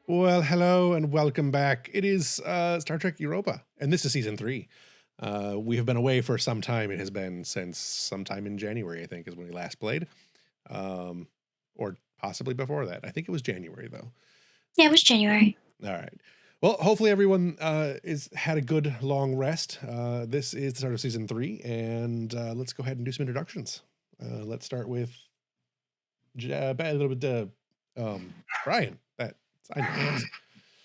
Well, hello and welcome back. It is Star Trek Europa, and this is season 3. We have been away for some time. It has been since sometime in January, I think, is when we last played. Or possibly before that. I think it was January, though. Yeah, it was January. All right. Well, hopefully everyone had a good long rest. This is the start of season 3, and let's go ahead and do some introductions. Let's start with Brian.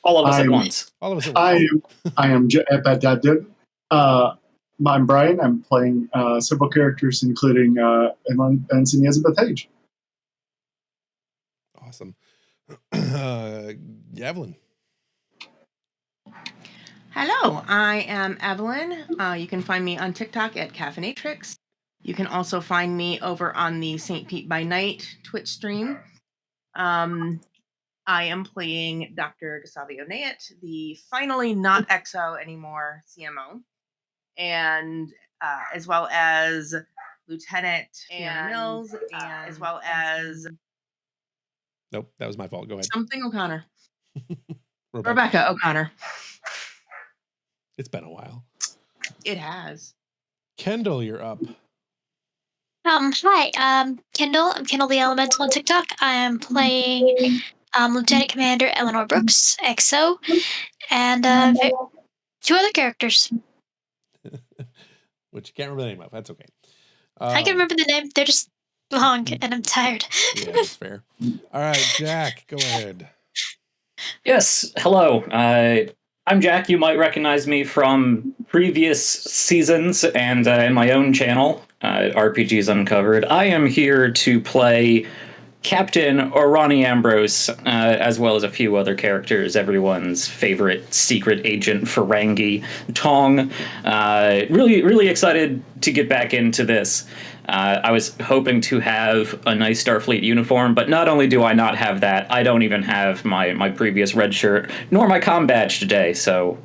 All of us at once. All of us at once. I'm Brian. I'm playing several characters, including Ensign Elizabeth Hage. Awesome. Evelyn. Hello, I am Evelyn. You can find me on TikTok at Caffeinatrix. You can also find me over on the St. Pete by Night Twitch stream. I am playing Dr. Gasavio Nayet, the finally not EXO anymore CMO, and as well as Lieutenant Fiona Mills, and as well as... Nope, that was my fault. Go ahead. Something O'Connor. Rebecca O'Connor. It's been a while. It has. Kendall, you're up. Hi, Kendall. I'm Kendall the Elemental on TikTok. I am playing Lieutenant Commander Eleanor Brooks, EXO, and 2 other characters. Which you can't remember the name of. That's okay. I can remember the name. They're just long, and I'm tired. Yeah, that's fair. All right, Jack, go ahead. Yes, hello. I'm Jack. You might recognize me from previous seasons and in my own channel, RPGs Uncovered. I am here to play Captain Orani Ambrose, as well as a few other characters, everyone's favorite secret agent, Ferengi Tong. Really excited to get back into this. I was hoping to have a nice Starfleet uniform, but not only do I not have that, I don't even have my previous red shirt, nor my comm badge today, so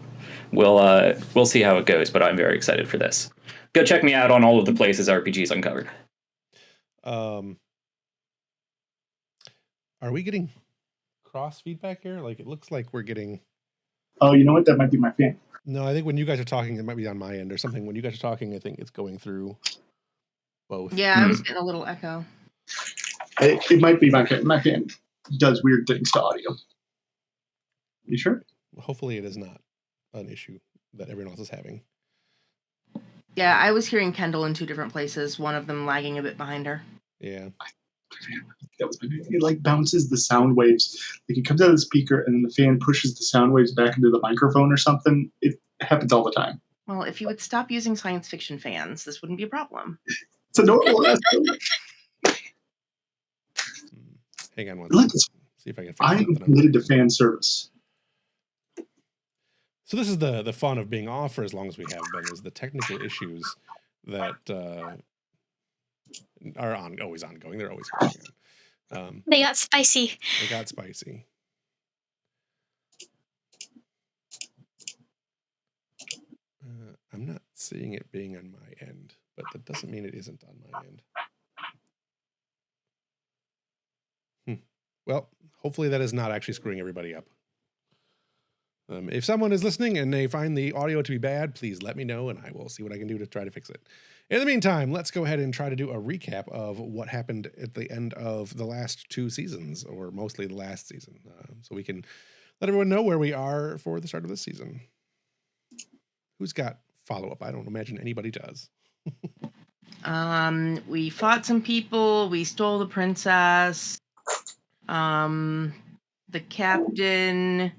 we'll see how it goes, but I'm very excited for this. Go check me out on all of the places RPGs Uncovered. Are we getting cross feedback here? Like, it looks like we're getting... Oh, you know what? That might be my fan. No, I think when you guys are talking, it might be on my end or something. When you guys are talking, I think it's going through both. Yeah, I was getting a little echo. It might be my fan. My fan does weird things to audio. You sure? Hopefully it is not an issue that everyone else is having. Yeah, I was hearing Kendall in 2 different places, one of them lagging a bit behind her. Yeah. That was my fan. It like bounces the sound waves. Like it comes out of the speaker and then the fan pushes the sound waves back into the microphone or something. It happens all the time. Well, if you would stop using science fiction fans, this wouldn't be a problem. It's a normal. Hang on one Look, second. See if I can I find am committed to fan service. So this is the fun of being off for as long as we have been, is the technical issues that are always ongoing. They're always going on. They got spicy. I'm not seeing it being on my end, but that doesn't mean it isn't on my end. Well, hopefully that is not actually screwing everybody up. If someone is listening and they find the audio to be bad, please let me know and I will see what I can do to try to fix it. In the meantime, let's go ahead and try to do a recap of what happened at the end of the last 2 seasons, or mostly the last season, so we can let everyone know where we are for the start of this season. Who's got follow-up? I don't imagine anybody does. We fought some people. We stole the princess. The captain...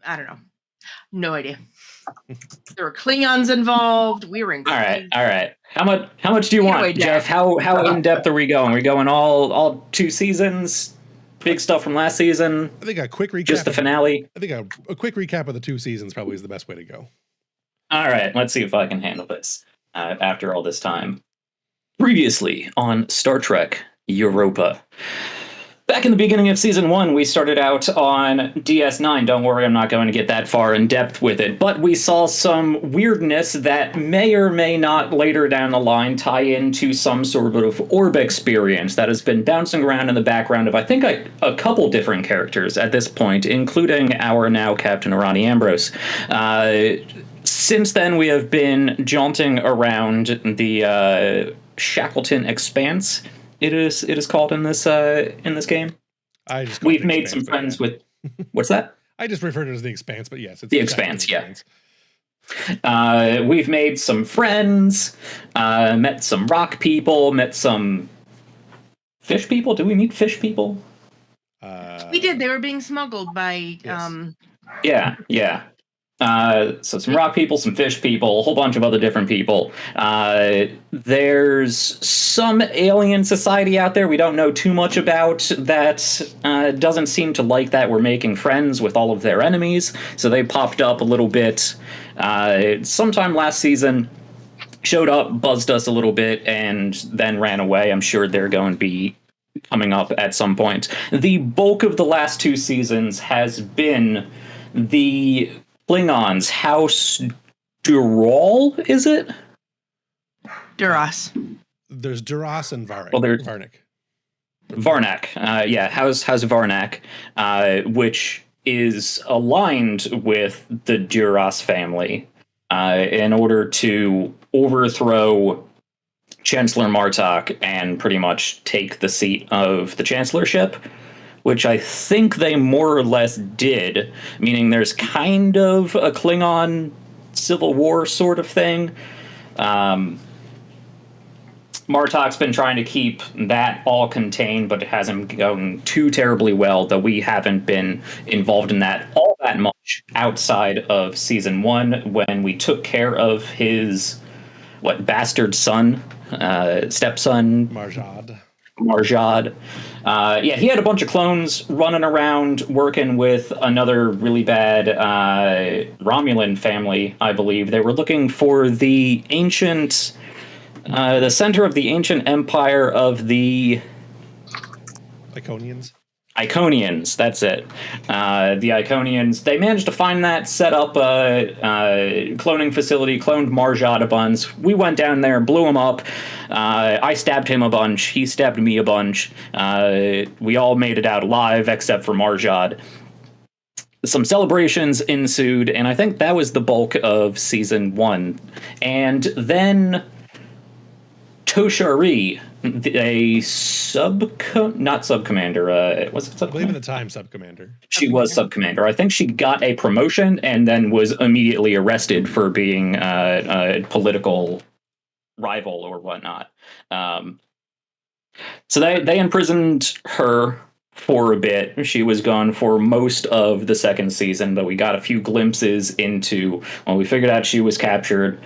I don't know. No idea. There were Klingons involved. We were in... All right. How much do you want, Jeff? How in depth are we going? We're going all 2 seasons? Big stuff from last season? I think a quick recap. Just the finale? I think a quick recap of the 2 seasons probably is the best way to go. All right, let's see if I can handle this after all this time. Previously on Star Trek Europa. Back in the beginning of Season 1, we started out on DS9. Don't worry, I'm not going to get that far in depth with it. But we saw some weirdness that may or may not later down the line tie into some sort of orb experience that has been bouncing around in the background of, I think, a couple different characters at this point, including our now Captain Arani Ambrose. Since then, we have been jaunting around the Shackleton Expanse. It is called in this game. We've made some friends with. What's that? I just referred to it as the Expanse, but yes, it's the Expanse. Yeah. We've made some friends, met some rock people, met some fish people. Did we meet fish people? We did. They were being smuggled by. Yes. Yeah. So some rock people, some fish people, a whole bunch of other different people. There's some alien society out there we don't know too much about that doesn't seem to like that we're making friends with all of their enemies. So they popped up a little bit sometime last season, showed up, buzzed us a little bit, and then ran away. I'm sure they're going to be coming up at some point. The bulk of the last 2 seasons has been the Klingons, House Toral, is it? Duras. There's Duras and Varnick. Well, Varnick. House Varnick, which is aligned with the Duras family in order to overthrow Chancellor Martok and pretty much take the seat of the chancellorship, which I think they more or less did, meaning there's kind of a Klingon civil war sort of thing. Martok's been trying to keep that all contained, but it hasn't gone too terribly well, though we haven't been involved in that all that much outside of Season 1 when we took care of his, bastard son? Stepson? Marjad. He had a bunch of clones running around working with another really bad Romulan family, I believe. They were looking for the ancient, the center of the ancient empire of the Iconians, that's it. The Iconians, they managed to find that, set up a cloning facility, cloned Marjad a bunch. We went down there, blew him up. I stabbed him a bunch. He stabbed me a bunch. We all made it out alive except for Marjad. Some celebrations ensued, and I think that was the bulk of Season 1. And then Toshari, a not sub-commander, was it sub-commander? I believe in the time sub-commander. She was sub-commander. I think she got a promotion and then was immediately arrested for being a political rival or whatnot. So they imprisoned her for a bit. She was gone for most of the second season, but we got a few glimpses into when we figured out she was captured.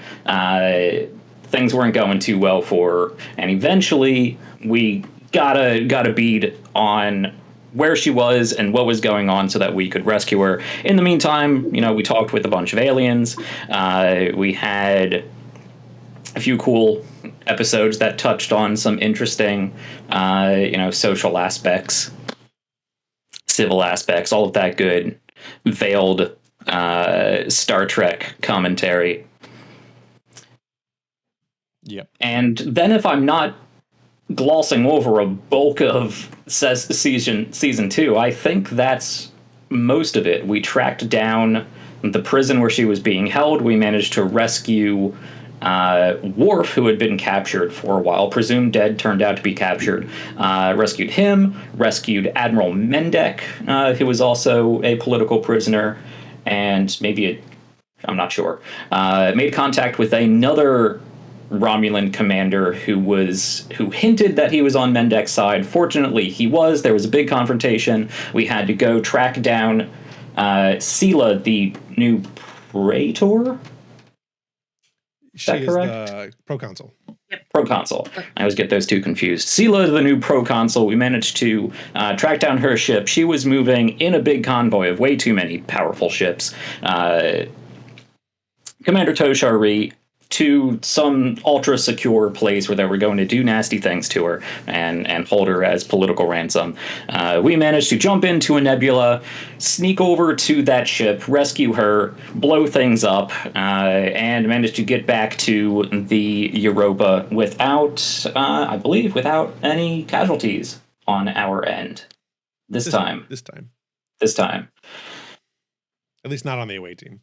Things weren't going too well for her, and eventually we got a bead on where she was and what was going on so that we could rescue her. In the meantime, we talked with a bunch of aliens. We had a few cool episodes that touched on some interesting, social aspects, civil aspects, all of that good, veiled Star Trek commentary. Yep. And then if I'm not glossing over a bulk of season 2, I think that's most of it. We tracked down the prison where she was being held. We managed to rescue Worf, who had been captured for a while, presumed dead, turned out to be captured. Rescued him, rescued Admiral Mendek, who was also a political prisoner, and I'm not sure, made contact with another Romulan commander who hinted that he was on Mendek's side. Fortunately, he was. There was a big confrontation. We had to go track down Sela, the new Praetor. She is the Pro-Consul. Yep. Pro-Consul. I always get those two confused. Sela, the new Pro-Consul, we managed to track down her ship. She was moving in a big convoy of way too many powerful ships. Commander Toshari to some ultra secure place where they were going to do nasty things to her and hold her as political ransom. We managed to jump into a nebula, sneak over to that ship, rescue her, blow things up, and managed to get back to the Europa without, I believe, without any casualties on our end. This time. At least not on the away team.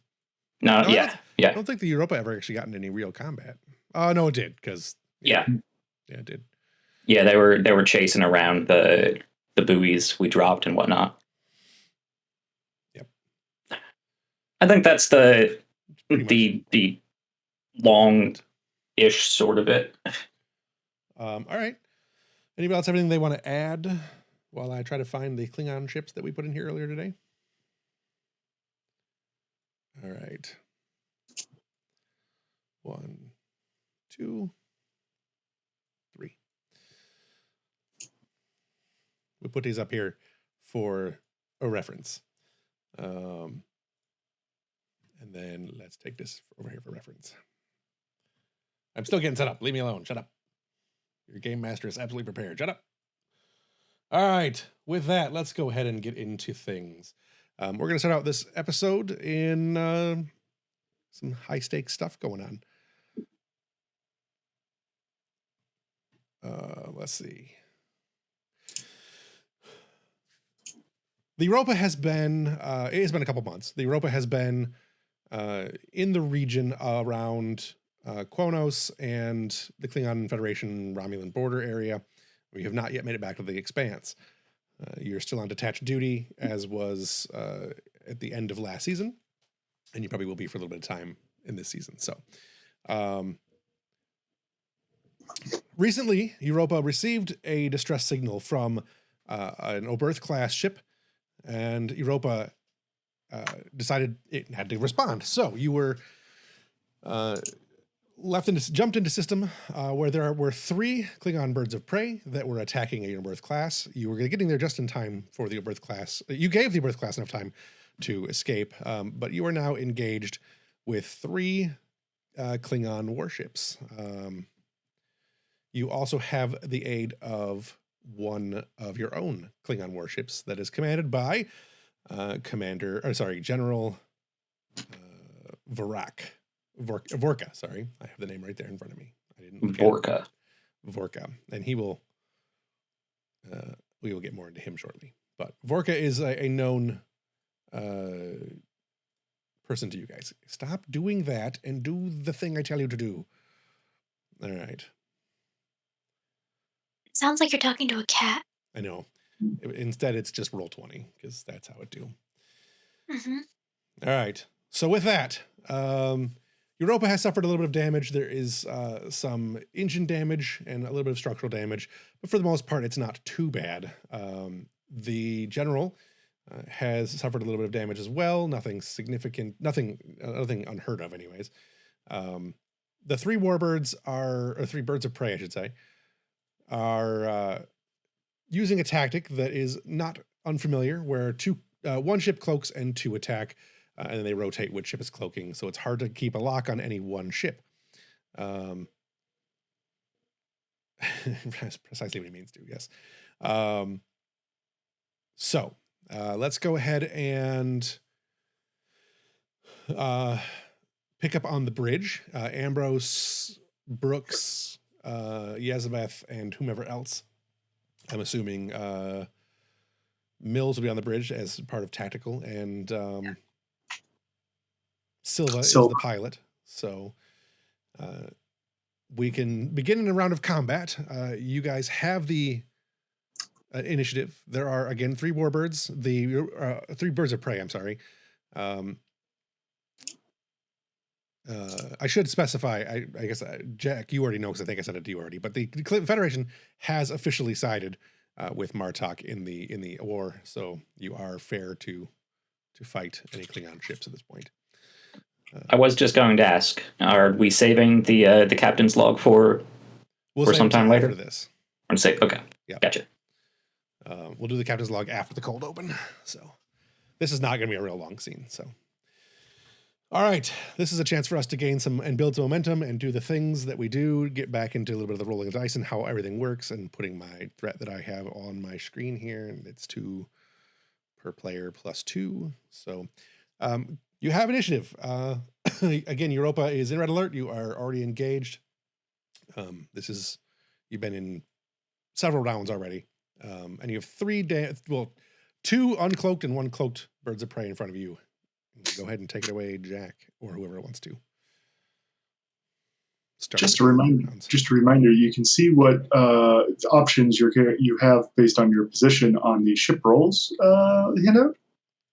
No, I yeah. don't think the Europa ever actually got in any real combat. Oh, no, it did, because... Yeah, it did. Yeah, they were chasing around the buoys we dropped and whatnot. Yep. I think that's the Pretty long-ish sort of it. All right. Anybody else have anything they want to add while I try to find the Klingon ships that we put in here earlier today? All right. 1, 2, 3. We put these up here for a reference. And then let's take this over here for reference. I'm still getting set up. Leave me alone. Shut up. Your game master is absolutely prepared. Shut up. All right. With that, let's go ahead and get into things. We're going to start out this episode in some high-stakes stuff going on. Let's see. The Europa has been, it has been a couple months. The Europa has been in the region around Quo'nos and the Klingon Federation Romulan border area. We have not yet made it back to the Expanse. You're still on detached duty, as was at the end of last season, and you probably will be for a little bit of time in this season. So, recently, Europa received a distress signal from an Oberth-class ship, and Europa decided it had to respond. So you were jumped into system where there were 3 Klingon birds of prey that were attacking a Oberth class. You were getting there just in time for the Oberth class. You gave the Oberth class enough time to escape, but you are now engaged with 3 Klingon warships. You also have the aid of one of your own Klingon warships that is commanded by General Vorka, sorry. I have the name right there in front of me. I didn't look Vorka. Vorka. And he will, we will get more into him shortly. But Vorka is a known person to you guys. Stop doing that and do the thing I tell you to do. All right. Sounds like you're talking to a cat. I know. Instead, it's just roll 20, because that's how it do. Mm-hmm. All right. So with that, Europa has suffered a little bit of damage. There is some engine damage and a little bit of structural damage, but for the most part, it's not too bad. The general has suffered a little bit of damage as well. Nothing significant, nothing unheard of anyways. The 3 warbirds or 3 birds of prey, I should say, are using a tactic that is not unfamiliar, where 1 ship cloaks and 2 attack, and then they rotate which ship is cloaking, so it's hard to keep a lock on any one ship. That's precisely what he means to, yes. So let's go ahead and pick up on the bridge. Ambrose, Brooks, Yazabeth, and whomever else. I'm assuming Mills will be on the bridge as part of tactical, and Silva is the pilot. So we can begin in a round of combat. You guys have the initiative. There are, again, 3 warbirds, 3 birds of prey, I'm sorry. I should specify, I guess, Jack, you already know, because I think I said it to you already, but the Federation has officially sided with Martok in the war, so you are fair to fight any Klingon ships at this point. I was just going to ask, are we saving the captain's log for some time later? After this. I'm safe. Okay. Yeah. Gotcha. We'll do the captain's log after the cold open. So this is not going to be a real long scene. So, All right, this is a chance for us to gain some and build some momentum and do the things that we do, get back into a little bit of the rolling of dice and how everything works, and putting my threat that I have on my screen here, and it's 2 per player plus 2. So you have initiative. Again, Europa is in red alert. You are already engaged. You've been in several rounds already, and you have 2 uncloaked and 1 cloaked birds of prey in front of you. Go ahead and take it away, Jack, or whoever wants to. Just a reminder, you can see what options you have based on your position on the ship rolls handout at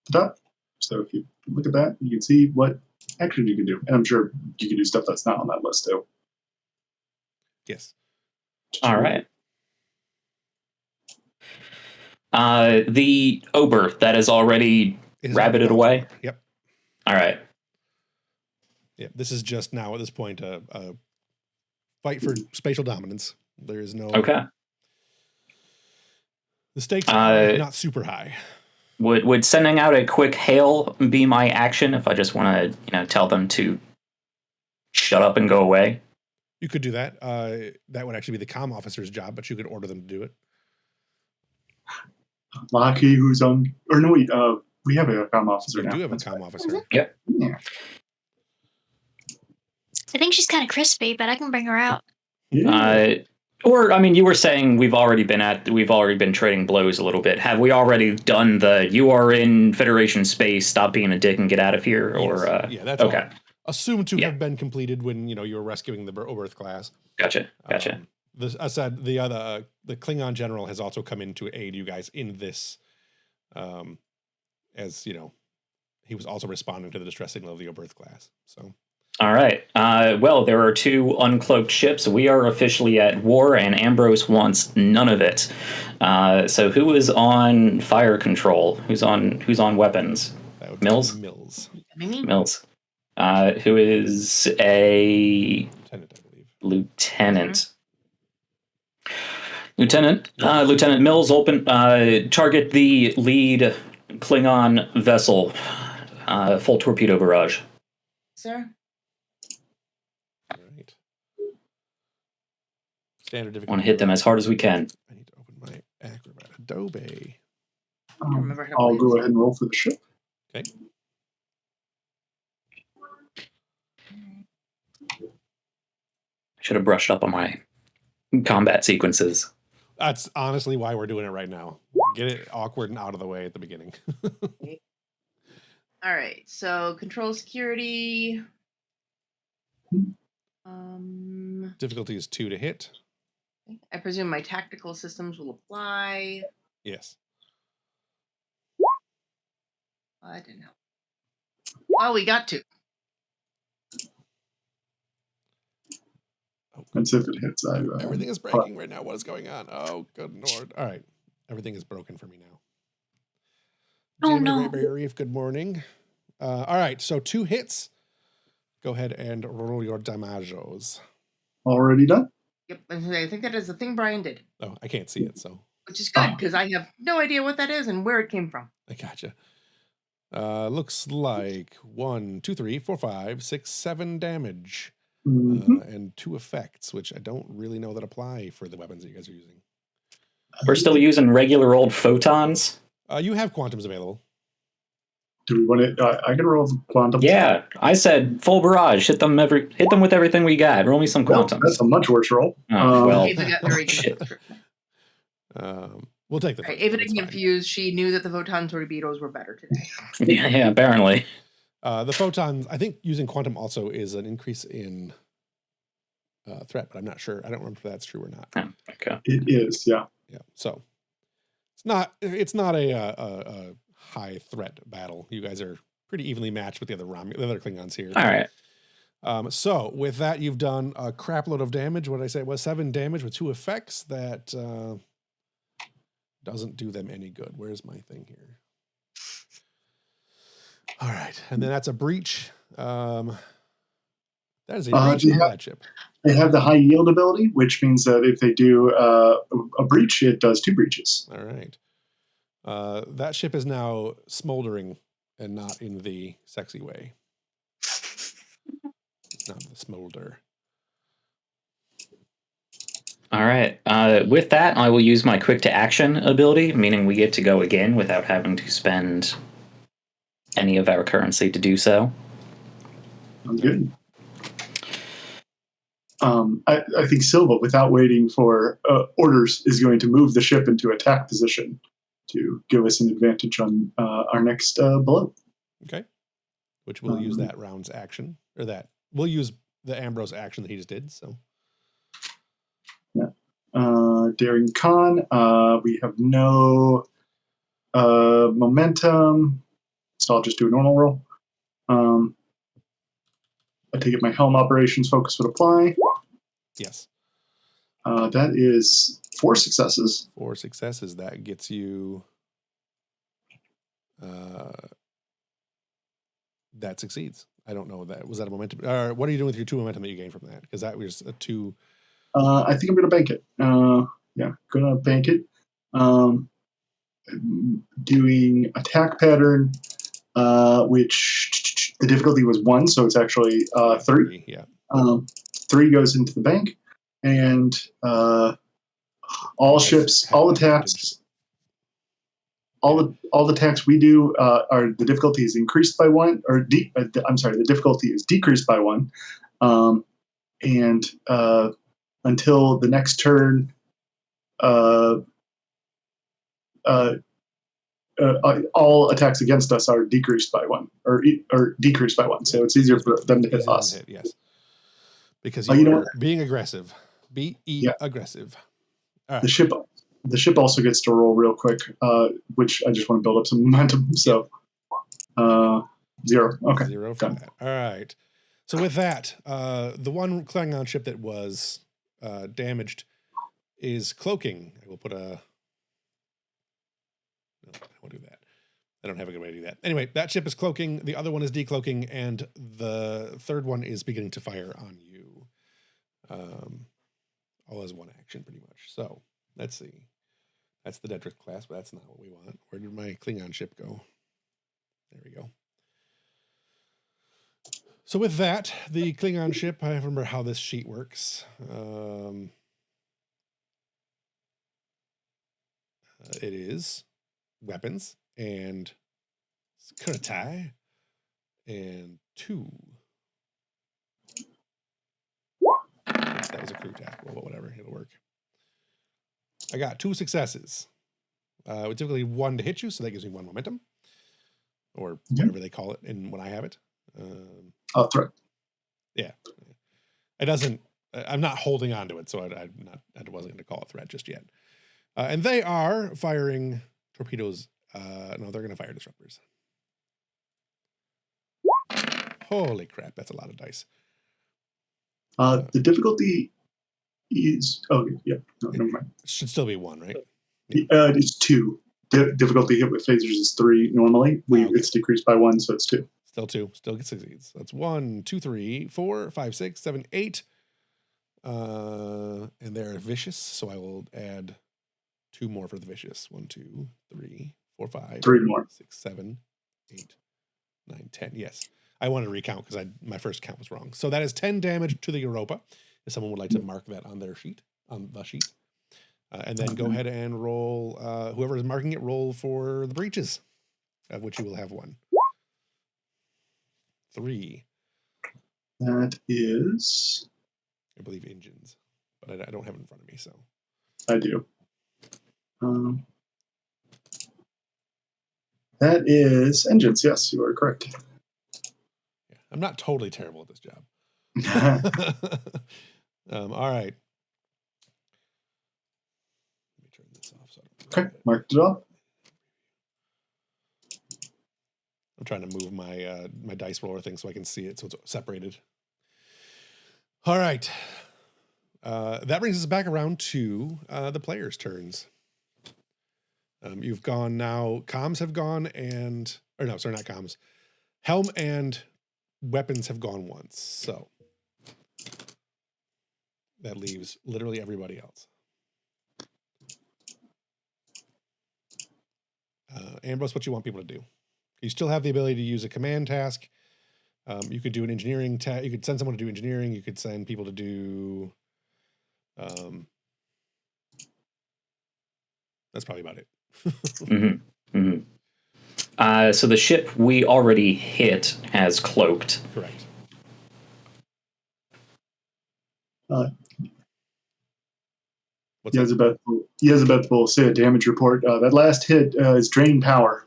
the top. So if you look at that, you can see what action you can do. And I'm sure you can do stuff that's not on that list too. Yes. All right. The Ober that is already rabbited away. Yep. All right. Yeah, this is just now at this point a fight for spatial dominance. There is no. Okay. The stakes are not super high. Would sending out a quick hail be my action if I just want to tell them to shut up and go away? You could do that. That would actually be the comm officer's job, but you could order them to do it. Lockie, who's on, or no, we have a comm officer now. We do have a comm officer. Yep. Yeah. I think she's kind of crispy, but I can bring her out. Yeah. Or I mean, you were saying we've already been trading blows a little bit. Have we already done the "you are in Federation space, stop being a dick and get out of here"? Yes. Or yeah, that's okay. all assumed to have been completed when you were rescuing the Oberth class. Gotcha. The Klingon general has also come in to aid you guys in this, as he was also responding to the distress signal of the Oberth class. So. All right. Well, there are 2 uncloaked ships. We are officially at war, and Ambrose wants none of it. So who is on fire control? Who's on weapons? Mills? Mills. Who is a lieutenant, I believe. Lieutenant. Lieutenant Mills, target the lead Klingon vessel. Full torpedo barrage. Sir? Standard difficulty. Want to hit them as hard as we can. I need to open my Acrobat Adobe. I'll go ahead and roll for the ship. Okay. I should have brushed up on my combat sequences. That's honestly why we're doing it right now. Get it awkward and out of the way at the beginning. All right. So control security. Difficulty is 2 to hit. I presume my tactical systems will apply. Yes. I didn't know. Oh, we got 2. That's if it hits. Everything is breaking right now. What is going on? Oh, good Lord. All right. Everything is broken for me now. Oh, Jimmy no. Dareeth, good morning. All right. So 2 hits. Go ahead and roll your damages. Already done? Yep. I think that is the thing Brian did. Oh, I can't see it, so. Which is good, because I have no idea what that is and where it came from. I gotcha. Looks like 1, 2, 3, 4, 5, 6, 7 damage. And 2 effects, which I don't really know that apply for the weapons that you guys are using. We're still using regular old photons. You have quantums available. Do we want it? I can roll quantum. Yeah, I said full barrage. Hit them with everything we got. Roll me some quantums. That's a much worse roll. Ava got very shit. We'll take the. Right, Ava didn't confuse. She knew that the photon torpedoes were better today. Yeah, apparently. The photons. I think using quantum also is an increase in threat, but I'm not sure. I don't remember if that's true or not. Oh, okay. It is, yeah. Yeah. So it's not a high threat battle. You guys are pretty evenly matched with the other Klingons here. All right. So with that, you've done a crap load of damage. What did I say? It was 7 damage with 2 effects. That doesn't do them any good. Where's my thing here? All right. And then that's a breach. That is a breach on that ship. They have the high yield ability, which means that if they do a breach, it does 2 breaches. All right. That ship is now smoldering and not in the sexy way. not the smolder. All right. With that, I will use my quick to action ability, meaning we get to go again without having to spend any of our currency to do so. Sounds good. I think Silva, without waiting for orders, is going to move the ship into attack position to give us an advantage on our next blow. Okay. Which we'll use that round's action, or that we'll use the Ambrose action that he just did. So. Yeah. Daring con, we have no momentum, so I'll just do a normal roll. I take it my helm operations focus would apply. Yes. That is 4 successes. 4 successes. That gets you. That succeeds. I don't know that. Was that a momentum? Or what are you doing with your 2 momentum that you gained from that? Because that was a 2. I think I'm going to bank it. Yeah, going to bank it. Doing attack pattern, which the difficulty was 1, so it's actually 3. Yeah. 3 goes into the bank, and all ships, all attacks, all the attacks we do are the difficulty is increased by 1, or the difficulty is decreased by 1, and until the next turn, all attacks against us are decreased by 1, or decreased by 1. So it's easier for them to hit us. Yes, because you're being aggressive. Aggressive. Right. The ship also gets to roll real quick, which I just want to build up some momentum. So 0. Okay. 0 for that. All right. So with that, the one Klingon ship that was damaged is cloaking. I will put a. No, I won't do that. I don't have a good way to do that. Anyway, that ship is cloaking. The other one is decloaking, and the third one is beginning to fire on you. All as one action, pretty much. So let's see. That's the Dareeth class, but that's not what we want. Where did my Klingon ship go? There we go. So with that, the Klingon ship, I remember how this sheet works. It is weapons and security and 2. That was a crew task. Well, whatever, it'll work. I got 2 successes. With typically 1 to hit you, so that gives me 1 momentum, or whatever they call it in when I have it. Threat. Yeah, it doesn't. I'm not holding on to it, so I wasn't going to call it threat just yet. And they are firing torpedoes. No, they're going to fire disruptors. Holy crap, that's a lot of dice. The difficulty is never mind. It should still be 1, right? It's 2. Difficulty hit with phasers is 3 normally. It's decreased by 1, so it's 2. Still 2. Still succeeds. That's 1, 2, 3, 4, 5, 6, 7, 8. And they're vicious, so I will add 2 more for the vicious. 1, 2, 3, 4, 5. 3 more. 6, 7, 8, 9, 10. Yes. I wanted to recount because my first count was wrong. So that is 10 damage to the Europa. If someone would like to mark that on their sheet, on the sheet. And then go ahead and roll, whoever is marking it, roll for the breaches, of which you will have 1. 3. That is, I believe, engines, but I don't have it in front of me, so. I do. That is engines. Yes, you are correct. Yeah, I'm not totally terrible at this job. All right. Let me turn this off. Okay, marked it off. I'm trying to move my my dice roller thing so I can see it, so it's separated. All right. That brings us back around to the players' turns. You've gone now. Comms have gone not comms. Helm and weapons have gone once. So that leaves literally everybody else. Ambrose, what you want people to do? You still have the ability to use a command task. You could do an engineering you could send someone to do engineering. You could send people to do. That's probably about it. So the ship we already hit has cloaked. Correct. Elizabeth will say a damage report. That last hit is draining power.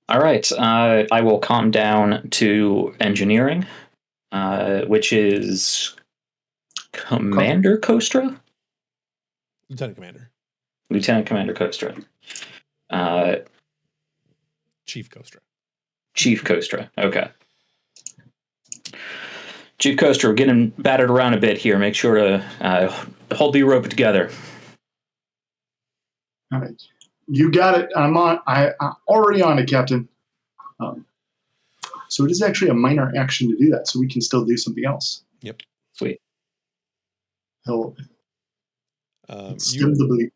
All right. I will calm down to engineering, which is Commander Kostra? Lieutenant Commander. Lieutenant Commander Kostra. Chief Kostra. Chief Kostra. Okay. Chief Kostra, we're getting battered around a bit here. Make sure to hold the rope together. All right. You got it. I'm already on it, Captain. So it is actually a minor action to do that, so we can still do something else. Yep. Sweet. He'll skim the bleed.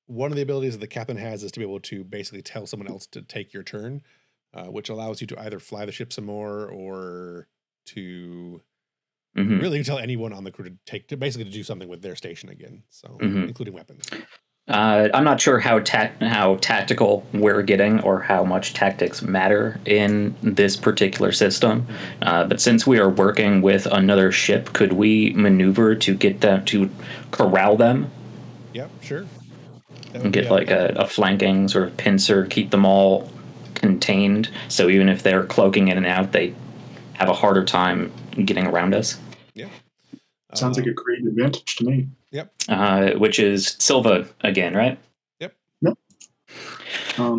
One of the abilities that the captain has is to be able to basically tell someone else to take your turn, which allows you to either fly the ship some more or to really tell anyone on the crew to basically to do something with their station again. So including weapons. I'm not sure how tactical we're getting or how much tactics matter in this particular system. But since we are working with another ship, could we maneuver to get them to corral them? Yeah, sure. And get like a flanking sort of pincer, keep them all contained. So even if they're cloaking in and out, they have a harder time getting around us. Yeah. Sounds like a great advantage to me. Yep. Which is Silva again, right? Yep.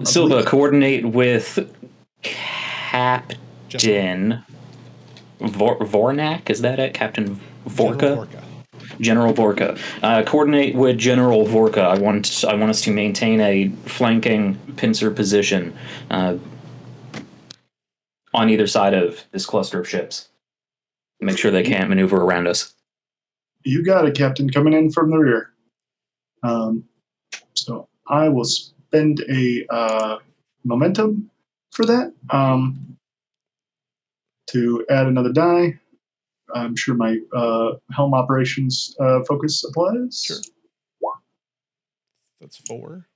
Silva, coordinate with Captain Vornak. Is that it? Captain Vorka? General Vorka. Coordinate with General Vorka. I want us to maintain a flanking pincer position on either side of this cluster of ships. Make sure they can't maneuver around us. You got it, Captain. Coming in from the rear. So I will spend a momentum for that to add another die. I'm sure my helm operations focus applies. Sure. That's 4.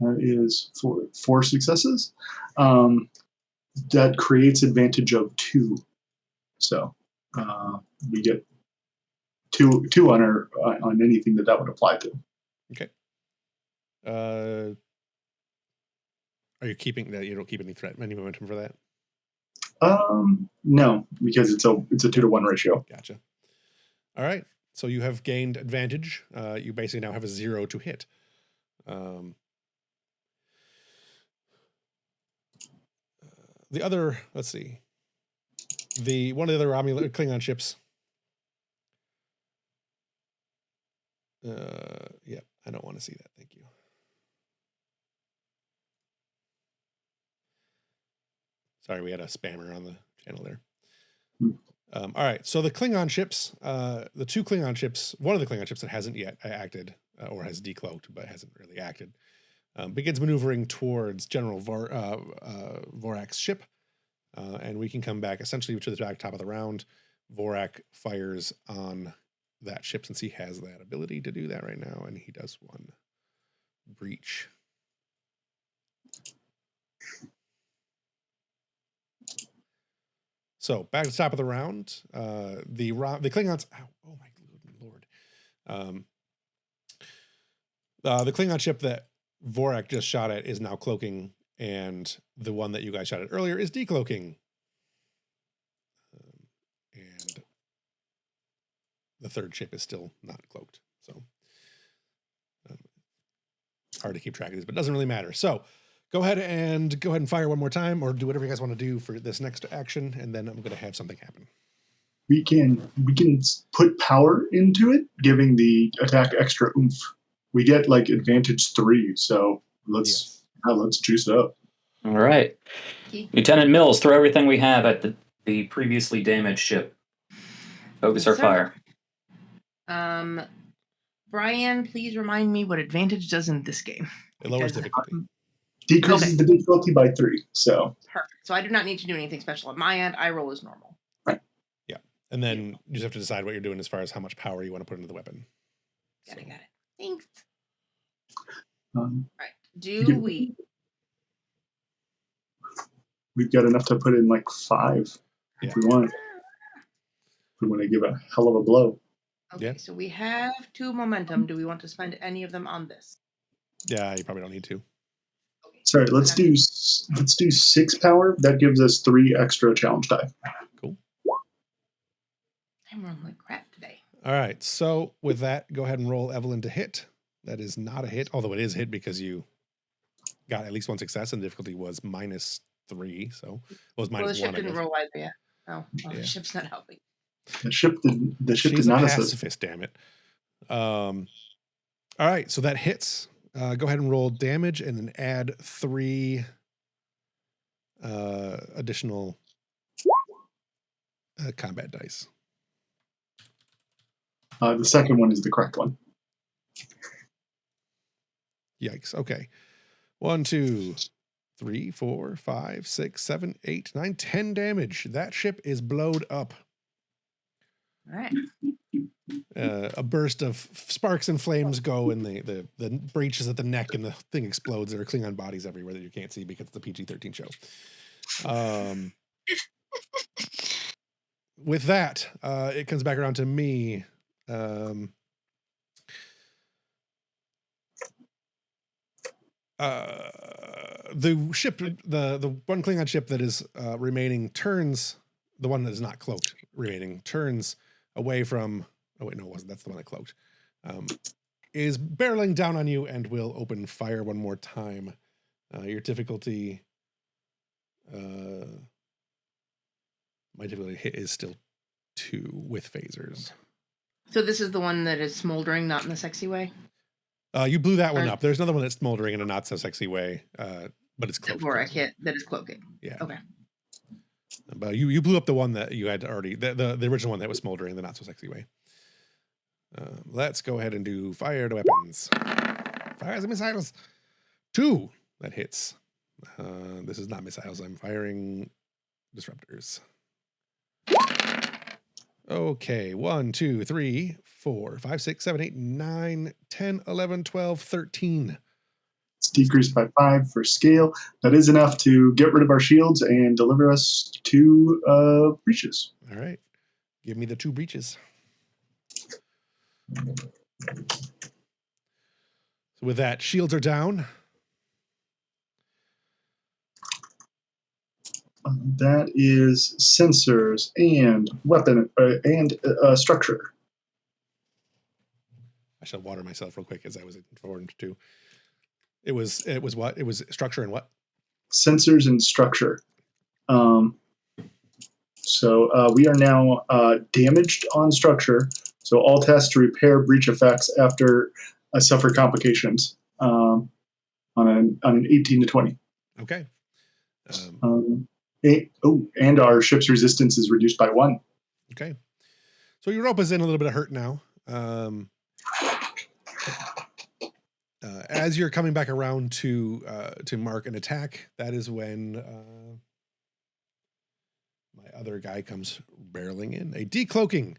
That is four successes. That creates advantage of 2. So we get two on anything that would apply to. Okay. Are you keeping that? You don't keep any momentum for that? No, because it's a 2-to-1 ratio. Gotcha. All right. So you have gained advantage. You basically now have a 0 to hit. The other, let's see. One of the other Klingon ships. Yeah, I don't want to see that. Thank you. Sorry, we had a spammer on the channel there. All right, so the Klingon ships, the 2 Klingon ships, one of the Klingon ships that hasn't yet acted or has decloaked but hasn't really acted, begins maneuvering towards General Vorak's ship, and we can come back essentially to the back top of the round. Vorak fires on that ship since he has that ability to do that right now, and he does 1 breach. So back to the top of the round, the Klingons. Oh my lord! The Klingon ship that Vorak just shot at is now cloaking, and the one that you guys shot at earlier is decloaking. And the third ship is still not cloaked, so hard to keep track of these, but it doesn't really matter. So go ahead and fire one more time, or do whatever you guys want to do for this next action, and then I'm going to have something happen. We can put power into it, giving the attack extra oomph. We get like advantage 3, so let's juice it up. All right, Lieutenant Mills, throw everything we have at the previously damaged ship. Focus our fire. Brian, please remind me what advantage does in this game. It lowers difficulty. Decreases the difficulty by 3. So Perfect. So I do not need to do anything special at my end. I roll as normal. right. Yeah. And then you just have to decide what you're doing as far as how much power you want to put into the weapon. Got it. Thanks. All right. We've got enough to put in like 5 if we want. If we want to give a hell of a blow. Okay, so we have 2 momentum. Do we want to spend any of them on this? Yeah, you probably don't need to. Okay. Sorry, let's do 6 power. That gives us 3 extra challenge die. Cool. I'm rolling like crap today. All right. So with that, go ahead and roll Evelyn to hit. That is not a hit, although it is hit because you got at least 1 success and the difficulty was -3. So it was -1. The ship didn't roll either yet. Oh, the ship's not helping. The ship did She's not a assist. pacifist, damn it. All right. So that hits. Go ahead and roll damage and then add 3 additional combat dice. The second one is the correct one. Yikes. Okay. 1, 2, 3, 4, 5, 6, 7, 8, 9, 10 damage. That ship is blowed up. All right. A burst of sparks and flames go, and the breaches at the neck, and the thing explodes. There are Klingon bodies everywhere that you can't see because it's a PG-13 show. With that, it comes back around to me. The ship, the one Klingon ship that is remaining turns, the one that is not cloaked remaining turns away from, oh wait, no, it wasn't. That's the one that cloaked. Is barreling down on you and will open fire one more time. Your difficulty, my difficulty hit is still 2 with phasers. So this is the one that is smoldering, not in the sexy way? You blew that one up. There's another one that's smoldering in a not so sexy way, but it's cloaked. Or a hit that is cloaking. Yeah. Okay. But you blew up the one that you had already, the original one that was smoldering the not so sexy way. Let's go ahead and do fire to weapons. Fires and missiles. 2. That hits. This is not missiles. I'm firing disruptors. Okay, 1, 2, 3, 4, 5, 6, 7, 8, 9, 10, 11, 12, 13. It's decreased by 5 for scale. That is enough to get rid of our shields and deliver us 2 breaches. All right. Give me the 2 breaches. So with that, shields are down. That is sensors and weapon and structure. I shall water myself real quick as I was informed too. It was what? It was structure and what? Sensors and structure. So we are now damaged on structure. So all tests to repair breach effects after suffer complications on an 18 to 20. Okay. And our ship's resistance is reduced by 1. Okay. So Europa is in a little bit of hurt now. As you're coming back around to mark an attack, that is when my other guy comes barreling in. A decloaking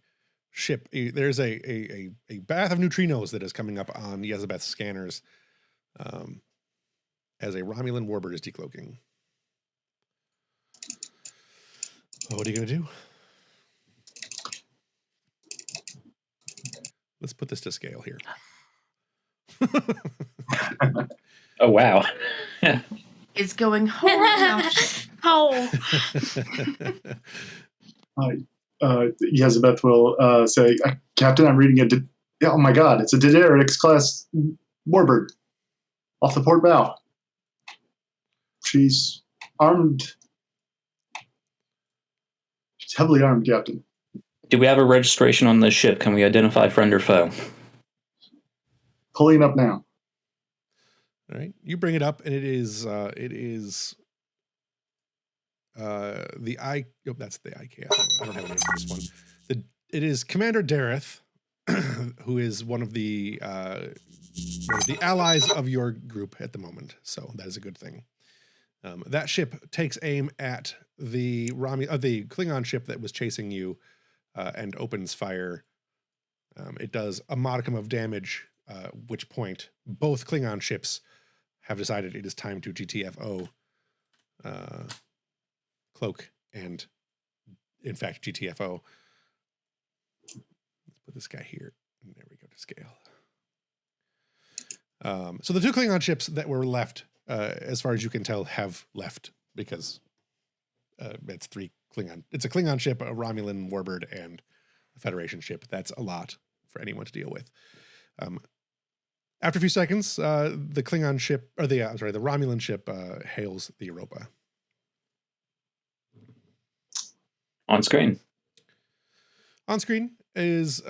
ship. There's a bath of neutrinos that is coming up on Yezabeth's scanners as a Romulan warbird is decloaking. What are you going to do? Let's put this to scale here. Oh, wow. It's going home now. Oh. Yezabeth will say, Captain, I'm reading oh my god, it's a Dareeth class warbird off the port bow. She's armed. She's heavily armed, Captain. Do we have a registration on this ship? Can we identify friend or foe? Pulling up now. All right, you bring it up, and it is the I. Oh, that's the IK. I don't have a name for this one. It is Commander Dareeth, who is one of the the allies of your group at the moment. So that is a good thing. That ship takes aim at the Klingon ship that was chasing you and opens fire. It does a modicum of damage, which point both Klingon ships have decided it is time to GTFO Cloak and, in fact, GTFO. Let's put this guy here. And there we go to scale. So the two Klingon ships that were left, as far as you can tell, have left because it's three Klingon. It's a Klingon ship, a Romulan warbird, and a Federation ship. That's a lot for anyone to deal with. After a few seconds, the Klingon ship, or the Romulan ship hails the Europa. On screen. On screen is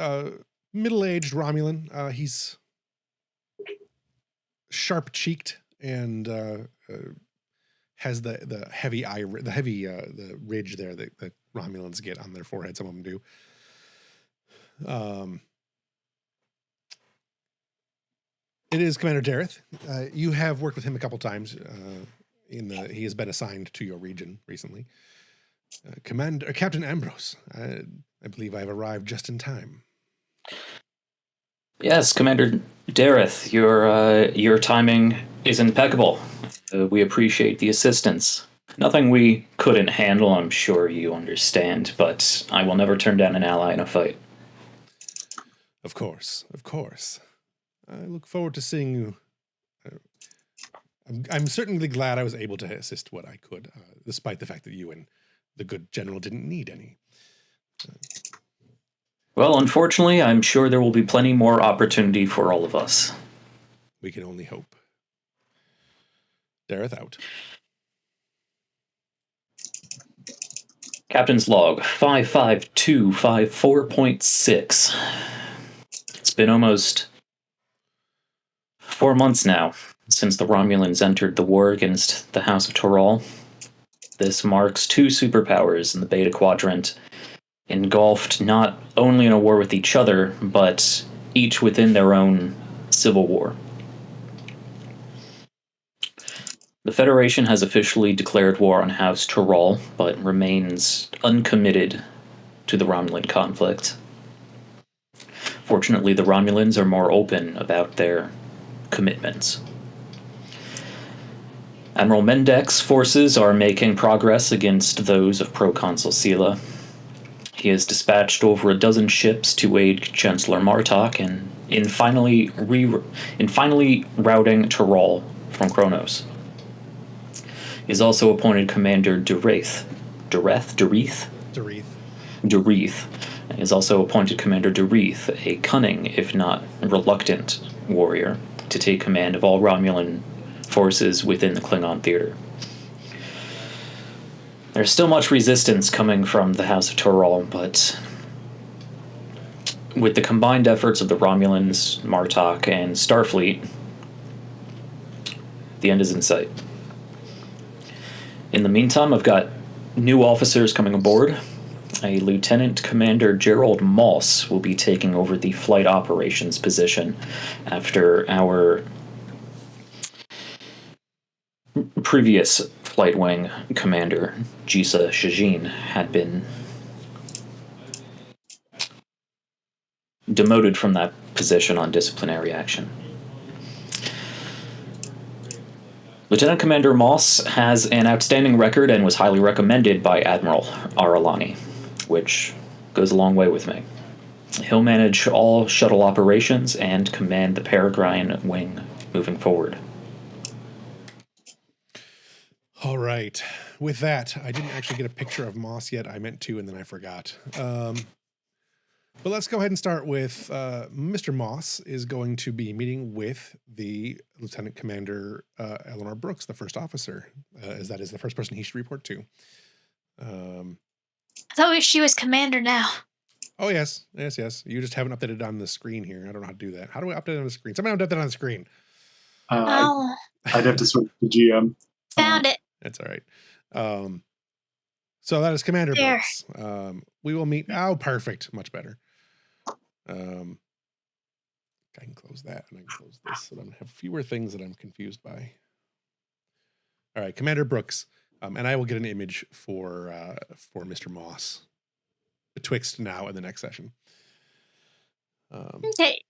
middle-aged Romulan. He's sharp-cheeked and has the heavy the ridge there that the Romulans get on their forehead. Some of them do. It is Commander Dareeth. You have worked with him a couple times. He has been assigned to your region recently. Captain Ambrose. I believe I've arrived just in time. Yes, Commander Dareeth, your timing is impeccable. We appreciate the assistance. Nothing we couldn't handle, I'm sure you understand, but I will never turn down an ally in a fight. Of course. I look forward to seeing you. I'm certainly glad I was able to assist what I could, despite the fact that you and the good general didn't need any. Well, unfortunately, I'm sure there will be plenty more opportunity for all of us. We can only hope. Dareeth out. Captain's log 55254.6. It's been almost 4 months now since the Romulans entered the war against the House of Toral. This marks two superpowers in the Beta Quadrant, engulfed not only in a war with each other, but each within their own civil war. The Federation has officially declared war on House Toral, but remains uncommitted to the Romulan conflict. Fortunately, the Romulans are more open about their commitments. Admiral Mendek's forces are making progress against those of Pro-Consul Sela. He has dispatched over a dozen ships to aid Chancellor Martok in finally routing Toral from Quo'nos. He has also appointed Commander Dareeth. He has also appointed Commander Dareeth, a cunning, if not reluctant, warrior, to take command of all Romulan forces within the Klingon theater. There's still much resistance coming from the House of Toral, but with the combined efforts of the Romulans, Martok, and Starfleet, the end is in sight. In the meantime, I've got new officers coming aboard. A Lieutenant Commander Gerald Moss will be taking over the flight operations position after our previous flight wing commander, Jisa Shajin, had been demoted from that position on disciplinary action. Lieutenant Commander Moss has an outstanding record and was highly recommended by Admiral Aralani, which goes a long way with me. He'll manage all shuttle operations and command the Peregrine wing moving forward. All right. With that, I didn't actually get a picture of Moss yet. I meant to, and then I forgot. But let's go ahead and start with Mr. Moss is going to be meeting with the Lieutenant Commander Eleanor Brooks, the first officer, as that is the first person he should report to. I thought she was commander now. Oh, yes. You just haven't updated it on the screen here. I don't know how to do that. How do I update it on the screen? Somebody update it on the screen. Oh, I'd have to switch to GM. found it. That's all right. So that is Commander There. Brooks. We will meet. Oh, perfect. Much better. God, I can close that, and I can close this, so that I have fewer things that I'm confused by. All right, Commander Brooks, and I will get an image for Mr. Moss betwixt now and the next session. Okay.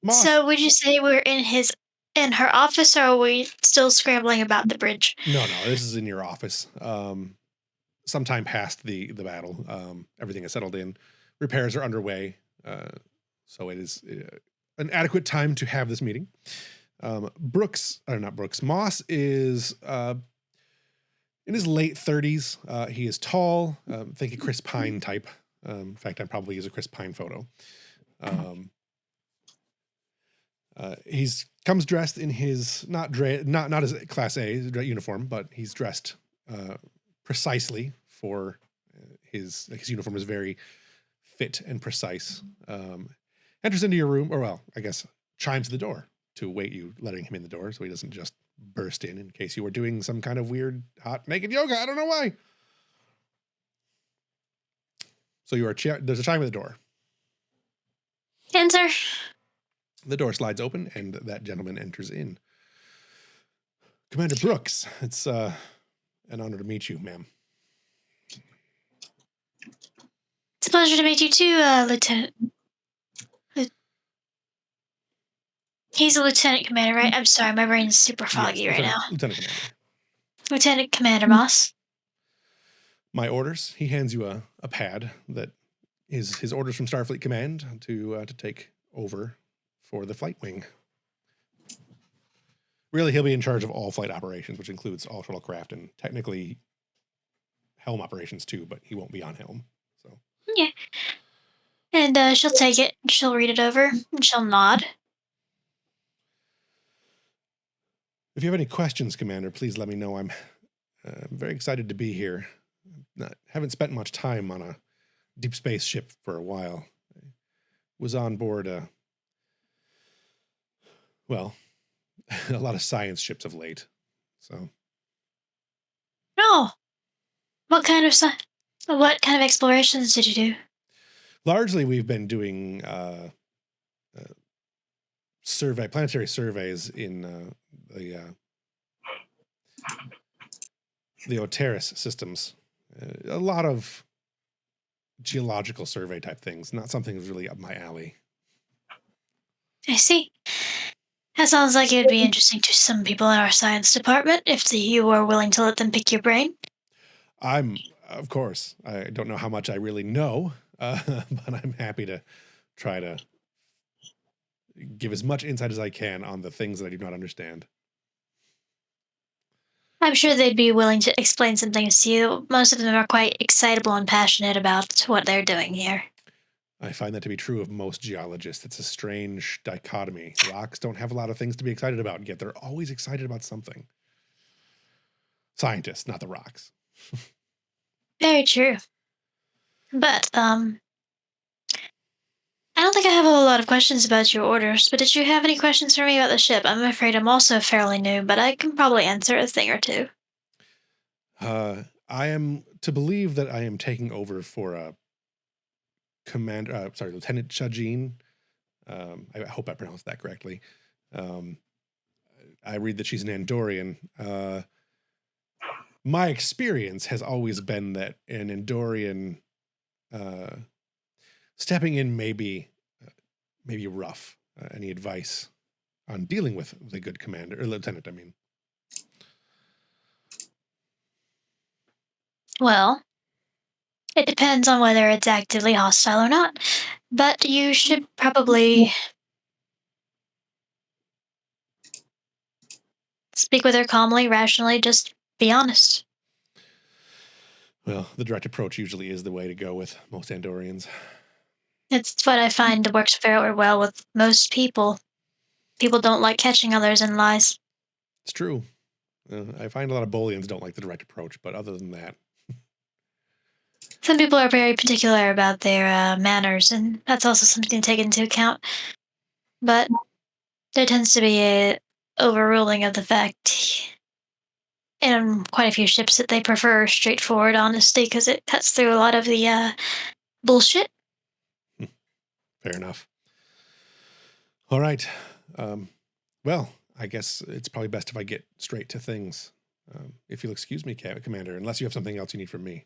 Moss, So would you say we're in her office, or are we still scrambling about the bridge? no, this is in your office. Sometime past the battle, everything is settled in. Repairs are underway, so it is an adequate time to have this meeting. Moss is in his late 30s. He is tall. Think a Chris Pine type. In fact, I probably use a Chris Pine photo. He's comes dressed in his not his Class A uniform, but he's dressed precisely for his uniform is very fit and precise. Enters into your room, or well, I guess chimes the door to await you letting him in the door, so he doesn't just burst in case you were doing some kind of weird hot naked yoga. I don't know why. So there's a chime at the door. Enter. The door slides open, and that gentleman enters in. Commander Brooks, it's an honor to meet you, ma'am. It's a pleasure to meet you too, Lieutenant. He's a lieutenant commander, right? I'm sorry, my brain's super foggy Yes, right now. Lieutenant Commander. Lieutenant Commander Moss. My orders. He hands you a pad that is his orders from Starfleet Command to take over for the flight wing. Really, he'll be in charge of all flight operations, which includes all shuttlecraft and technically helm operations too, but he won't be on helm. So Yeah. And she'll take it, she'll read it over, and she'll nod. if you have any questions, Commander, please let me know. I'm very excited to be here. Haven't spent much time on a deep space ship for a while. I was on board a lot of science ships of late. So Oh, what kind of explorations did you do? largely we've been doing planetary surveys in the Oteris systems. A lot of geological survey type things, not something that's really up my alley. I see. That sounds like it would be interesting to some people in our science department if you were willing to let them pick your brain. Of course, I don't know how much I really know, but I'm happy to try to give as much insight as I can on the things that I do not understand. I'm sure they'd be willing to explain some things to you. Most of them are quite excitable and passionate about what they're doing here. I find that to be true of most geologists. It's a strange dichotomy. Rocks don't have a lot of things to be excited about, yet they're always excited about something. Scientists, not the rocks. Very true. But, I don't think I have a whole lot of questions about your orders, but did you have any questions for me about the ship? I'm afraid I'm also fairly new, but I can probably answer a thing or two. I am to believe that I am taking over for a Lieutenant Chajin. I hope I pronounced that correctly. I read that she's an Andorian. My experience has always been that an Andorian stepping in may be rough. Any advice on dealing with a good commander or lieutenant? I mean, Well, it depends on whether it's actively hostile or not, but you should probably speak with her calmly, rationally, just be honest. well, the direct approach usually is the way to go with most Andorians. It's what I find works very well with most people. People don't like catching others in lies. It's true. I find a lot of Bolians don't like the direct approach, but other than that, Some people are very particular about their manners, and that's also something to take into account. But there tends to be a overruling of the fact in quite a few ships that they prefer straightforward honesty because it cuts through a lot of the bullshit. fair enough. All right. Well, I guess it's probably best if I get straight to things. If you'll excuse me, Commander, unless you have something else you need from me.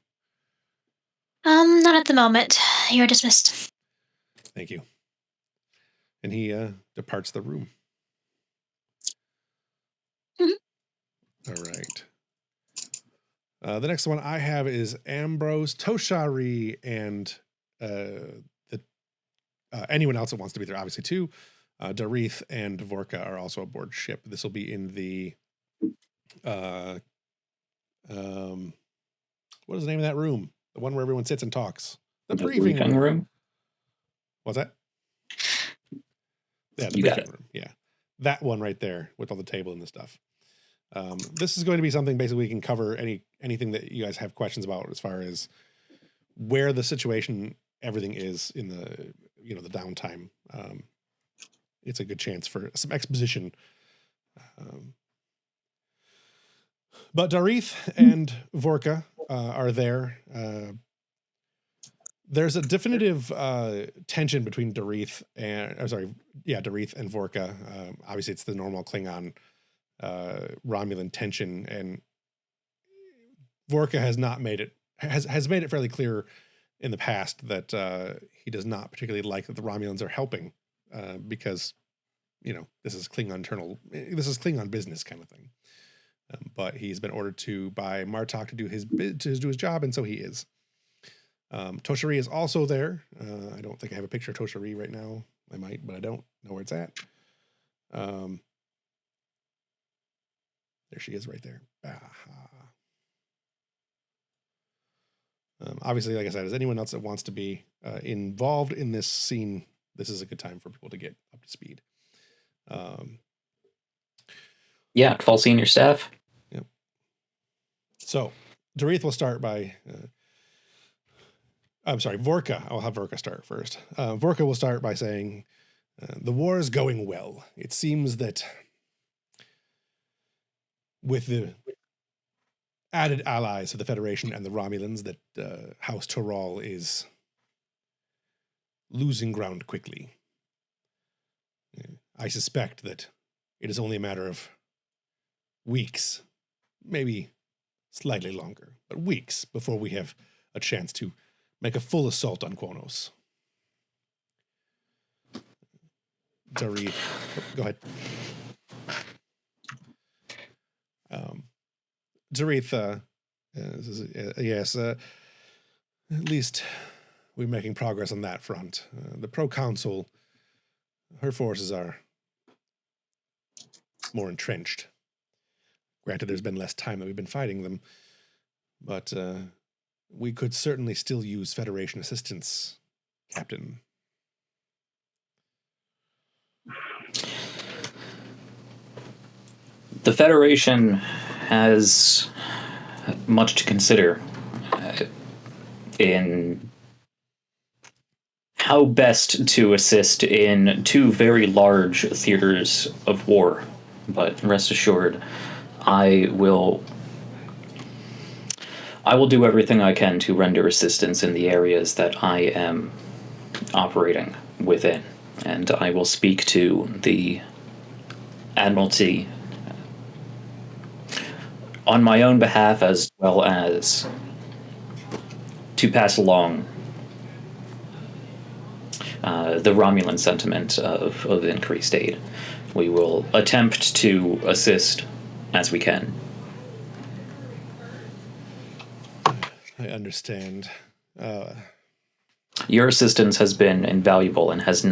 Not at the moment. You're dismissed. Thank you. And he departs the room. Mhm. All right. The next one I have is Ambrose, Toshari, and anyone else that wants to be there, obviously, too. Dareeth and Vorka are also aboard ship. This will be in the what is the name of that room? The one where everyone sits and talks. The briefing room. What's that? Yeah, the You got briefing room. Yeah. That one right there with all the table and the stuff. This is going to be something basically we can cover anything that you guys have questions about as far as where the situation, everything is in the, the downtime. It's a good chance for some exposition. But Dareeth and Vorka are there. There's a definitive tension between Dareeth and Vorka. Obviously, it's the normal Klingon Romulan tension, and Vorka has not made it has made it fairly clear in the past that he does not particularly like that the Romulans are helping because this is Klingon business kind of thing. But he's been ordered to by Martok to do his job, and so he is. Toshari is also there. I don't think I have a picture of Toshari right now. I might, but I don't know where it's at. There she is right there. Obviously, like I said, as anyone else that wants to be involved in this scene, this is a good time for people to get up to speed. Yeah, fall senior staff. Yep. So, Dareeth will start by... I'm sorry, Vorka. I'll have Vorka start first. Vorka will start by saying, the war is going well. It seems that with the added allies of the Federation and the Romulans, that House Toral is losing ground quickly. I suspect that it is only a matter of weeks, maybe slightly longer, but weeks before we have a chance to make a full assault on Quo'nos. Dareeth, go ahead. Dareeth, yes, at least we're making progress on that front. The Pro-Counsel, her forces are more entrenched. Granted, there's been less time that we've been fighting them, but we could certainly still use Federation assistance, Captain. The Federation has much to consider in how best to assist in two very large theaters of war. But rest assured, I will do everything I can to render assistance in the areas that I am operating within. And I will speak to the Admiralty on my own behalf, as well as to pass along the Romulan sentiment of increased aid. We will attempt to assist as we can. I understand. Your assistance has been invaluable and has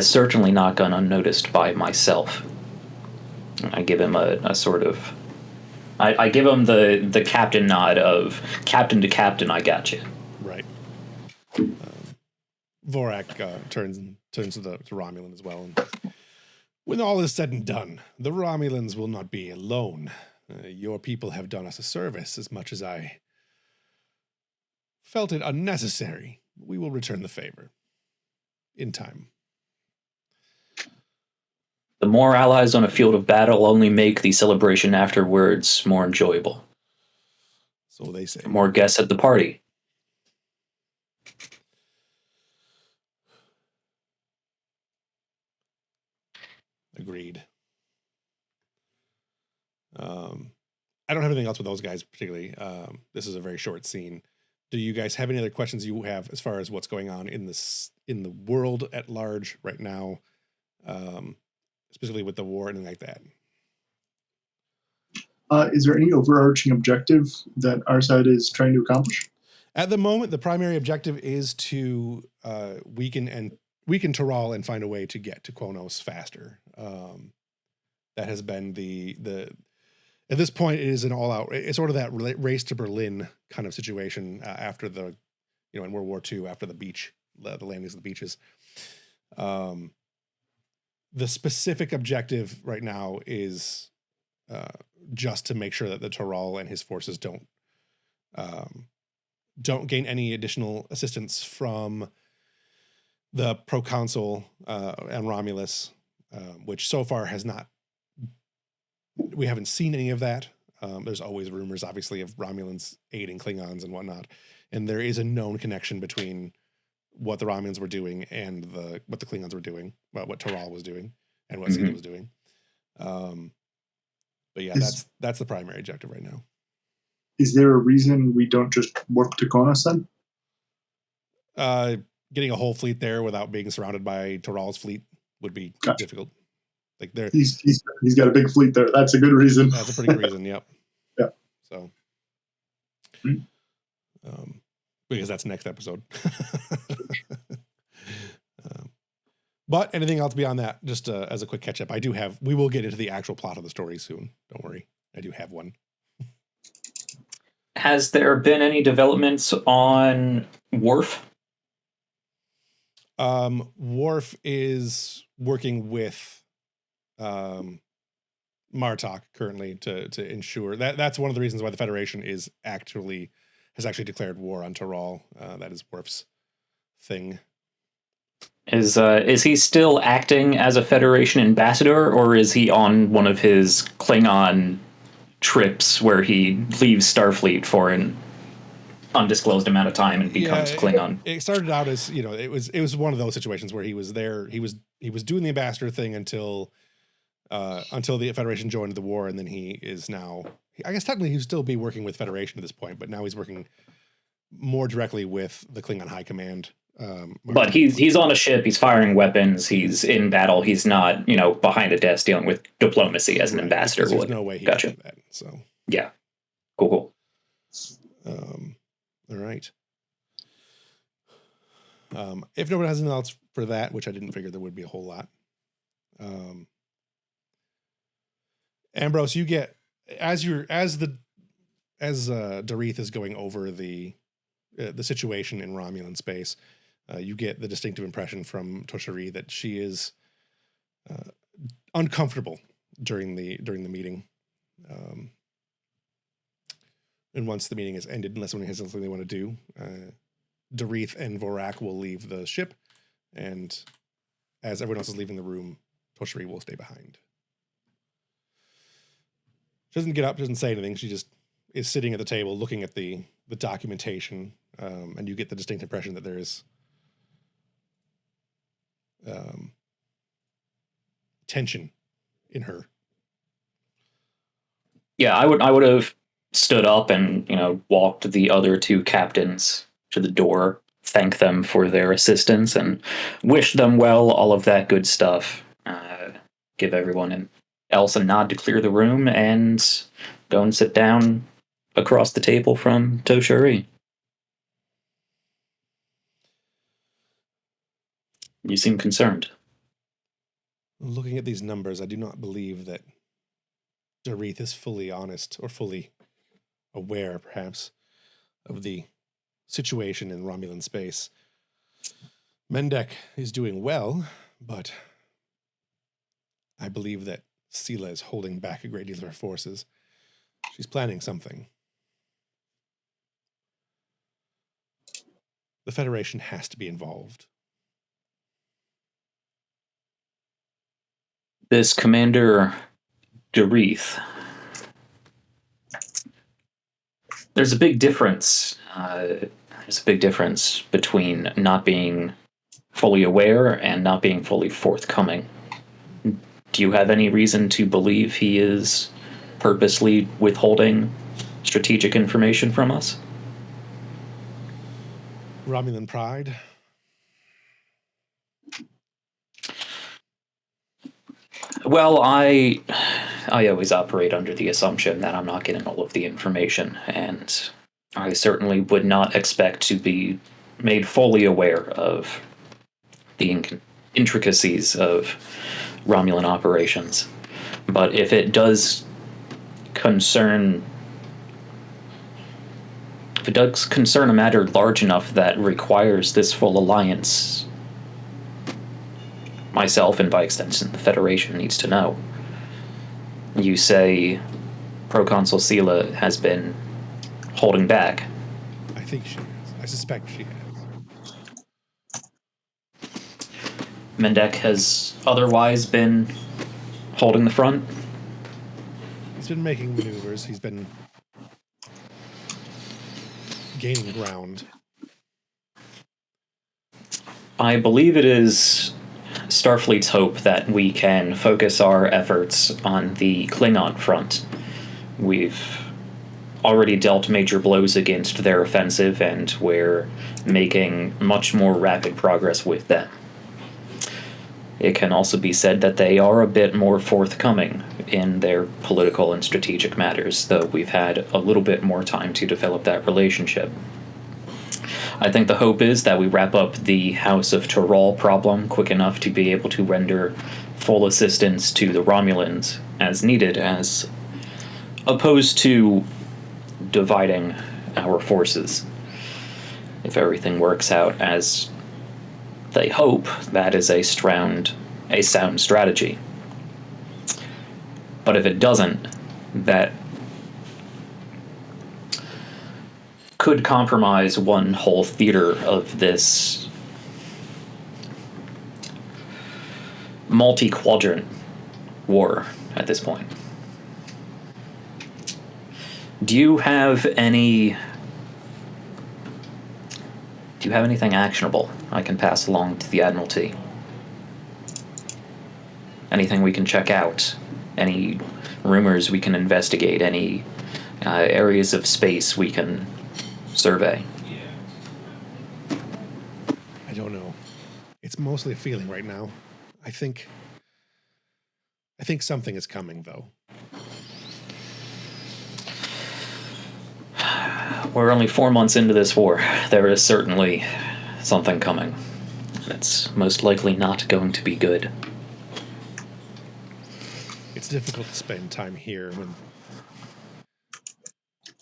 certainly not gone unnoticed by myself. I give him a sort of... I give him the captain nod of captain to captain, I got you. Right. Vorak turns to Romulan as well. And when all is said and done, the Romulans will not be alone. Your people have done us a service as much as I felt it unnecessary. We will return the favor in time. The more allies on a field of battle only make the celebration afterwards more enjoyable. So they say. More guests at the party. Agreed. I don't have anything else with those guys particularly. This is a very short scene. Do you guys have any other questions you have as far as what's going on in the world at large right now, specifically with the war and anything like that? Is there any overarching objective that our side is trying to accomplish? At the moment, the primary objective is to weaken Toral and find a way to get to Quo'nos faster. That has been the at this point, it is an all-out. It's sort of that race to Berlin kind of situation after the, in World War II, after the beach, the landings of the beaches. The specific objective right now is just to make sure that the Toral and his forces don't gain any additional assistance from the Pro-Consul and Romulus, which so far has not. We haven't seen any of that. There's always rumors, obviously, of Romulans aiding Klingons and whatnot. And there is a known connection between what the Romulans were doing and what the Klingons were doing, what Toral was doing, and what Sela was doing. But yeah, that's the primary objective right now. Is there a reason we don't just warp to Quo'nos then? Getting a whole fleet there without being surrounded by Toral's fleet would be difficult. Like he's got a big fleet there. That's a good reason. That's a pretty good reason. Yep. Yeah. So, because that's next episode. But anything else beyond that, just as a quick catch up, we will get into the actual plot of the story soon. Don't worry. I do have one. Has there been any developments on Worf? Worf is working with Martok currently to ensure that's one of the reasons why the Federation has actually declared war on Toral. That is Worf's thing. Is he still acting as a Federation ambassador, or is he on one of his Klingon trips where he leaves Starfleet for an undisclosed amount of time and becomes Klingon? It started out as, it was one of those situations where he was there, he was doing the ambassador thing until the Federation joined the war, and then he is now, I guess technically he'd still be working with Federation at this point, but now he's working more directly with the Klingon High Command. But he's on a ship, he's firing weapons, he's in battle, he's not, behind a desk dealing with diplomacy as an ambassador would. There's no way he can do that. So yeah. Cool. All right. If nobody has anything else for that, which I didn't figure there would be a whole lot. Ambrose, you get as Dareeth is going over the situation in Romulan space, you get the distinctive impression from Toshari that she is uncomfortable during the meeting. And once the meeting is ended, unless someone has something they want to do, Dareeth and Vorak will leave the ship, and as everyone else is leaving the room, Toshari will stay behind. She doesn't get up, doesn't say anything. She just is sitting at the table looking at the documentation, and you get the distinct impression that there is tension in her. Yeah, I would have stood up and walked the other two captains to the door, thank them for their assistance, and wish them well, all of that good stuff. Give everyone else a nod to clear the room, and go and sit down across the table from Toshari. You seem concerned. Looking at these numbers, I do not believe that Dareeth is fully honest or fully aware, perhaps, of the situation in Romulan space. Mendek is doing well, but I believe that Sela is holding back a great deal of her forces. She's planning something. The Federation has to be involved. This Commander Dareeth, there's a big difference. There's a big difference between not being fully aware and not being fully forthcoming. Do you have any reason to believe he is purposely withholding strategic information from us? Romulan pride. Well, I always operate under the assumption that I'm not getting all of the information, and I certainly would not expect to be made fully aware of the intricacies of Romulan operations. But if it does concern a matter large enough that requires this full alliance, myself, and by extension the Federation, needs to know. You say Pro-Consul Sela has been holding back. I think she has. I suspect she has. Mendek has otherwise been holding the front. He's been making maneuvers. He's been gaining ground. I believe it is Starfleet's hope that we can focus our efforts on the Klingon front. We've already dealt major blows against their offensive, and we're making much more rapid progress with them. It can also be said that they are a bit more forthcoming in their political and strategic matters, though we've had a little bit more time to develop that relationship. I think the hope is that we wrap up the House of Toral problem quick enough to be able to render full assistance to the Romulans as needed, as opposed to dividing our forces. If everything works out as they hope, that is a sound strategy. But if it doesn't, that could compromise one whole theater of this multi-quadrant war at this point. Do you have anything actionable I can pass along to the Admiralty? Anything we can check out? Any rumors we can investigate? Any areas of space we can survey? I don't know. It's mostly a feeling right now. I think something is coming, though. We're only 4 months into this war. There is certainly something coming. It's most likely not going to be good. It's difficult to spend time here when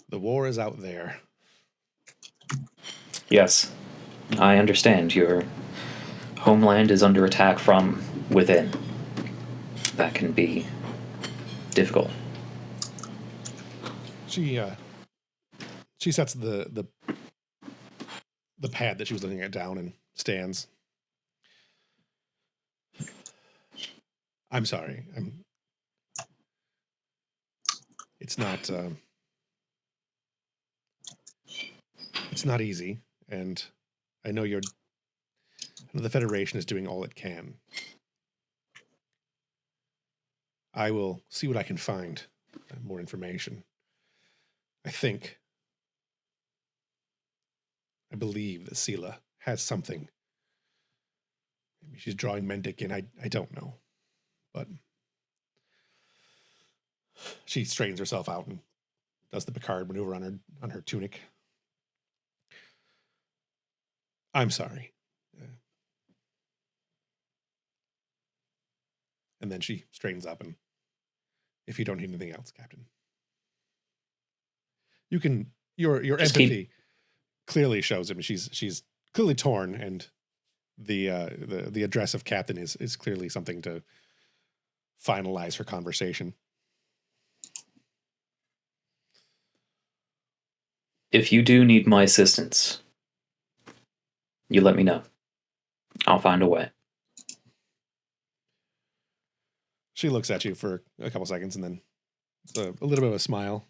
the war is out there. Yes, I understand. Your homeland is under attack from within. That can be difficult. She sets the pad that she was looking at down and stands. I'm sorry. It's not easy, and I know the Federation is doing all it can. I will see what I can find, more information. I believe that Sela has something. Maybe she's drawing Mendek in. I don't know. But she straightens herself out and does the Picard maneuver on her tunic. I'm sorry. And then she straightens up, and if you don't need anything else, Captain, you can your empathy clearly shows him. She's clearly torn, and the address of Captain is clearly something to finalize her conversation. If you do need my assistance, you let me know. I'll find a way. She looks at you for a couple seconds, and then a little bit of a smile.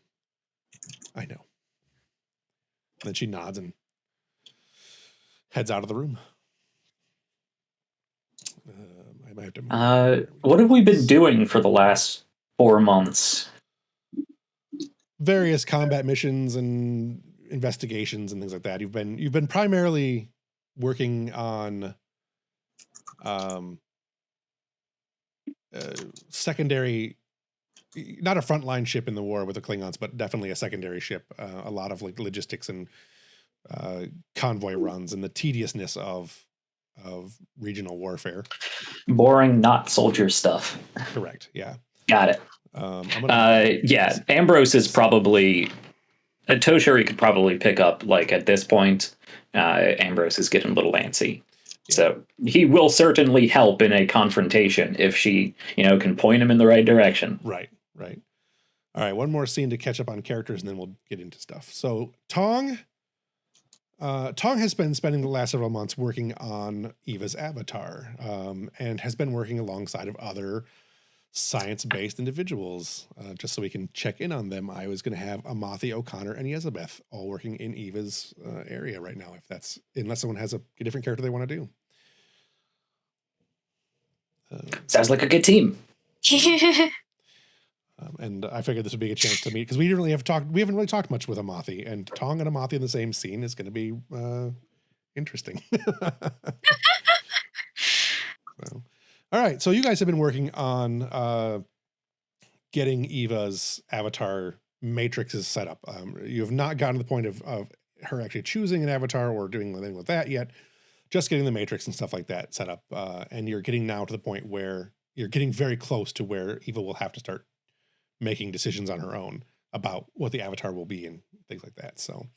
I know. And then she nods and heads out of the room. I I might have to move. What have we been doing for the last 4 months? Various combat missions and investigations and things like that. You've been primarily working on secondary, not a frontline ship in the war with the Klingons, but definitely a secondary ship. A lot of like logistics and convoy runs and the tediousness of regional warfare. Boring, not soldier stuff. Correct. Yeah. Got it. Yeah, Ambrose is probably Toshiri could probably pick up like at this point. Ambrose is getting a little antsy. Yeah. So he will certainly help in a confrontation if she, can point him in the right direction. Right. All right, one more scene to catch up on characters, and then we'll get into stuff. So Tong has been spending the last several months working on Eva's avatar, and has been working alongside of other science-based individuals, just so we can check in on them. I was going to have Amathi, O'Connor, and Yezabeth all working in Eva's area right now, unless someone has a different character they want to do. Sounds like a good team. And I figured this would be a chance to meet, because we haven't really talked much with Amathi, and Tong and Amathi in the same scene is going to be interesting. So, all right, so you guys have been working on getting Eva's avatar matrices set up. You have not gotten to the point of her actually choosing an avatar or doing anything with that yet. Just getting the matrix and stuff like that set up, and you're getting now to the point where you're getting very close to where Eva will have to start making decisions on her own about what the avatar will be and things like that. So,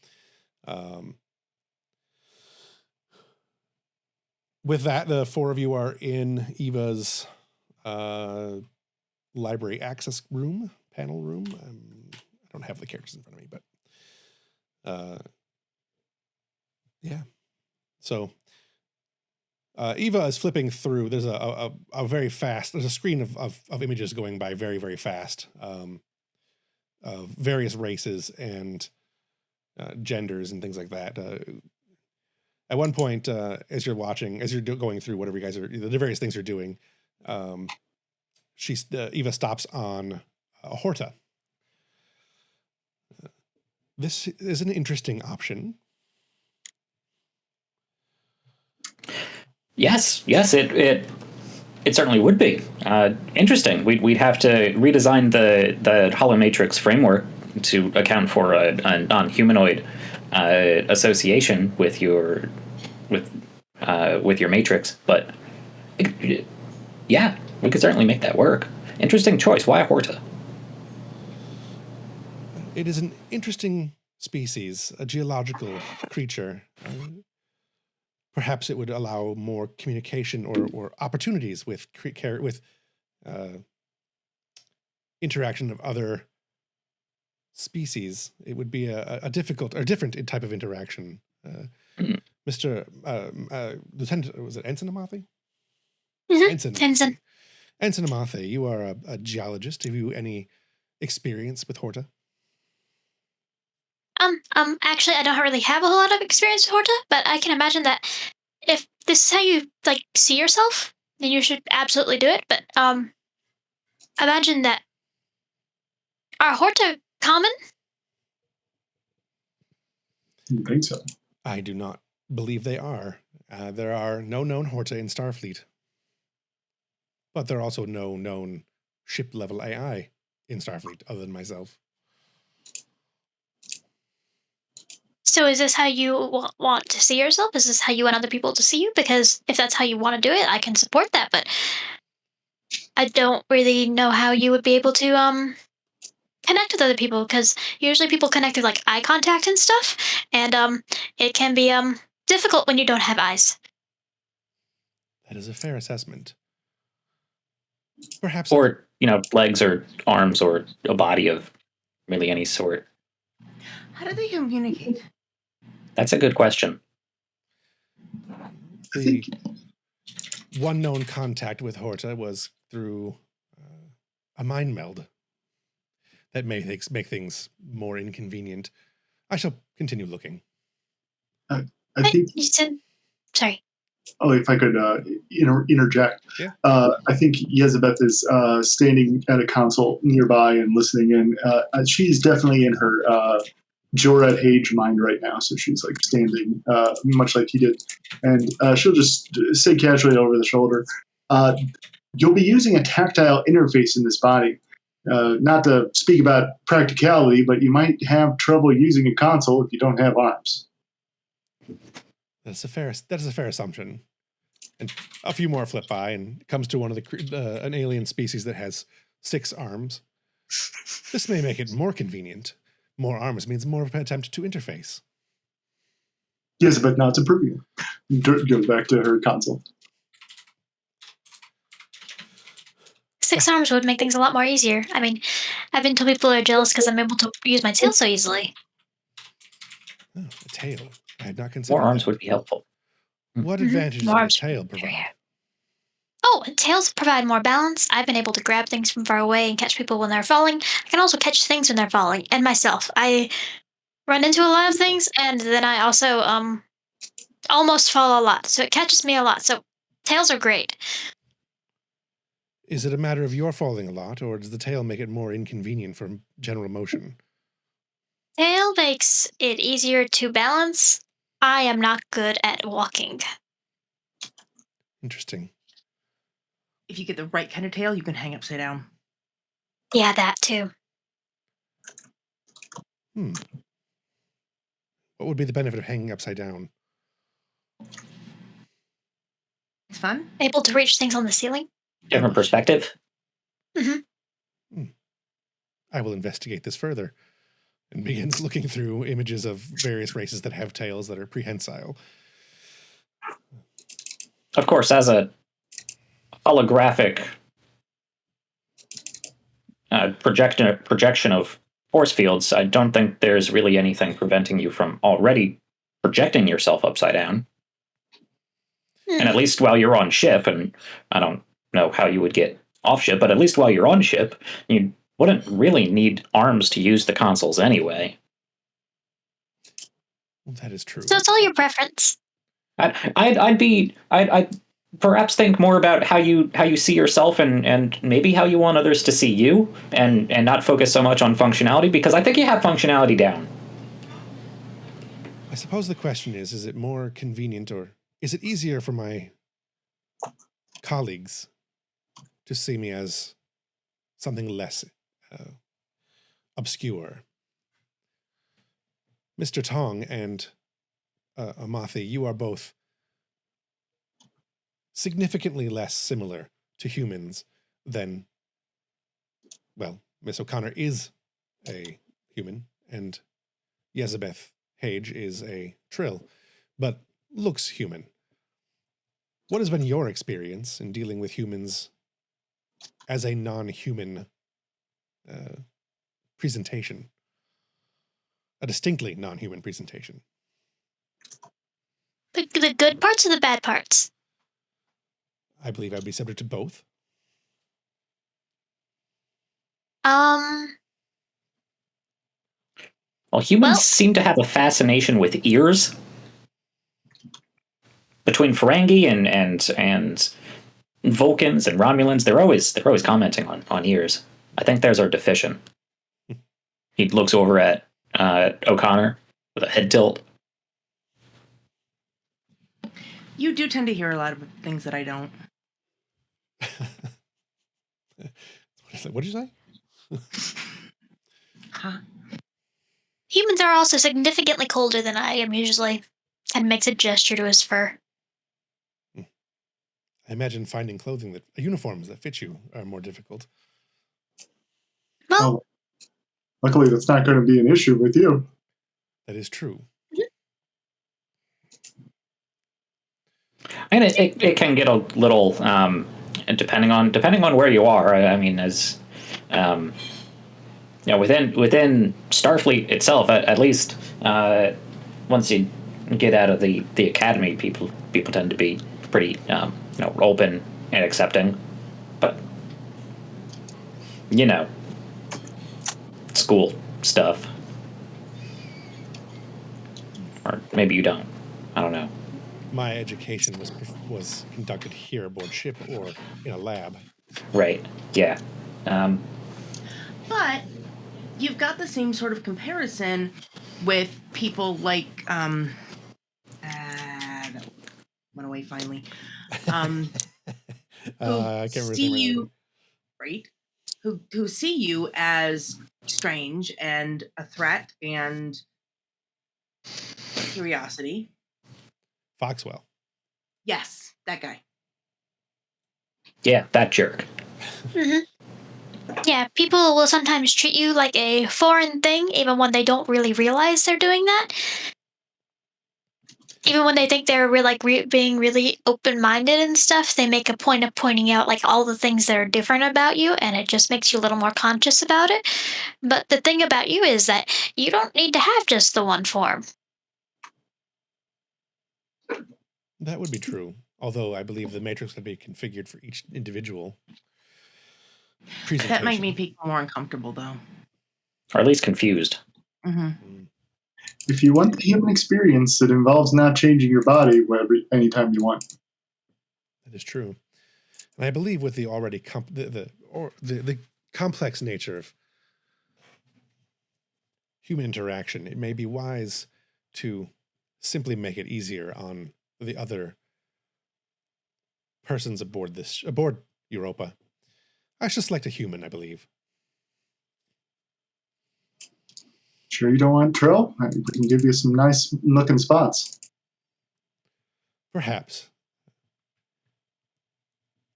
with that, the four of you are in Eva's library access room, panel room. I don't have the characters in front of me, but yeah. So Eva is flipping through. There's a very fast, there's a screen of images going by very, very fast, of various races and genders and things like that. At one point, as you're going through whatever you guys are, the various things you're doing, Eva stops on a Horta. This is an interesting option. Yes, it certainly would be interesting. We'd have to redesign the holomatrix framework to account for a non-humanoid association with your matrix, but yeah, we could certainly make that work. Interesting choice. Why a Horta? It is an interesting species, a geological creature. Perhaps it would allow more communication or opportunities with interaction of other species. It would be a different type of interaction. Mr. Lieutenant, was it Ensign Amathi? Mm-hmm. Ensign Amathi, you are a geologist. Have you any experience with Horta? Actually, I don't really have a whole lot of experience with Horta, but I can imagine that if this is how you see yourself, then you should absolutely do it. But imagine that. Are Horta common? I don't think so. I do not believe they are. There are no known Horta in Starfleet, but there are also no known ship-level AI in Starfleet other than myself. So is this how you want to see yourself? Is this how you want other people to see you? Because if that's how you want to do it, I can support that. But I don't really know how you would be able to connect with other people, because usually people connect through eye contact and stuff, and it can be difficult when you don't have eyes. That is a fair assessment. Perhaps, or legs or arms or a body of really any sort. How do they communicate? That's a good question. The one known contact with Horta was through a mind meld that may make things more inconvenient. I shall continue looking. I think You said, sorry. if I could interject. Yeah. I think Elizabeth is standing at a console nearby and listening in. She's definitely in her Jorah Age mind right now, so she's like standing much like he did. And she'll just say casually over the shoulder, you'll be using a tactile interface in this body. Not to speak about practicality, but you might have trouble using a console if you don't have arms. That is a fair assumption. And a few more flip by, and it comes to one of an alien species that has 6 arms. This may make it more convenient. More arms means more attempt to interface. Yes, but not to prove you. Goes back to her console. 6 arms would make things a lot more easier. I mean, I've been told people are jealous because I'm able to use my tail so easily. Oh, a tail. I had not considered More arms that. would be helpful. What advantages More does a arms. tail provide? Oh, tails provide more balance. I've been able to grab things from far away and catch people when they're falling. I can also catch things when they're falling, and myself. I run into a lot of things, and then I also almost fall a lot, so it catches me a lot. So tails are great. Is it a matter of your falling a lot, or does the tail make it more inconvenient for general motion? Tail makes it easier to balance. I am not good at walking. Interesting. If you get the right kind of tail, you can hang upside down. Yeah, that too. What would be the benefit of hanging upside down? It's fun. Able to reach things on the ceiling. Different perspective. I will investigate this further. And begins looking through images of various races that have tails that are prehensile. Of course, as a holographic projection of force fields, I don't think there's really anything preventing you from already projecting yourself upside down. And at least while you're on ship, and I don't know how you would get off ship, but at least while you're on ship, you wouldn't really need arms to use the consoles anyway. Well, that is true. So it's all your preference. I'd perhaps think more about how you see yourself and maybe how you want others to see you, and not focus so much on functionality, because I think you have functionality down. I suppose the question is it more convenient, or is it easier for my colleagues to see me as something less obscure? Mr. Tong and Amathi, you are both significantly less similar to humans than, well, Miss O'Connor is a human, and Elizabeth Hage is a Trill, but looks human. What has been your experience in dealing with humans as a non-human presentation? A distinctly non-human presentation. The good parts or the bad parts? I believe I'd be subject to both. Well, humans seem to have a fascination with ears. Between Ferengi and Vulcans and Romulans, they're always commenting on ears. I think theirs are deficient. He looks over at O'Connor with a head tilt. You do tend to hear a lot of things that I don't. What did you say? Huh? Humans are also significantly colder than I am usually, and makes a gesture to his fur. I imagine finding uniforms that fit you are more difficult. Well, luckily that's not going to be an issue with you. That is true. And it can get a little depending on where you are. I mean, as within Starfleet itself, at least once you get out of the academy, people tend to be pretty open and accepting. But school stuff, or maybe you don't. I don't know. my education was conducted here aboard ship or in a lab. Right. Yeah. But you've got the same sort of comparison with people like that went away finally. I can't remember See his name you, right? Who see you as strange and a threat and curiosity. Foxwell. Yes, that guy. Yeah, that jerk. Mm-hmm. Yeah, people will sometimes treat you like a foreign thing, even when they don't really realize they're doing that. Even when they think they're being really open-minded and stuff, they make a point of pointing out like all the things that are different about you, and it just makes you a little more conscious about it. But the thing about you is that you don't need to have just the one form. That would be true. Although I believe the matrix would be configured for each individual presentation. That might make people more uncomfortable, though. Or at least confused. Mm-hmm. If you want the human experience, it involves not changing your body anytime you want. That is true. And I believe with the already the complex nature of human interaction, it may be wise to simply make it easier on the other persons aboard Europa. I should select a human, I believe. Sure you don't want Trill? We can give you some nice looking spots. Perhaps.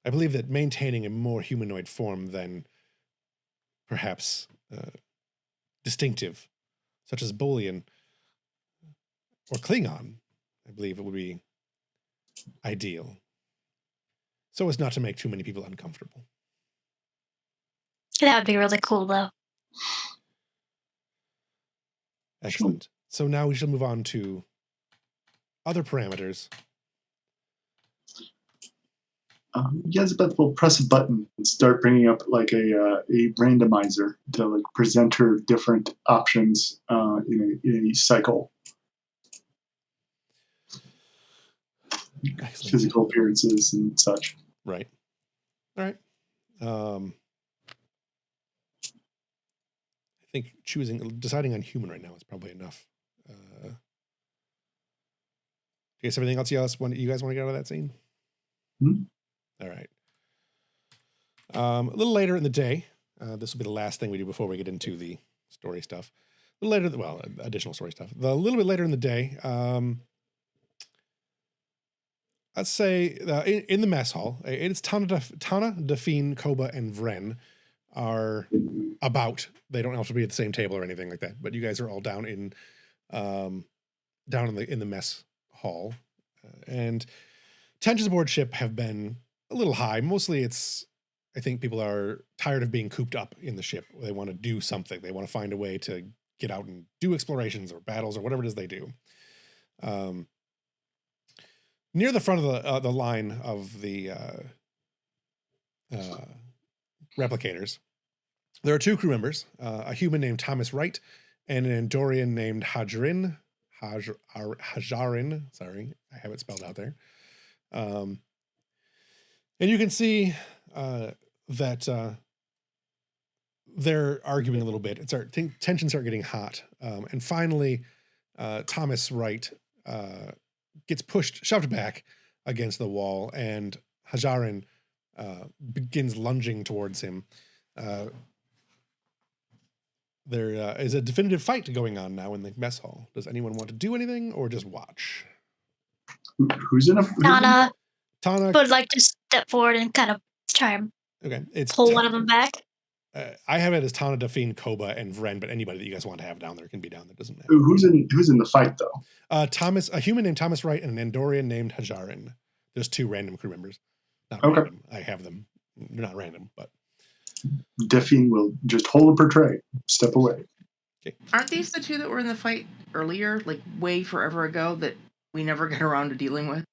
I believe that maintaining a more humanoid form than perhaps distinctive, such as Bolian or Klingon, I believe it would be ideal. So as not to make too many people uncomfortable. That would be really cool, though. Excellent. So now we shall move on to other parameters. Yazbeth will press a button and start bringing up like a randomizer to like present her different options in a cycle. Excellent. Physical appearances and such. Right. All right. I think deciding on human right now is probably enough. I guess everything else you guys want to get out of that scene? Hmm? All right. A little later in the day, this will be the last thing we do before we get into the story stuff. A little later, additional story stuff. A little bit later in the day, let's say in the mess hall, it's Tana, Dafine, Koba, and Vren are about. They don't have to be at the same table or anything like that, but you guys are all down in the mess hall, and tensions aboard ship have been a little high. Mostly, I think people are tired of being cooped up in the ship. They want to do something. They want to find a way to get out and do explorations or battles or whatever it is they do. Near the front of the line of the replicators, there are two crew members, a human named Thomas Wright and an Andorian named Hajarin. Sorry, I have it spelled out there. And you can see that they're arguing a little bit. Tensions start getting hot. And finally, Thomas Wright gets shoved back against the wall, and Hajarin begins lunging towards him. There is a definitive fight going on now in the mess hall. Does anyone want to do anything or just watch? Who's in a... Tana would like to step forward and kind of try and pull one of them back. I have it as Tana, Dafine, Koba, and Vren, but anybody that you guys want to have down there can be down there. Doesn't matter. Who's in the fight though? A human named Thomas Wright and an Andorian named Hajarin. There's two random crew members. Not okay. Random. I have them. They're not random, but Dafine will just hold a portray. Step away. Okay. Aren't these the two that were in the fight earlier, like way forever ago, that we never got around to dealing with?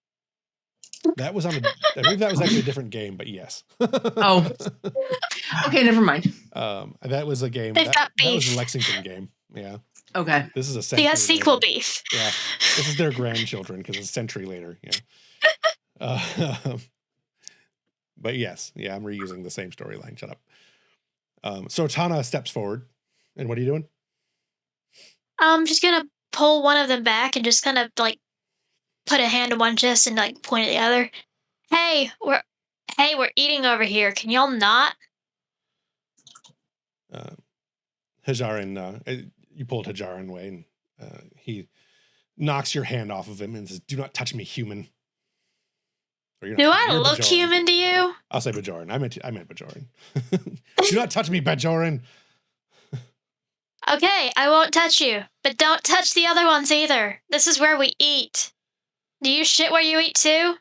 That was I believe that was actually a different game, but yes. Oh. Okay, never mind. That was a game. They've got that was beef. a Lexington game. Yeah. Okay. This is a He century has sequel later. beef. Yeah. This is their grandchildren because it's a century later. Yeah. But yes, yeah, I'm reusing the same storyline. Shut up. So Tana steps forward, and what are you doing? I'm just gonna pull one of them back and just kind of like put a hand on one chest and like point at the other. Hey, we're eating over here. Can y'all not? Hajaran, you pulled Hajaran away, and he knocks your hand off of him and says, "Do not touch me, human." Or Do I you're look Bajoran. human to you? I'll say Bajoran. I meant Bajoran. Do not touch me, Bajoran. Okay, I won't touch you, but don't touch the other ones either. This is where we eat. Do you shit where you eat too?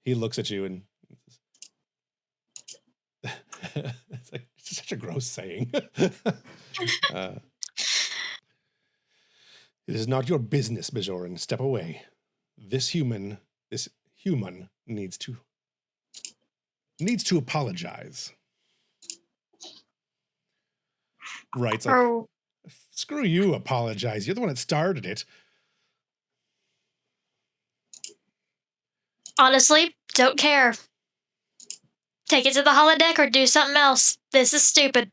He looks at you and it's such a gross saying. It is not your business, Bajoran. Step away. This human needs to apologize. Right. It's like, Oh, screw you, apologize. You're the one that started it. honestly, don't care. Take it to the holodeck or do something else. This is stupid.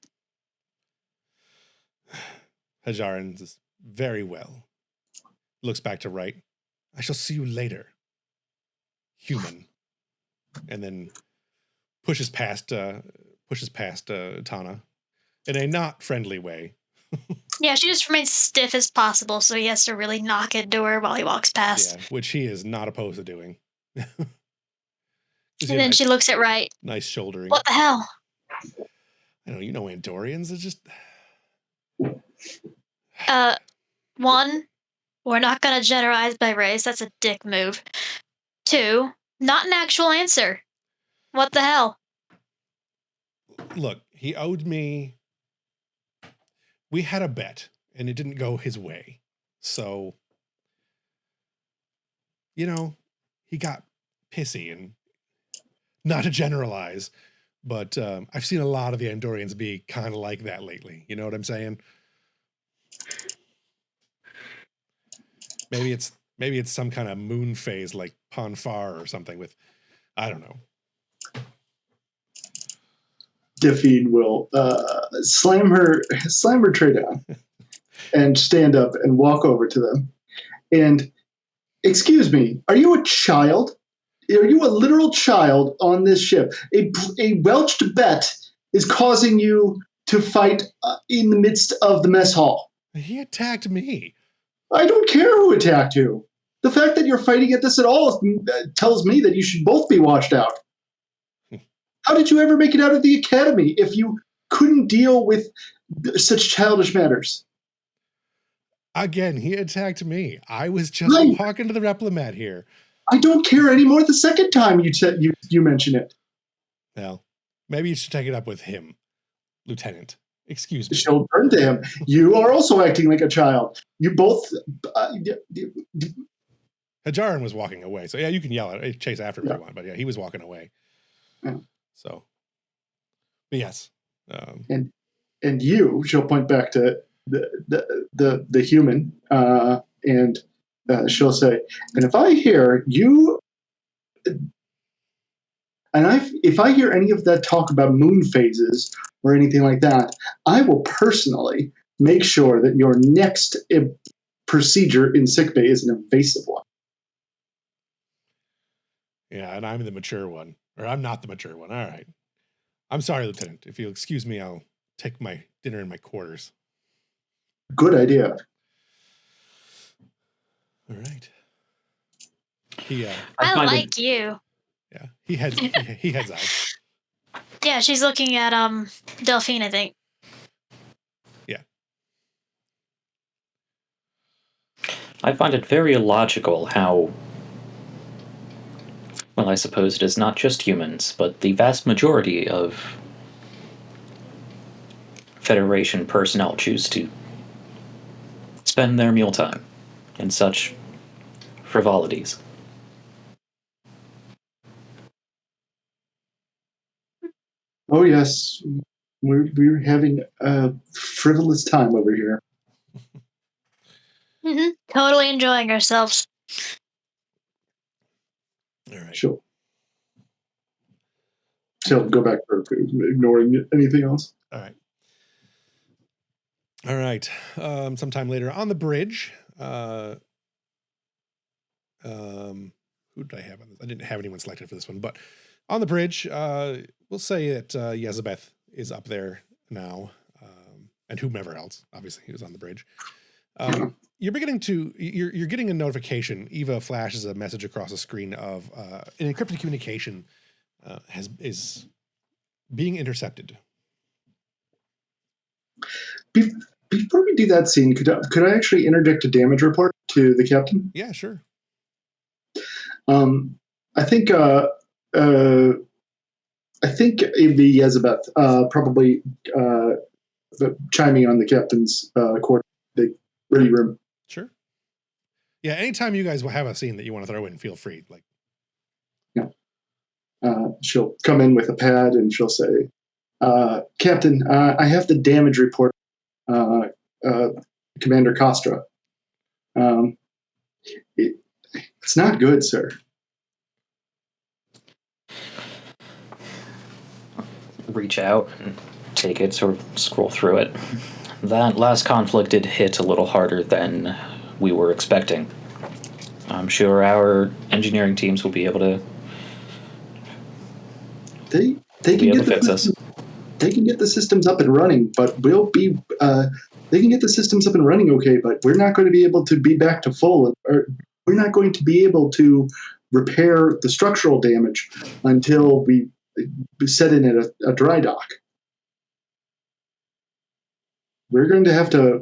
Hajaran says, very well. Looks back to right. I shall see you later, human. And then pushes past Tana in a not friendly way. Yeah, she just remains stiff as possible, so he has to really knock into her while he walks past. Yeah, which he is not opposed to doing. And then she looks at Right. Nice shouldering. What the hell? I don't know, Andorians are just... One, we're not gonna generalize by race. That's a dick move. Two, not an actual answer. What the hell? Look, he owed me... We had a bet, and it didn't go his way. So, he got pissy, and not to generalize, but I've seen a lot of the Andorians be kind of like that lately. You know what I'm saying? Maybe it's some kind of moon phase like Ponfar or something with, I don't know. Delphine will slam her tray down and stand up and walk over to them. And, excuse me, are you a child? Are you a literal child on this ship? A welched bet is causing you to fight in the midst of the mess hall. He attacked me. I don't care who attacked you. The fact that you're fighting at this at all tells me that you should both be watched out. How did you ever make it out of the academy if you couldn't deal with such childish matters? Again, he attacked me. I was just walking to the replimat here. I don't care anymore the second time you mention it. Well, maybe you should take it up with him, Lieutenant. Excuse me. She'll turn to him. You are also acting like a child. You both... Hajaran was walking away. So, yeah, you can yell at chase after him if you want. But, yeah, he was walking away. Yeah. So, but yes. And you, she'll point back to the human, and she'll say, and if I hear you... if I hear any of that talk about moon phases or anything like that, I will personally make sure that your next procedure in sickbay is an invasive one. Yeah, and I'm the mature one. Or I'm not the mature one. All right. I'm sorry, Lieutenant. If you'll excuse me, I'll take my dinner in my quarters. Good idea. All right. I like you. Yeah, he heads out. Yeah, she's looking at Delphine, I think. Yeah. I find it very illogical how, well, I suppose it is not just humans, but the vast majority of Federation personnel choose to spend their mealtime in such frivolities. Oh, yes. we're having a frivolous time over here. Totally enjoying ourselves. All right. She'll go back to ignoring anything else. All right. All right. Sometime later on the bridge, who did I have on this? I didn't have anyone selected for this one, but on the bridge, we'll say that Yezabeth is up there now, and whomever else, obviously, who's on the bridge. You're getting a notification. Eva flashes a message across the screen of an encrypted communication is being intercepted. Before we do that scene, could I actually interject a damage report to the captain? Yeah, sure. I think it'd be Yezabeth probably chiming on the captain's quarter, the ready room. Sure. Yeah, anytime you guys will have a scene that you want to throw in, feel free. Like, yeah. She'll come in with a pad and she'll say, Captain, I have the damage report, Commander Costra. It's not good, sir. Reach out and take it, sort of scroll through it. That last conflict did hit a little harder than we were expecting. I'm sure our engineering teams will be able to They can fix us. They can get the systems up and running, but they can get the systems up and running okay, but we're not going to be able to be back to full, or we're not going to be able to repair the structural damage until we set in at a dry dock. We're going to have to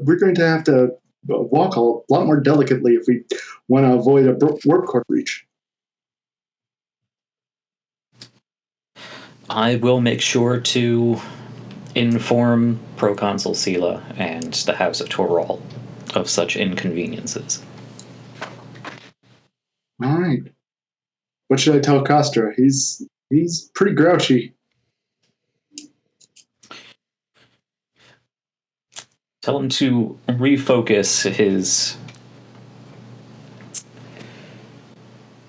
walk a lot more delicately if we want to avoid a warp core breach. I will make sure to inform Pro-Consul Sela and the House of Toral of such inconveniences. All right. What should I tell Costra? He's pretty grouchy. Tell him to refocus his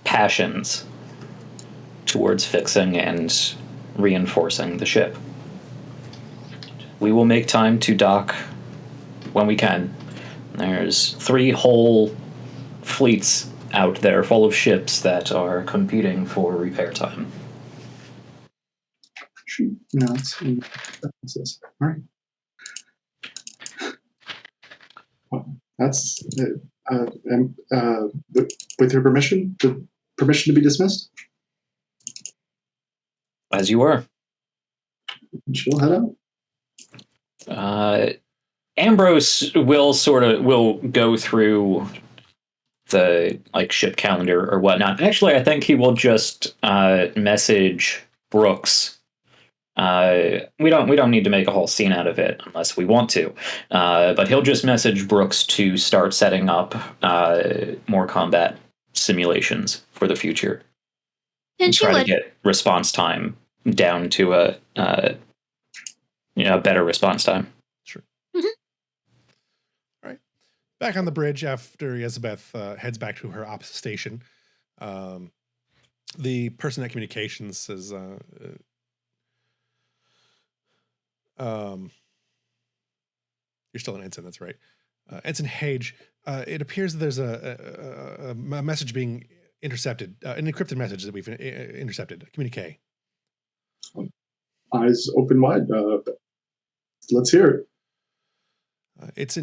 passions towards fixing and reinforcing the ship. We will make time to dock when we can. There's 3 whole fleets out there full of ships that are competing for repair time. No, all right. Well, that's with your permission. The permission to be dismissed. As you were. She'll head out. Ambrose will go through the ship calendar or whatnot. Actually, I think he will just message Brooks. We don't need to make a whole scene out of it unless we want to. But he'll just message Brooks to start setting up more combat simulations for the future. And try to get response time down to a better response time. Sure. Mm-hmm. All right. Back on the bridge after Yezabeth heads back to her ops station, the person at communications says, you're still an ensign, that's right. Ensign Hage, it appears that there's a message being intercepted, an encrypted message that we've intercepted, a communique. Eyes open wide. Let's hear it. It's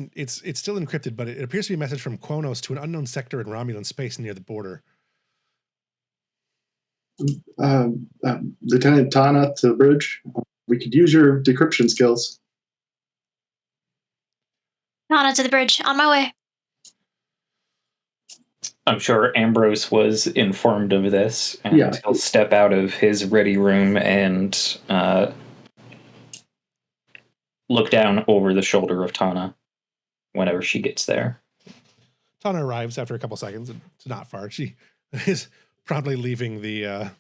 still encrypted, but it appears to be a message from Quo'nos to an unknown sector in Romulan space near the border. Lieutenant Tana to the bridge. We could use your decryption skills. Tana to the bridge. On my way. I'm sure Ambrose was informed of this, and he'll step out of his ready room and look down over the shoulder of Tana whenever she gets there. Tana arrives after a couple seconds, and it's not far. She is promptly leaving the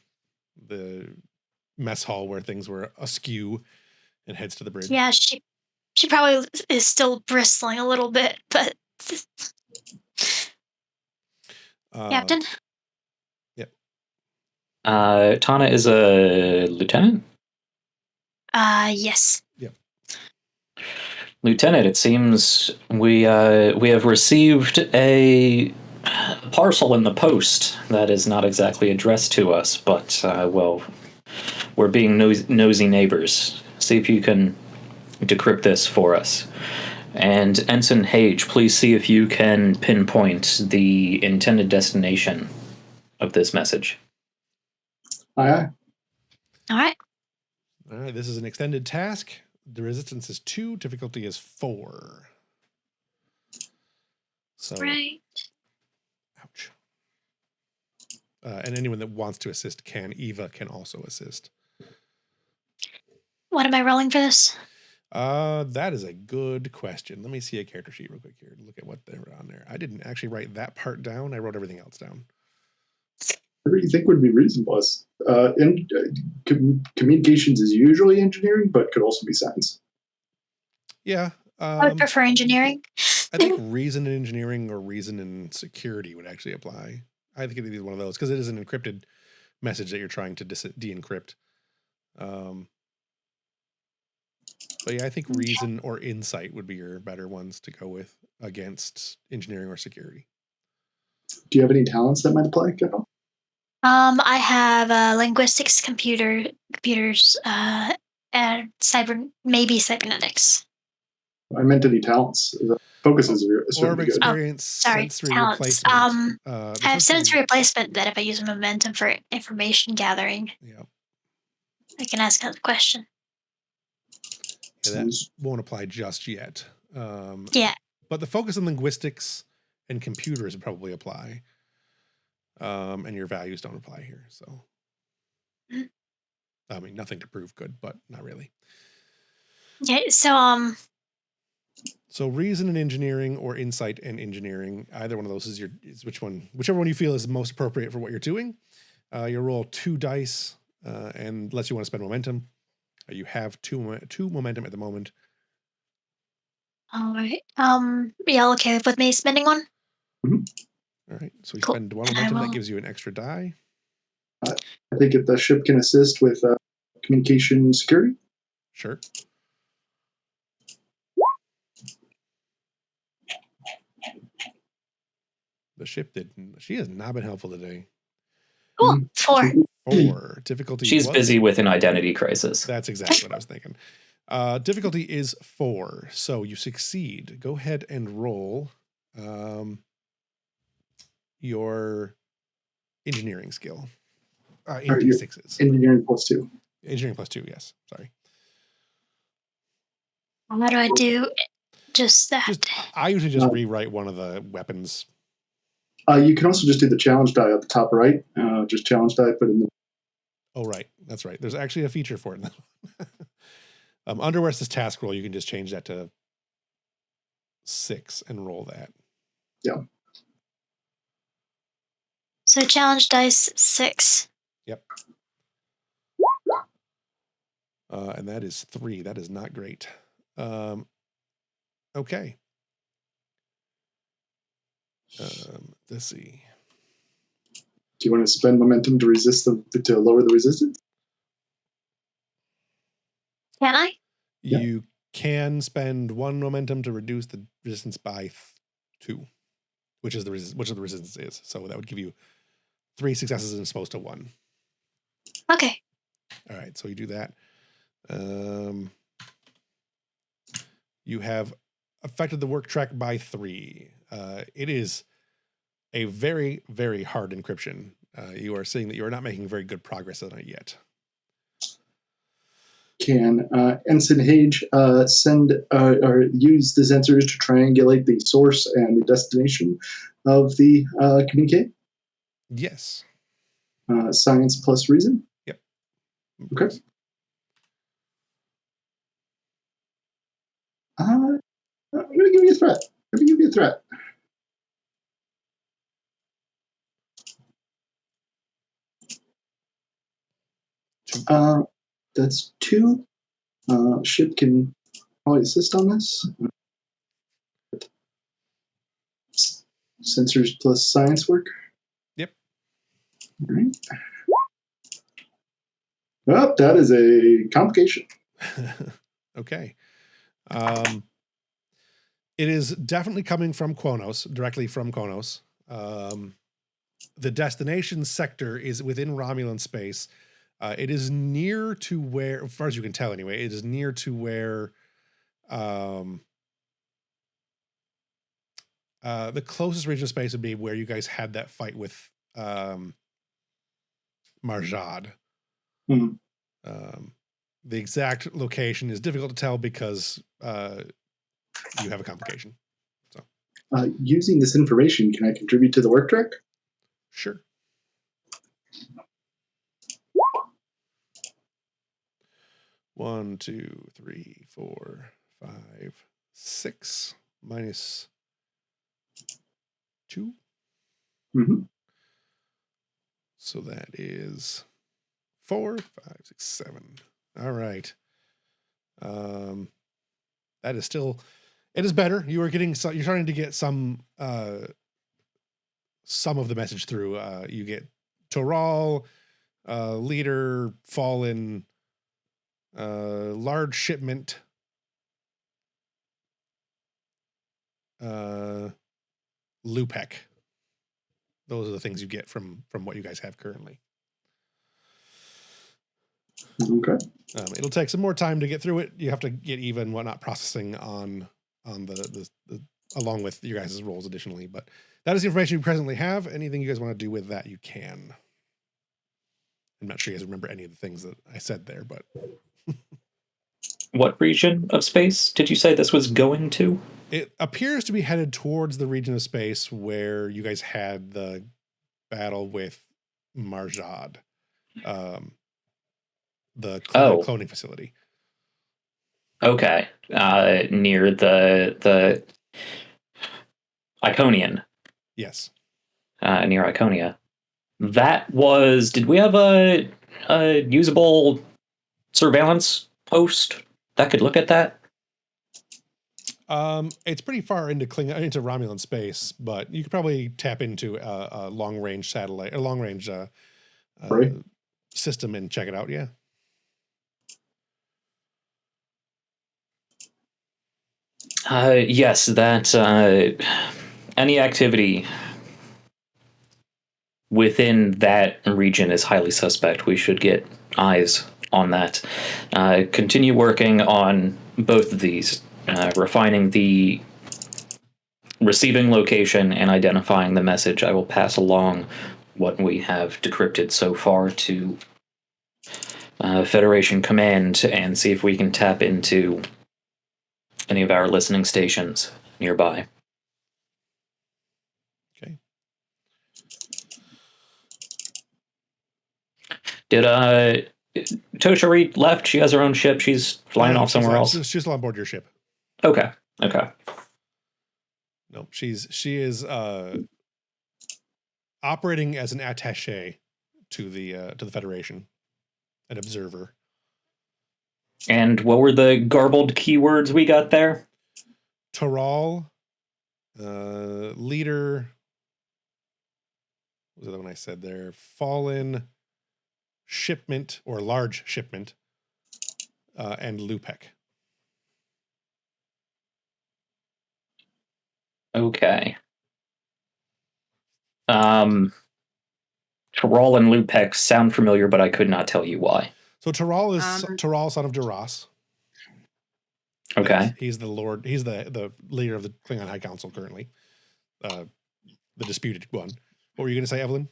mess hall where things were askew, and heads to the bridge. Yeah, she probably is still bristling a little bit, but Captain? Yep. Tana is a lieutenant? Yes. Yep. Lieutenant, it seems we have received a parcel in the post that is not exactly addressed to us, but, well, we're being nosy neighbors. See if you can decrypt this for us. And Ensign Hage, please see if you can pinpoint the intended destination of this message. Aye, aye. All right. All right, this is an extended task. The resistance is 2, difficulty is 4. So, Right. ouch. And anyone that wants to assist can. Eva can also assist. What am I rolling for this? That is a good question. Let me see a character sheet real quick here. Look at what they're on there. I didn't actually write that part down. I wrote everything else down. Whatever you think would be reasonable. Communications is usually engineering, but could also be science. Yeah. I would prefer engineering. I think reason in engineering or reason in security would actually apply. I think it'd be one of those because it is an encrypted message that you're trying to de-encrypt. But yeah, I think reason or insight would be your better ones to go with against engineering or security. Do you have any talents that might apply, Kevin? I have linguistics, computers, and maybe cybernetics. I meant any talents. The focuses are certainly Orb good. experience, Sorry, sensory talents. replacement. I have sensory replacement that if I use momentum for information gathering, Yeah. I can ask another question. Yeah, that won't apply just yet. Yeah. But the focus on linguistics and computers would probably apply. And your values don't apply here. So, I mean, nothing to prove good, but not really. Okay, so reason and engineering or insight and engineering, either one of those is whichever one you feel is most appropriate for what you're doing. You roll 2 dice, and unless you want to spend momentum, you have two momentum at the moment. all right. Yeah, okay with me spending one. Mm-hmm. All right, so you Cool. spend 1 momentum. That gives you an extra die. I think if the ship can assist with communication security. Sure. The ship she has not been helpful today. Cool. 4. 4. Difficulty She's busy with an identity crisis. That's exactly what I was thinking. Difficulty is 4. So you succeed. Go ahead and roll your engineering skill. In D6s. Engineering +2. Engineering +2, yes. Sorry. How do I do just that? I usually just rewrite one of the weapons. You can also just do the challenge die at the top right. Just challenge die, put in the... Oh, right. That's right. There's actually a feature for it. Under where it says task roll, you can just change that to 6 and roll that. Yeah. So challenge dice 6. Yep. And that is 3. That is not great. Okay. Let's see. Do you want to spend momentum to to lower the resistance? Can I? You can spend 1 momentum to reduce the resistance by 2, which is the resistance is. So that would give you 3 successes as opposed to 1. Okay. All right, so you do that. You have affected the work track by 3. It is a very, very hard encryption. You are seeing that you are not making very good progress on it yet. Can Ensign Hage send or use the sensors to triangulate the source and the destination of the communique? Yes. Science plus reason? Yep. Okay. I'm going to give you a threat. Let me give you a threat. That's 2. Ship can probably assist on this. Sensors plus science work. Yep. All right. Oh, that is a complication. Okay. It is definitely coming from Quo'nos, directly from Quo'nos. The destination sector is within Romulan space. It is near to where, as far as you can tell anyway, it is near to where the closest region of space would be where you guys had that fight with Marjad. Hmm. The exact location is difficult to tell because you have a complication. So, using this information, can I contribute to the work track? sure. 1, 2, 3, 4, 5, 6 minus 2. Mm-hmm. So that is 4, 5, 6, 7. All right. That is still, it is better. You are getting some, you're starting to get some of the message through. You get Toral, leader, fallen, large shipment, Lupek. Those are the things you get from what you guys have currently. Okay. It'll take some more time to get through it. You have to get even whatnot processing on the along with your guys' roles additionally. But that is the information you presently have. Anything you guys want to do with that, you can. I'm not sure you guys remember any of the things that I said there, but What region of space did you say this was going to? it appears to be headed towards the region of space where you guys had the battle with Marjad, the cloning facility. Okay, near the Iconian. Yes. Near Iconia. That was. Did we have a usable surveillance post that could look at that? It's pretty far into Romulan space, but you could probably tap into a long range satellite, a long range system and check it out. Yeah. Yes, that any activity within that region is highly suspect. We should get eyes on that. Continue working on both of these, refining the receiving location and identifying the message. I will pass along what we have decrypted so far to Federation Command and see if we can tap into any of our listening stations nearby. Okay. Did Toshari left? She has her own ship. She's flying off somewhere else. She's still on board your ship. Okay. No, she is operating as an attaché to the Federation, an observer. And what were the garbled keywords we got there? Toral, leader. What was the other one I said there? Fallen, shipment or large shipment, and Lupek. Okay. Toral and Lupek sound familiar, but I could not tell you why. So Toral is Toral, son of Dareeth. Okay. He's the lord. He's the leader of the Klingon High Council currently. The disputed one. What were you going to say, Evelyn?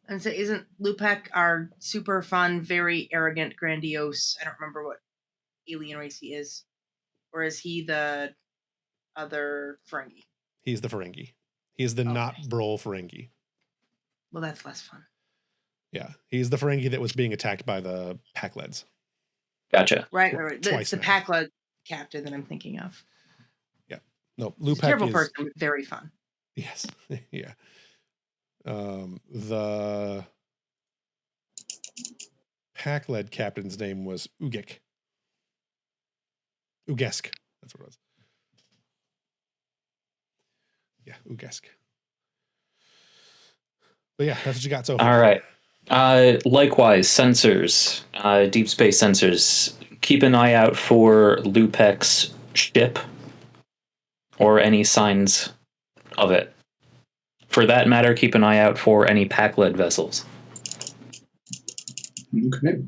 And so isn't Lupek our super fun, very arrogant, grandiose? I don't remember what alien race he is. Or is he the other Ferengi? He's the Ferengi. He's the not Brol Ferengi. Well, that's less fun. Yeah, he's the Ferengi that was being attacked by the Packleds. Gotcha. Right. It's the now. Packled captain that I'm thinking of. Yeah. No, Lupek terrible is person, but very fun. Yes. Yeah. The Pack-led captain's name was Ugik. Ugesk. That's what it was. Yeah, Ugesk. But yeah, that's what you got so far. All right. Likewise, sensors, deep space sensors. Keep an eye out for Lupek's ship or any signs of it. For that matter, keep an eye out for any pack-led vessels. Okay.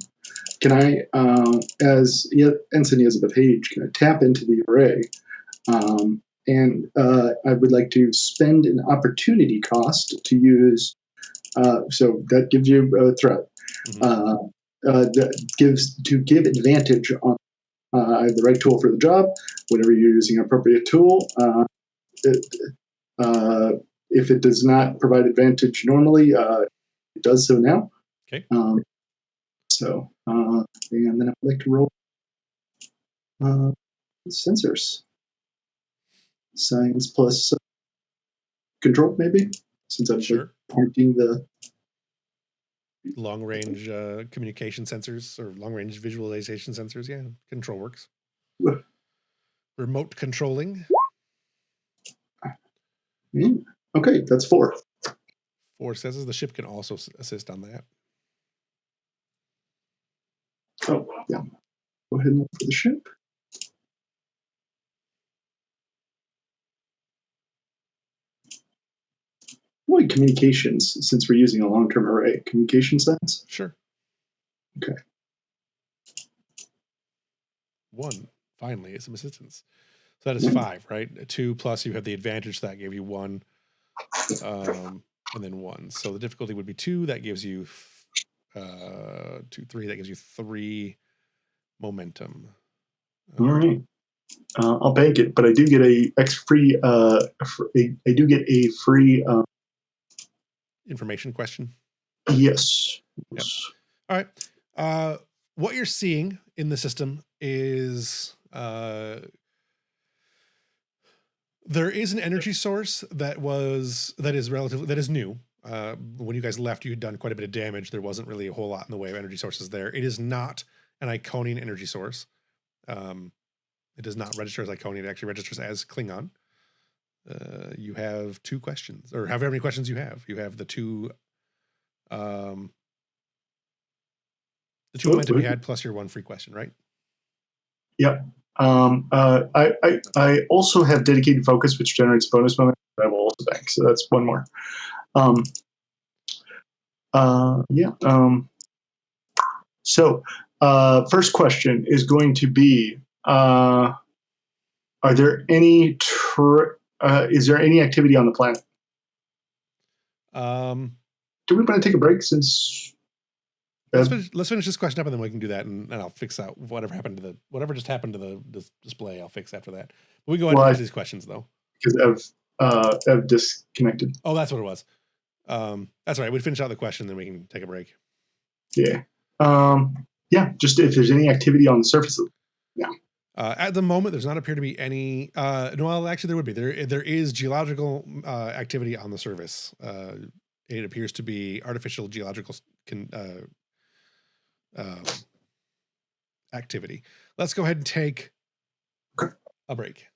Can I, as Ensign Elizabeth Page, can I tap into the array? And I would like to spend an opportunity cost to use. So that gives you a threat. That give advantage on. I have the right tool for the job. Whenever you're using an appropriate tool, if it does not provide advantage normally, it does so now. Okay. And then I'd like to roll sensors. Science plus control, maybe, since I'm pointing the long-range communication sensors or long-range visualization sensors. Yeah, control works. Remote controlling. Okay, that's 4. 4 says the ship can also assist on that. Oh, yeah. Go ahead and look for the ship. What communications, since we're using a long-term array? Communication science? Sure. Okay. 1, finally, is some assistance. So that is 5, right? 2 plus you have the advantage, so that gave you 1. And then 1. So the difficulty would be 2, that gives you 2, 3, that gives you 3 momentum. All right. I'll bank it, but I do get I do get a free information question. Yes. Yep. All right. What you're seeing in the system is there is an energy source that is new. When you guys left, you had done quite a bit of damage. There wasn't really a whole lot in the way of energy sources there. It is not an Iconian energy source. It does not register as Iconian. It actually registers as Klingon. You have 2 questions, or however many questions you have. You have the 2 momentum you had plus your 1 free question, right? Yep. I also have dedicated focus, which generates bonus momentum. I will also bank, so that's 1 more. So first question is going to be: are there any? Is there any activity on the planet? Do we want to take a break since? Let's finish this question up, and then we can do that, and I'll fix out whatever just happened to the display. I'll fix after that. But we go ahead and answer these questions though. Because I've disconnected. Oh, that's what it was. That's all right. We'd finish out the question, then we can take a break. Yeah. Just if there's any activity on the surface of at the moment, there's not appear to be any. No, actually, there would be. There is geological activity on the surface. It appears to be artificial geological activity. Let's go ahead and take a break.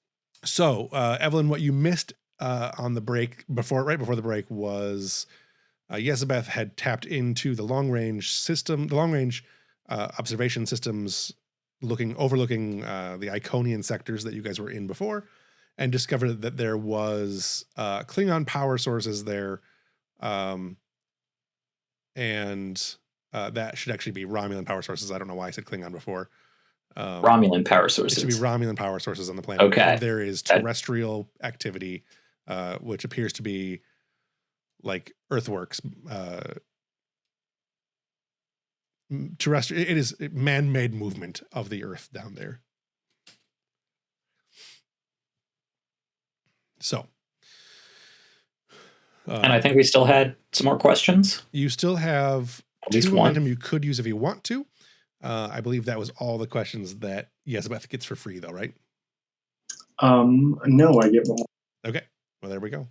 So, Evelyn, what you missed on the break right before the break was Elizabeth had tapped into the long range observation systems, overlooking the Iconian sectors that you guys were in before, and discovered that there was Klingon power sources there, and that should actually be Romulan power sources. I don't know why I said Klingon before. Romulan power sources. It should be Romulan power sources on the planet. Okay. And there is terrestrial activity, which appears to be like earthworks. Terrestrial. It is man-made movement of the Earth down there. So. And I think we still had some more questions. You still have 2 momentum you could use if you want to. I believe that was all the questions that Elizabeth gets for free, though, right? No, I get 1. Okay. Well, there we go.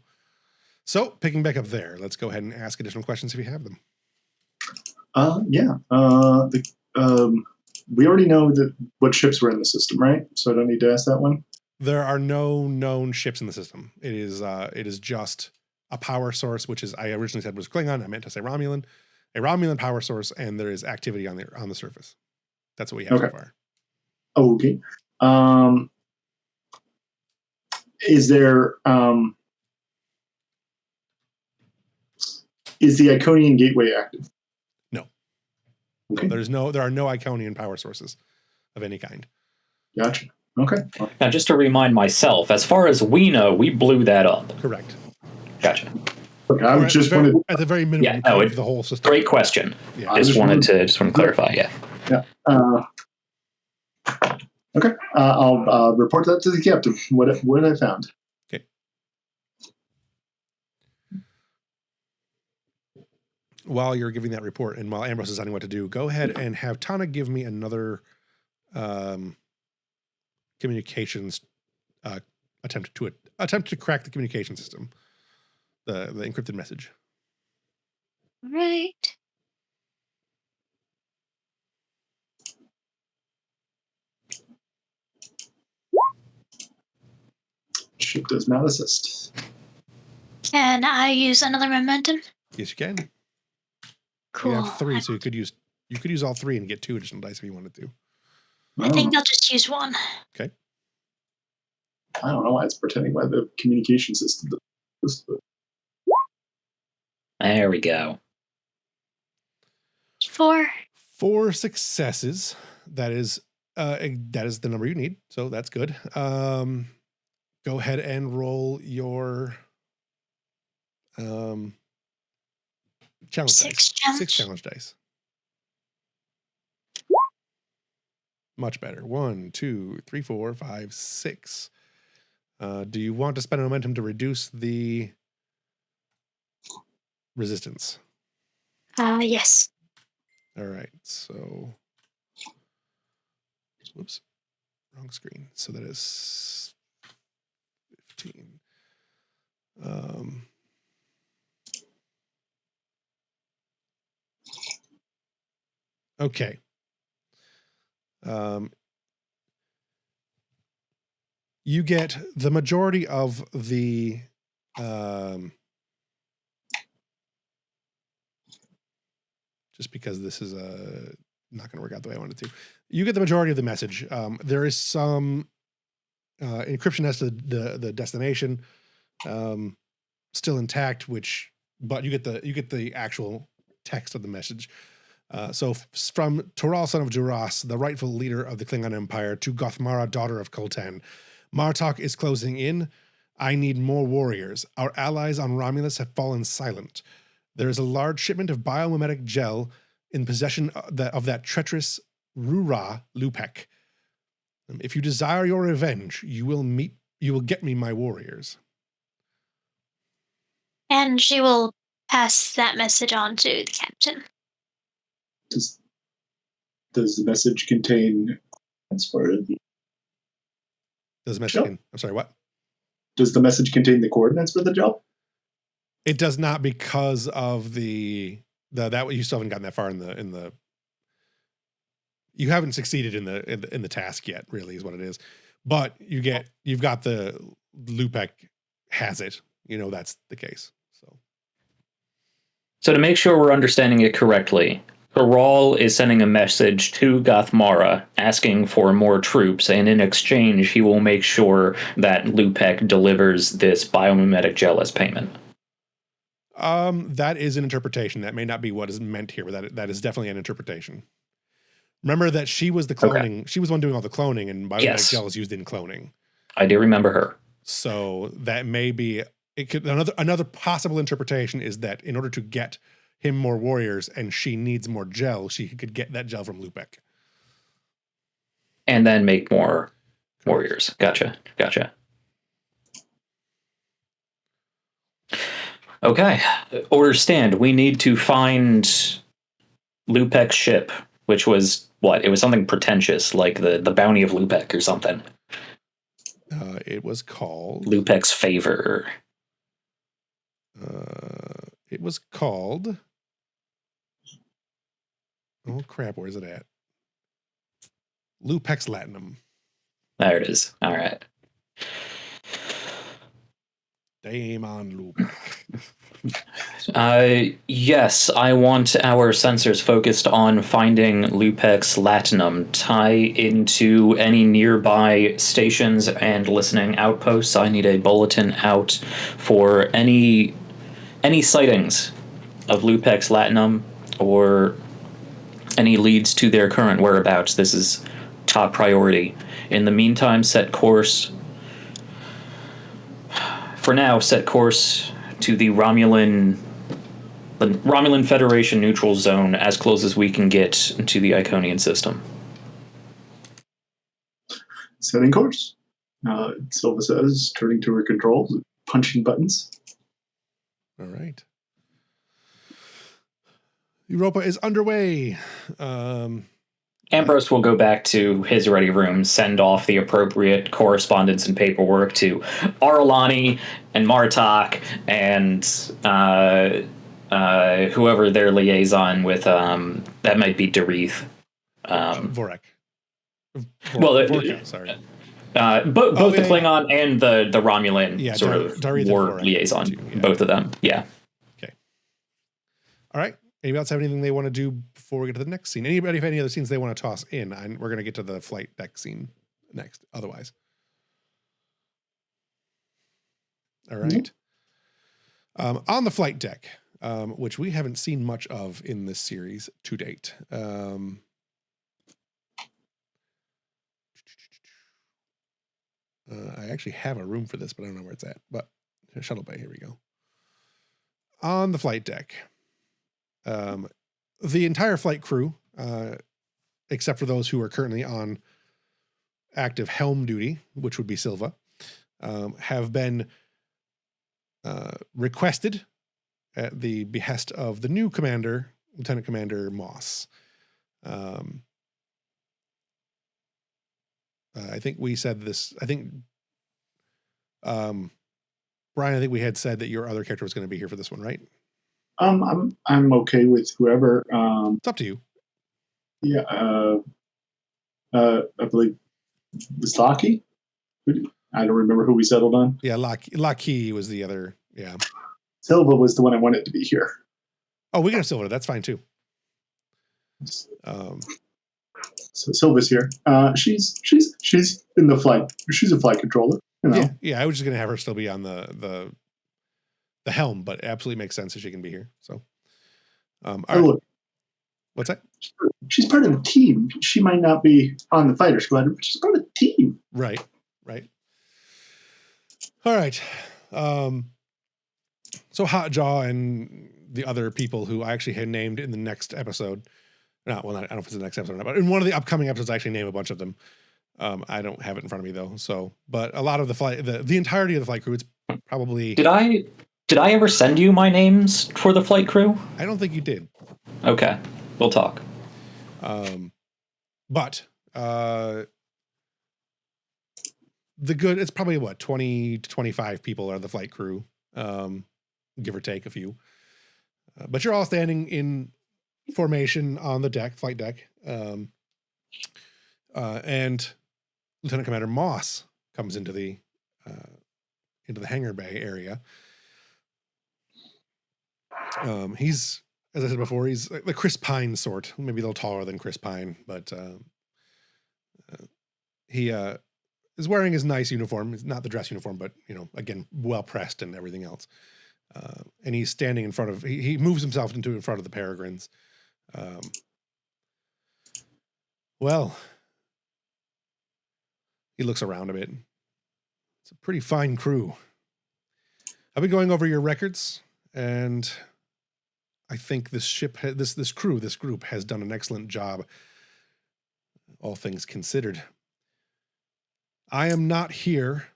So, picking back up there, let's go ahead and ask additional questions if you have them. we already know what ships were in the system, right? So I don't need to ask that one. There are no known ships in the system. It is just a power source, which is I originally said was Klingon. I meant to say Romulan, a Romulan power source, and there is activity on the surface. That's what we have so far. Okay. Is there is the Iconian gateway active? No. Okay. No, there are no Iconian power sources of any kind. Gotcha. Okay. Now, just to remind myself, as far as we know, we blew that up. Correct. Gotcha. Okay, I just wanted at the very minimum it's the whole system. Great question. Yeah. Just want to clarify. Yeah. Yeah. Okay. I'll report that to the captain. What I found. Okay. While you're giving that report and while Ambrose is deciding what to do, go ahead and have Tana give me another communications attempt to crack the communication system, the encrypted message. Right. Ship does not assist. Can I use another momentum? Yes, you can. Cool. You have 3, so you could use all 3 and get 2 additional dice if you wanted to. I think I'll just use 1. Okay. I don't know why it's pretending by the communication system. There we go. 4. 4 successes. That is the number you need. So that's good. Go ahead and roll your challenge 6 dice. challenge. 6 challenge dice. Much better. 1, 2, 3, 4, 5, 6. Do you want to spend a momentum to reduce the resistance? Yes. All right. So, whoops, wrong screen. So that is 15. Okay. You get the majority of the just because this is not going to work out the way I wanted to. You get the majority of the message. There is some encryption as to the destination still intact, but you get the actual text of the message. So from Toral, son of Duras, the rightful leader of the Klingon Empire, to Gothmara, daughter of Kultan, Martok is closing in. I need more warriors. Our allies on Romulus have fallen silent. There is a large shipment of biomimetic gel in possession of that treacherous Rura Lupek. If you desire your revenge, you will get me my warriors. And she will pass that message on to the captain. Does the message contain Does the message I'm sorry, what? Does the message contain the coordinates for the job? It does not, because of that you still haven't gotten that far in the you haven't succeeded in the task yet, really, is what it is. But you've got the Lupek has it. You know that's the case. So to make sure we're understanding it correctly, Toral is sending a message to Gothmara asking for more troops, and in exchange, he will make sure that Lupek delivers this biomimetic gel as payment. That is an interpretation. That may not be what is meant here, but that is definitely an interpretation. Remember that she was the cloning. Okay. She was the one doing all the cloning, and biomimetic gel is used in cloning. I do remember her. So that may be another possible interpretation is that in order to get him more warriors and she needs more gel, she could get that gel from Lupek. And then make more warriors. Gotcha. Okay. Orders stand. We need to find Lupek's ship, which was what? It was something pretentious, like the Bounty of Lupek or something. It was called Lupek's Favor. It was called. Oh crap! Where's it at? Lupex Latinum. There it is. All right. Daemon Lupex. Yes, I want our sensors focused on finding Lupex Latinum. Tie into any nearby stations and listening outposts. I need a bulletin out for any sightings of Lupex Latinum or any leads to their current whereabouts. This is top priority. In the meantime, set course. For now, set course to the Romulan Federation neutral zone, as close as we can get to the Iconian system. Setting course. Silva says, turning to her controls, punching buttons. All right. Europa is underway. Ambrose will go back to his ready room, send off the appropriate correspondence and paperwork to Arlani and Martok and whoever their liaison with. That might be Dareeth. Vorek. Vorka, sorry. Both the Klingon and the Romulan sort of Dareeth war liaison. too, yeah. Both of them. Yeah. Okay. All right. Anybody else have anything they want to do before we get to the next scene? Anybody have any other scenes they want to toss in? We're going to get to the flight deck scene next. Otherwise. All right. On the flight deck, which we haven't seen much of in this series to date. I actually have a room for this, but I don't know where it's at. But shuttle bay, here we go. On the flight deck, the entire flight crew, except for those who are currently on active helm duty, which would be Silva, have been requested at the behest of the new commander, Lieutenant Commander Moss. I think we said this. I think, Brian, I think we had said that your other character was going to be here for this one, right? I'm okay with whoever. It's up to you. Yeah. I believe was Lockheed. I don't remember who we settled on. Yeah, Lockheed was the other. Yeah. Silva was the one I wanted to be here. Oh, we can have Silva. That's fine too. So Silva's here. She's in the flight. She's a flight controller. You know? Yeah. I was just gonna have her still be on the helm, but it absolutely makes sense that she can be here. So, all right. Look, what's that? She's part of the team. She might not be on the fighter squadron, but she's part of the team. Right. All right. So Hotjaw and the other people who I actually had named in the next episode. I don't know if it's the next episode or not, but in one of the upcoming episodes, I actually name a bunch of them. I don't have it in front of me though. So, but a lot of the flight, the entirety of the flight crew, it's probably. Did I ever send you my names for the flight crew? I don't think you did. Okay, we'll talk. But it's probably 20 to 25 people are the flight crew, give or take a few. But you're all standing in formation on the flight deck. And Lieutenant Commander Moss comes into the hangar bay area. He's, as I said before, he's the Chris Pine sort, maybe a little taller than Chris Pine, but he is wearing his nice uniform. It's not the dress uniform, but again, well pressed and everything else. And he's standing in front of. He moves himself in front of the Peregrines. Well, he looks around a bit. It's a pretty fine crew. I've been going over your records, and I think this ship, this group has done an excellent job, all things considered. I am not here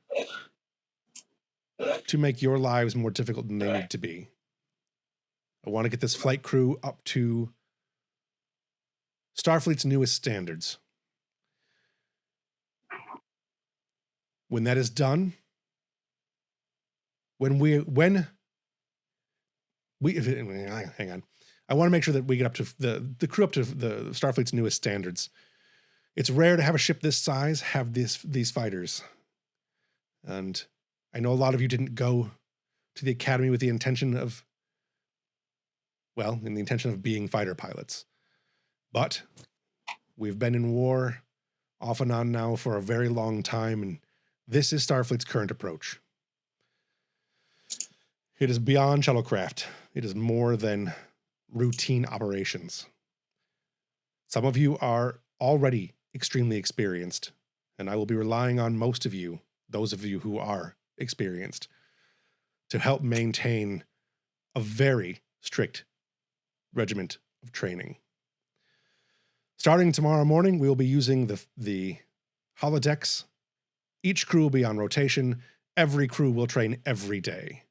to make your lives more difficult than they need to be. I want to get this flight crew up to Starfleet's newest standards. When that is done, hang on. I want to make sure that we get up to the crew up to the Starfleet's newest standards. It's rare to have a ship this size have these fighters. And I know a lot of you didn't go to the academy with the intention of, in the intention of being fighter pilots. But we've been in war off and on now for a very long time, and this is Starfleet's current approach. It is beyond shuttlecraft. It is more than routine operations. Some of you are already extremely experienced, and I will be relying on most of you, those of you who are experienced, to help maintain a very strict regiment of training. Starting tomorrow morning, we will be using the holodecks. Each crew will be on rotation. Every crew will train every day.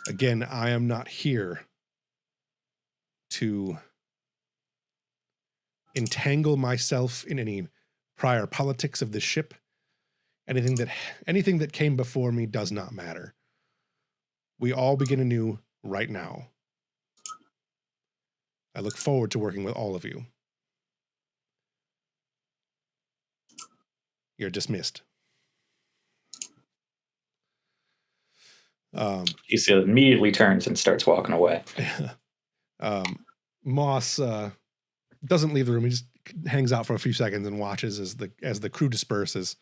Again, I am not here to entangle myself in any prior politics of this ship. Anything that came before me does not matter. We all begin anew right now. I look forward to working with all of you. You're dismissed. He immediately turns and starts walking away. Moss doesn't leave the room. He just hangs out for a few seconds and watches as the crew disperses.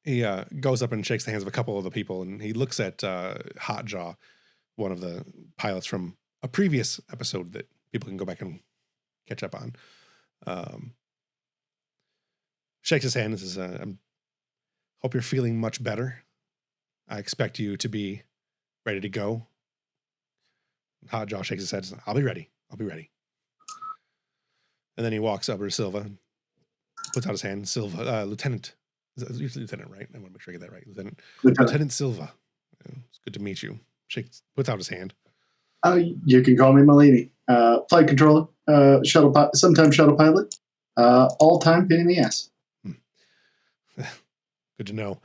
He goes up and shakes the hands of a couple of the people, and he looks at Hotjaw, one of the pilots from a previous episode that people can go back and catch up on. Shakes his hand and says, I hope you're feeling much better. I expect you to be ready to go. Hotjaw shakes his head and says, I'll be ready. And then he walks over to Silva, puts out his hand. Silva, Lieutenant. It's usually Lieutenant, right? I want to make sure I get that right. Lieutenant Silva. It's good to meet you. Puts out his hand. You can call me Malini. Flight controller, sometimes shuttle pilot, all-time pain in the ass. Good to know.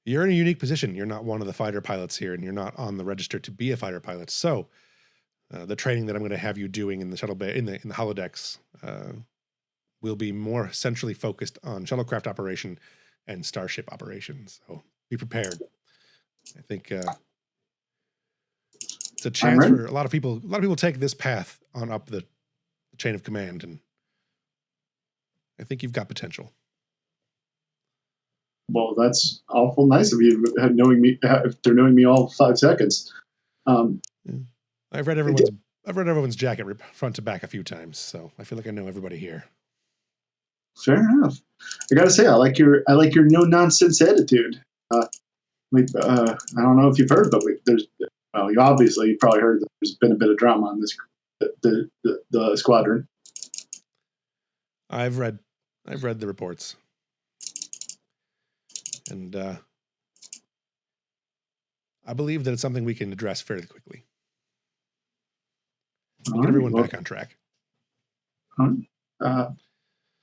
You're in a unique position. You're not one of the fighter pilots here, and you're not on the register to be a fighter pilot. So the training that I'm going to have you doing in the shuttle bay, in the holodecks, will be more centrally focused on shuttlecraft operation and starship operations. So be prepared. I think it's a chance for a lot of people. A lot of people take this path on up the chain of command, and I think you've got potential. Well, that's awful nice of you, knowing me after knowing me all 5 seconds. I've read everyone's jacket front to back a few times, so I feel like I know everybody here. Fair enough. I gotta say, I like your no nonsense attitude. I don't know if you've heard, but you've probably heard that there's been a bit of drama on this the squadron. I've read the reports, and I believe that it's something we can address fairly quickly. Get everyone back on track.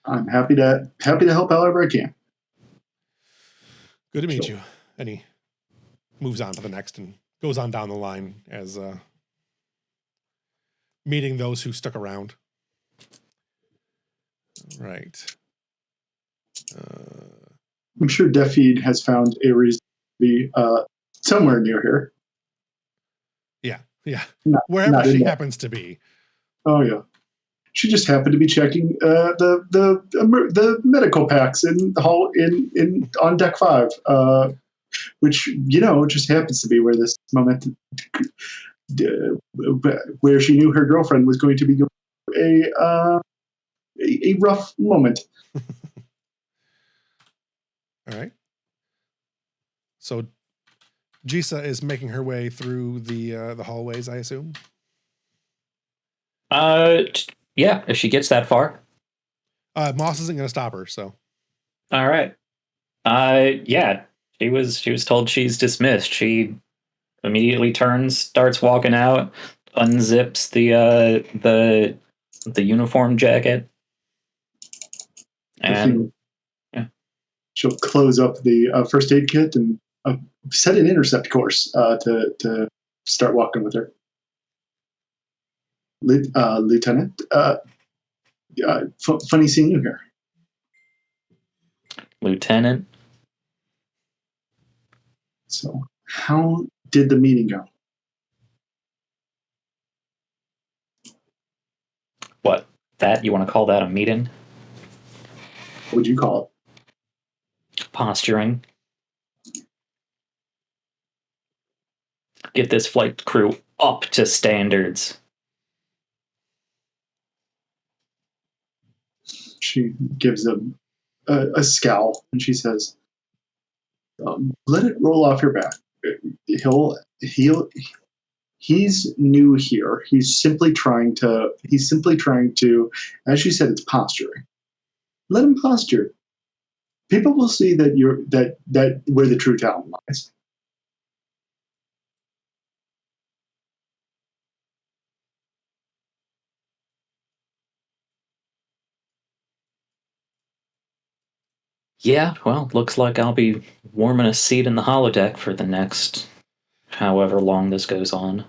I'm happy to help however I can. Good to meet you. And he moves on to the next and goes on down the line as meeting those who stuck around. Right. I'm sure Defeed has found a reason to be somewhere near here. Yeah. Wherever she happens to be. Oh yeah. She just happened to be checking the medical packs in the hall on deck 5, which just happens to be where this moment, where she knew her girlfriend was going to be going a rough moment. All right. So Jisa is making her way through the hallways, I assume. Yeah, if she gets that far. Moss isn't going to stop her, so. All right. Yeah, she was told she's dismissed. She immediately turns, starts walking out, unzips the uniform jacket, and she'll close up the first aid kit and set an intercept course to start walking with her. Lieutenant, funny seeing you here. Lieutenant. So, how did the meeting go? What? That? You want to call that a meeting? What would you call it? Posturing. Get this flight crew up to standards. She gives a scowl and she says, "Let it roll off your back. He's new here. He's simply trying to. As she said, it's posturing. Let him posture. People will see that where the true talent lies." Yeah, well, looks like I'll be warming a seat in the holodeck for the next however long this goes on.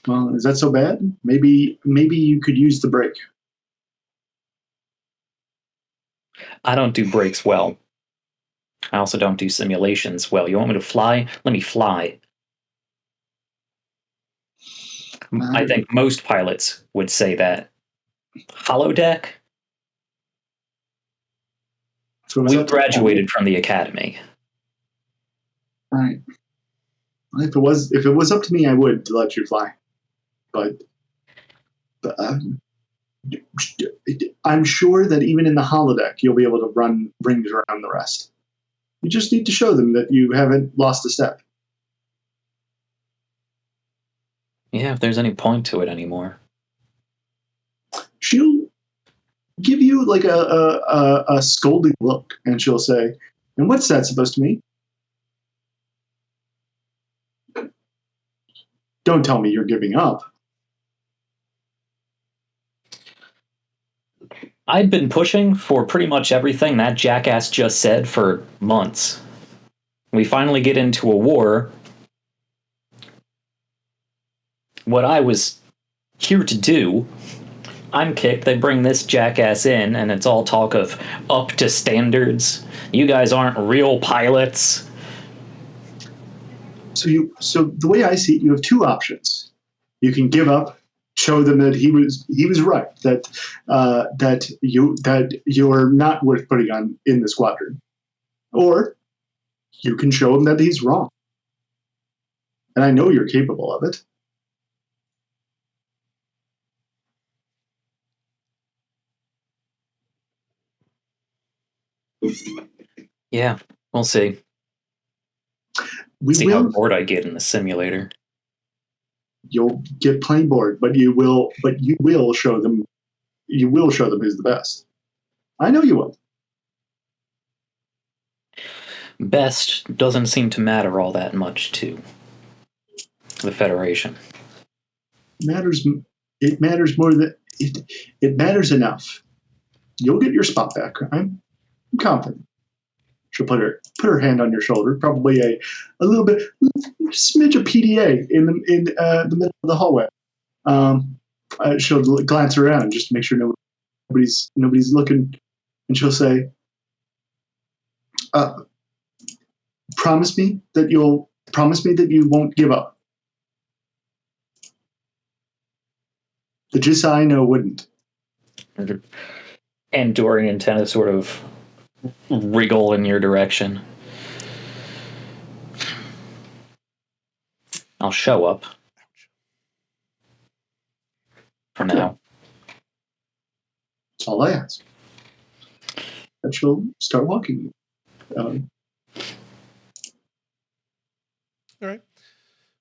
Well, is that so bad? Maybe you could use the break. I don't do breaks well. I also don't do simulations well. You want me to fly? Let me fly. I think most pilots would say that. Holodeck? We graduated from the academy. Right. If it was up to me, I would let you fly. But I'm sure that even in the holodeck, you'll be able to run rings around the rest. You just need to show them that you haven't lost a step. Yeah, if there's any point to it anymore. She'll give you like a scolding look, and she'll say, "And what's that supposed to mean? Don't tell me you're giving up." I'd been pushing for pretty much everything that jackass just said for months. We finally get into a war. What I was here to do, I'm kicked. They bring this jackass in, and it's all talk of up to standards. You guys aren't real pilots. So the way I see it, you have two options. You can give up, show them that he was right, that you're not worth putting on in the squadron, or you can show him that he's wrong. And I know you're capable of it. Yeah, we'll see. See how bored I get in the simulator. You'll get plenty bored, but you will show them. You will show them who's the best. I know you will. Best doesn't seem to matter all that much to the Federation. It matters more than it matters enough. You'll get your spot back. I'm confident. She'll put her hand on your shoulder, probably a little bit, smidge of PDA in the middle of the hallway. She'll glance around just to make sure nobody's looking, and she'll say, "Promise me that you won't give up." The Jissa I know wouldn't. And Dorian tend to sort of wriggle in your direction. I'll show up. For now. That's all I ask. And she'll start walking. All right.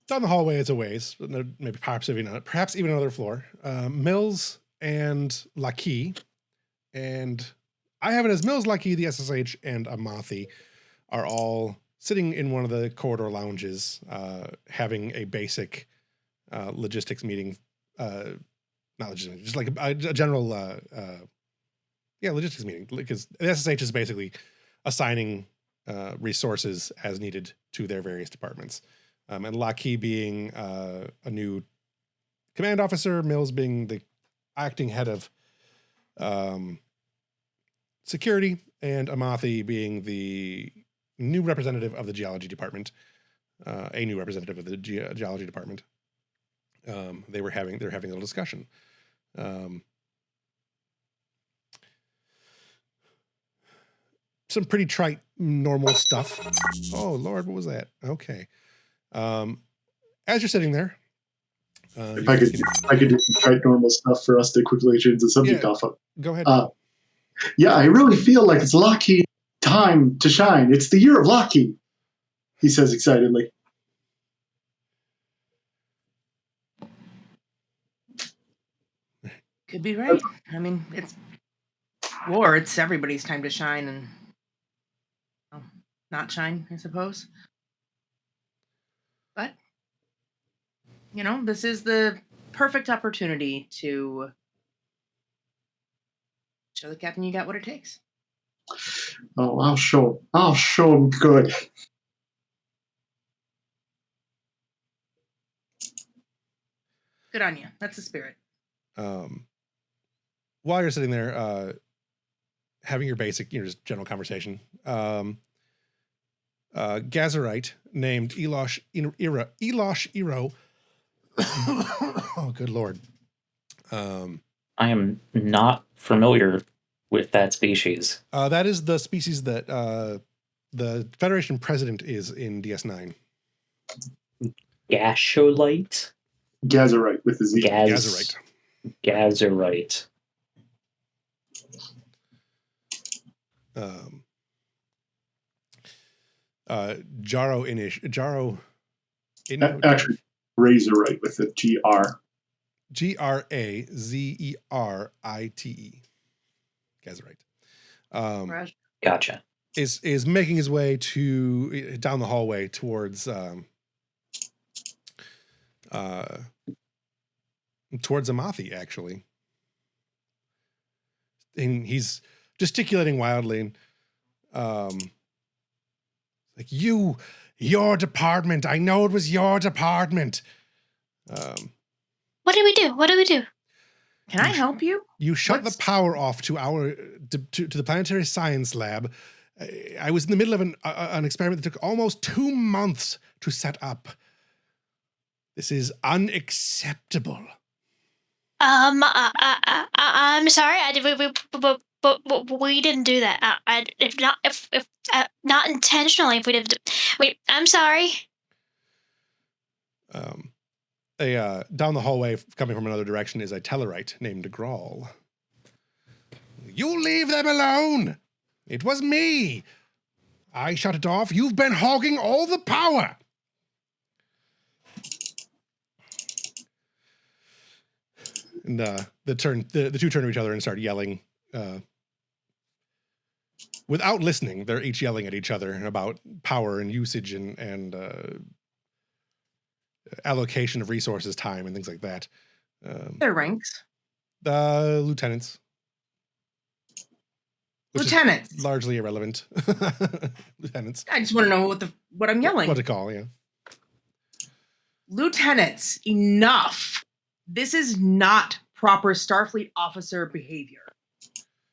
Down the hallway is a ways, maybe perhaps even another floor. Mills and Laki, and I have it as Mills, Laki, the SSH, and Amathi are all sitting in one of the corridor lounges, having a basic logistics meeting. Not logistics, just like a general, logistics meeting. Because the SSH is basically assigning resources as needed to their various departments. And Lockheed being a new command officer, Mills being the acting head of security, and Amathi being the new representative of the geology department, a new representative of the geology department. They're having a little discussion. Some pretty trite, normal stuff. Oh Lord, what was that? Okay. As you're sitting there, If I could do some trite normal stuff for us to quickly change the subject off of. Go ahead. Yeah, I really feel like it's Lockheed time to shine. It's the year of Lockheed, he says excitedly. Could be right. I mean, it's war. It's everybody's time to shine and not shine, I suppose. But, this is the perfect opportunity to show the captain you got what it takes. Oh, I'll show him good. Good on you. That's the spirit. While you're sitting there, having your basic, just general conversation, Gazarite named Elosh Iro. Oh, good Lord. I am not familiar with that species. That is the species that the Federation president is in DS9. Gasholite? Gazarite with the Z. Gazarite. Gazarite. Actually, Razorite with the GR. Grazerite. Gazarite. Gotcha. Is making his way down the hallway towards Amathi, actually. And he's gesticulating wildly. Like, your department. I know it was your department. What do we do? Can I help you? You shut the power off to the planetary science lab. I was in the middle of an experiment that took almost 2 months to set up. This is unacceptable. I'm sorry. We didn't do that. If not intentionally, if we didn't. Wait, I'm sorry. Down the hallway, coming from another direction, is a Tellarite named Grawl. You leave them alone. It was me. I shut it off. You've been hogging all the power. And the two turn to each other and start yelling. Without listening, they're each yelling at each other about power and usage and allocation of resources, time, and things like that. Their ranks. The lieutenants. Lieutenants. Largely irrelevant. Lieutenants. I just want to know what I'm yelling. What to call, yeah. Lieutenants, enough. This is not proper Starfleet officer behavior.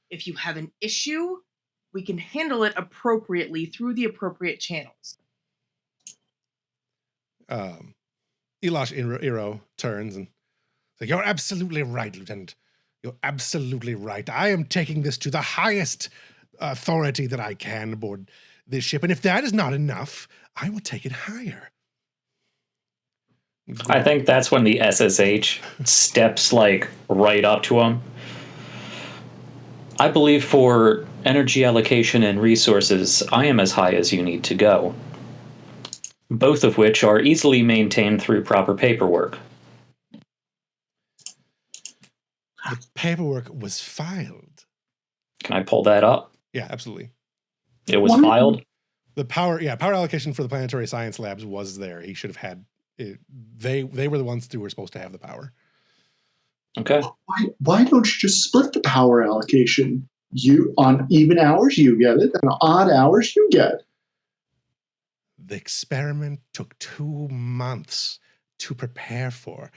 If you have an issue, we can handle it appropriately through the appropriate channels. Elosh Iro turns and says, "You're absolutely right, Lieutenant. You're absolutely right. I am taking this to the highest authority that I can aboard this ship, and if that is not enough, I will take it higher." I think that's when the SSH steps right up to him. I believe for energy allocation and resources, I am as high as you need to go. Both of which are easily maintained through proper paperwork. The paperwork was filed. Can I pull that up? Yeah, absolutely. It was filed? The power allocation for the planetary science labs was there. He should have had it. They were the ones who were supposed to have the power. Okay. Why don't you just split the power allocation? You on even hours you get it, and odd hours you get. The experiment took 2 months to prepare for.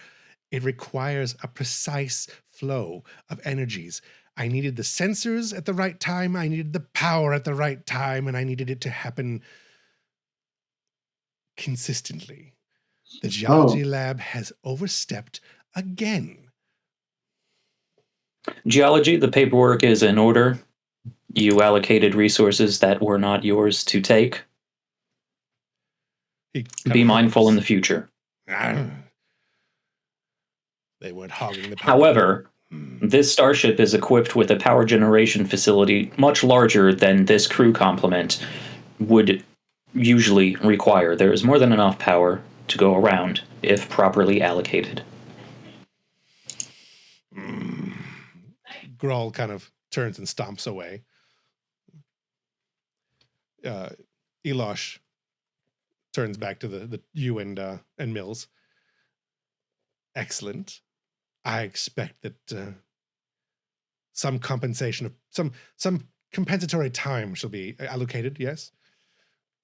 It requires a precise flow of energies. I needed the sensors at the right time, I needed the power at the right time, and I needed it to happen consistently. The geology lab has overstepped again. Geology, the paperwork is in order. You allocated resources that were not yours to take. Be mindful in the future. They weren't hogging the power. However, this starship is equipped with a power generation facility much larger than this crew complement would usually require. There is more than enough power to go around if properly allocated. Grawl kind of turns and stomps away. Elosh turns back to the you and Mills. Excellent. I expect that some compensation of some compensatory time shall be allocated. Yes,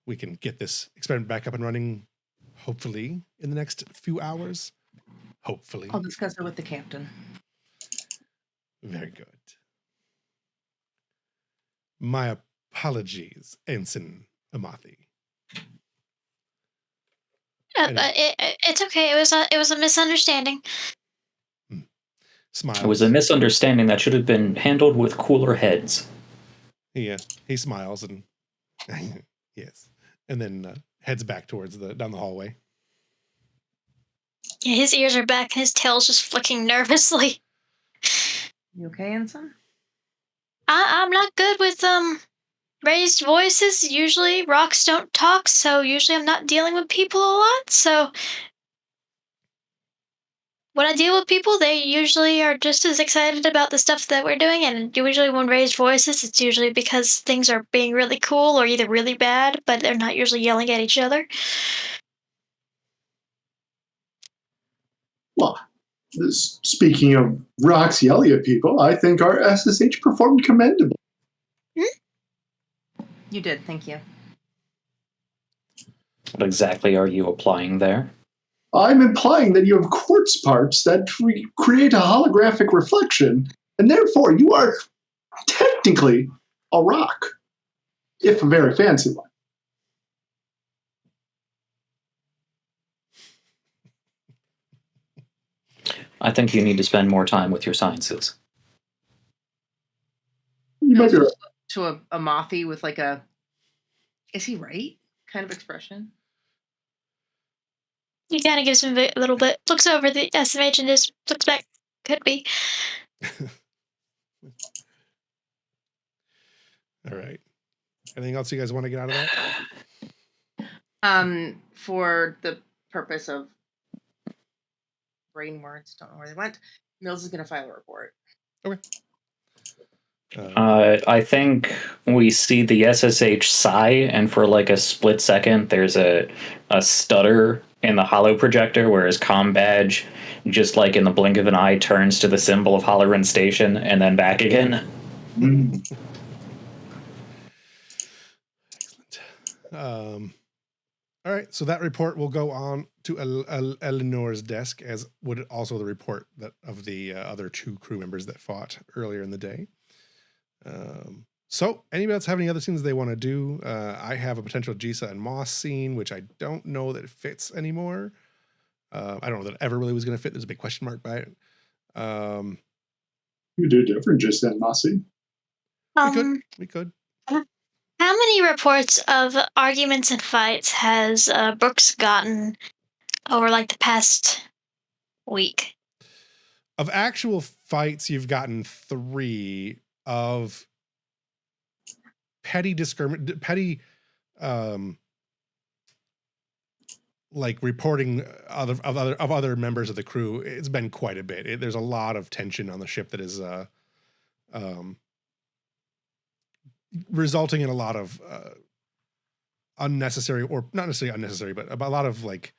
we can get this experiment back up and running. Hopefully, in the next few hours. Hopefully, I'll discuss it with the captain. Very good. My apologies, Ensign Amathi. It's okay. It was a misunderstanding. Smiles. It was a misunderstanding that should have been handled with cooler heads. Yeah, he smiles and yes, and then heads back towards down the hallway. Yeah, his ears are back and his tail's just flicking nervously. You okay, Ensign? I'm not good with raised voices. Usually rocks don't talk, so usually I'm not dealing with people a lot. So when I deal with people, they usually are just as excited about the stuff that we're doing. And usually when raised voices, it's usually because things are being really cool or either really bad, but they're not usually yelling at each other. Well, speaking of rocks yelling at people, I think our SSH performed commendably. You did, thank you. What exactly are you applying there? I'm implying that you have quartz parts that create a holographic reflection, and therefore you are technically a rock, if a very fancy one. I think you need to spend more time with your sciences. You might be right. To a Mothy with like a, is he right kind of expression. He kind of gives him a little bit, looks over the SMH and just looks back. Could be. All right. Anything else you guys want to get out of that? For the purpose of brain words, don't know where they went. Mills is going to file a report. Okay. I think we see the SSH sigh, and for like a split second, there's a stutter in the holo projector where his comm badge, just like in the blink of an eye, turns to the symbol of Holloran Station and then back again. Excellent. All right, so that report will go on to Eleanor's desk, as would also the report of the other 2 crew members that fought earlier in the day. So anybody else have any other scenes they want to do? I have a potential Jisa and Moss scene, which I don't know that it fits anymore. I don't know that it ever really was going to fit. There's a big question mark by it. You do different Jisa and Moss scene. We could. How many reports of arguments and fights has Brooks gotten over like the past week? Of actual fights, you've gotten 3. Of petty like reporting of other members of the crew, it's been quite a bit. There's a lot of tension on the ship that is resulting in a lot of unnecessary, or not necessarily unnecessary, but a lot of like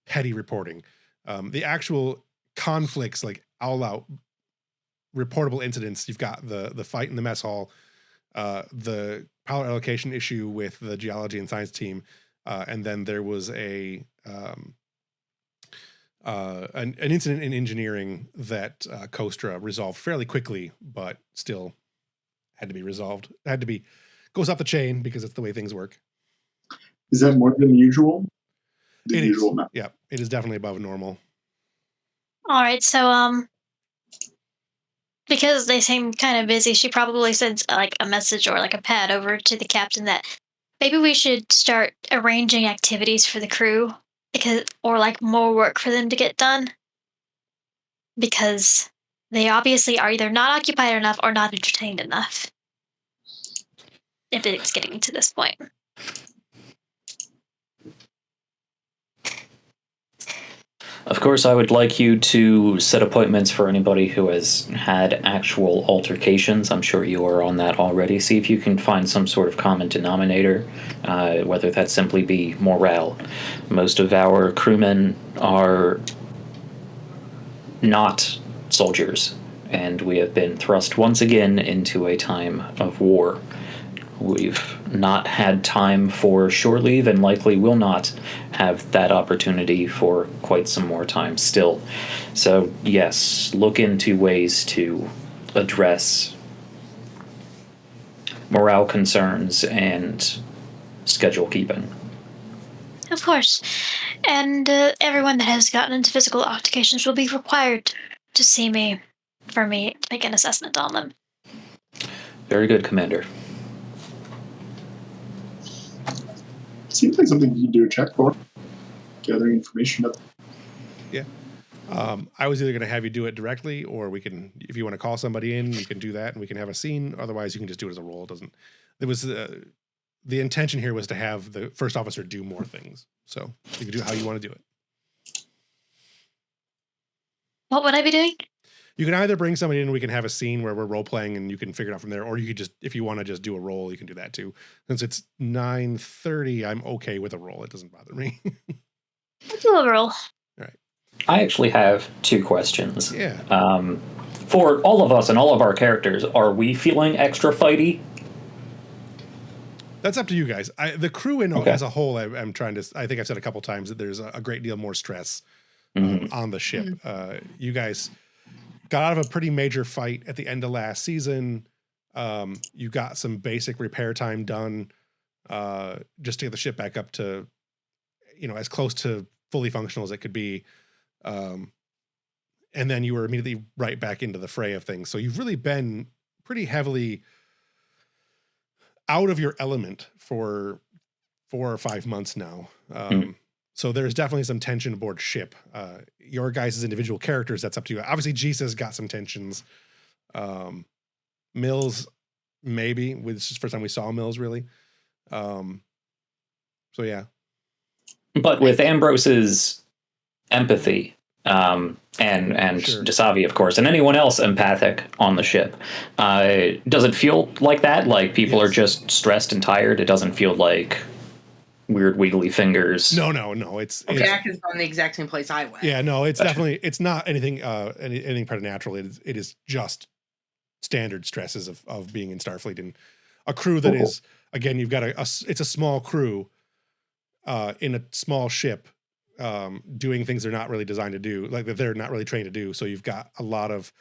petty reporting. The actual conflicts, like all out reportable incidents, you've got the fight in the mess hall, the power allocation issue with the geology and science team, And then there was an incident in engineering that Kostra resolved fairly quickly, but still had to be resolved. Goes up the chain because it's the way things work. Is that more than usual? The It usual is. amount. Yeah, it is definitely above normal. All right, so because they seem kind of busy, she probably sends like a message or like a pad over to the captain that maybe we should start arranging activities for the crew or like more work for them to get done because they obviously are either not occupied enough or not entertained enough. If it's getting to this point. Of course, I would like you to set appointments for anybody who has had actual altercations. I'm sure you are on that already. See if you can find some sort of common denominator, whether that simply be morale. Most of our crewmen are not soldiers, and we have been thrust once again into a time of war. We've not had time for shore leave and likely will not have that opportunity for quite some more time still. So, yes, look into ways to address morale concerns and schedule keeping. Of course. And everyone that has gotten into physical altercations will be required to see me for me to make an assessment on them. Very good, Commander. Seems like something you can do a check for. Gathering information up. Yeah. I was either going to have you do it directly, or we can, if you want to call somebody in, you can do that and we can have a scene. Otherwise, you can just do it as a roll. The intention here was to have the first officer do more things. So you can do how you want to do it. What would I be doing? You can either bring somebody in and we can have a scene where we're role playing and you can figure it out from there, or you could just, if you want to just do a roll, you can do that too. Since it's 9:30, I'm okay with a roll. It doesn't bother me. Let's do a roll. All right. I actually have two questions. Yeah. For all of us and all of our characters, are we feeling extra fighty? That's up to you guys. The crew as a whole, I'm trying to, I think I've said a couple times that there's a great deal more stress on the ship. You guys got out of a pretty major fight at the end of last season. You got some basic repair time done just to get the ship back up to, as close to fully functional as it could be. And then you were immediately right back into the fray of things. So you've really been pretty heavily out of your element for 4 or 5 months now. So there's definitely some tension aboard ship. Your guys' individual characters, that's up to you. Obviously, Jesus got some tensions. Mills, maybe. This is the first time we saw Mills, really. So, yeah. But with Ambrose's empathy, and Sure. Dasavi, of course, and anyone else empathic on the ship, does it feel like that? Like people are just stressed and tired? It doesn't feel like weird wiggly fingers? No. It's Jack is on the exact same place I went. Yeah, no, it's definitely, it's not anything anything preternatural. It is just standard stresses of being in Starfleet and a crew that is, again, you've got it's a small crew in a small ship doing things they're not really designed to do, like that they're not really trained to do. So you've got a lot of,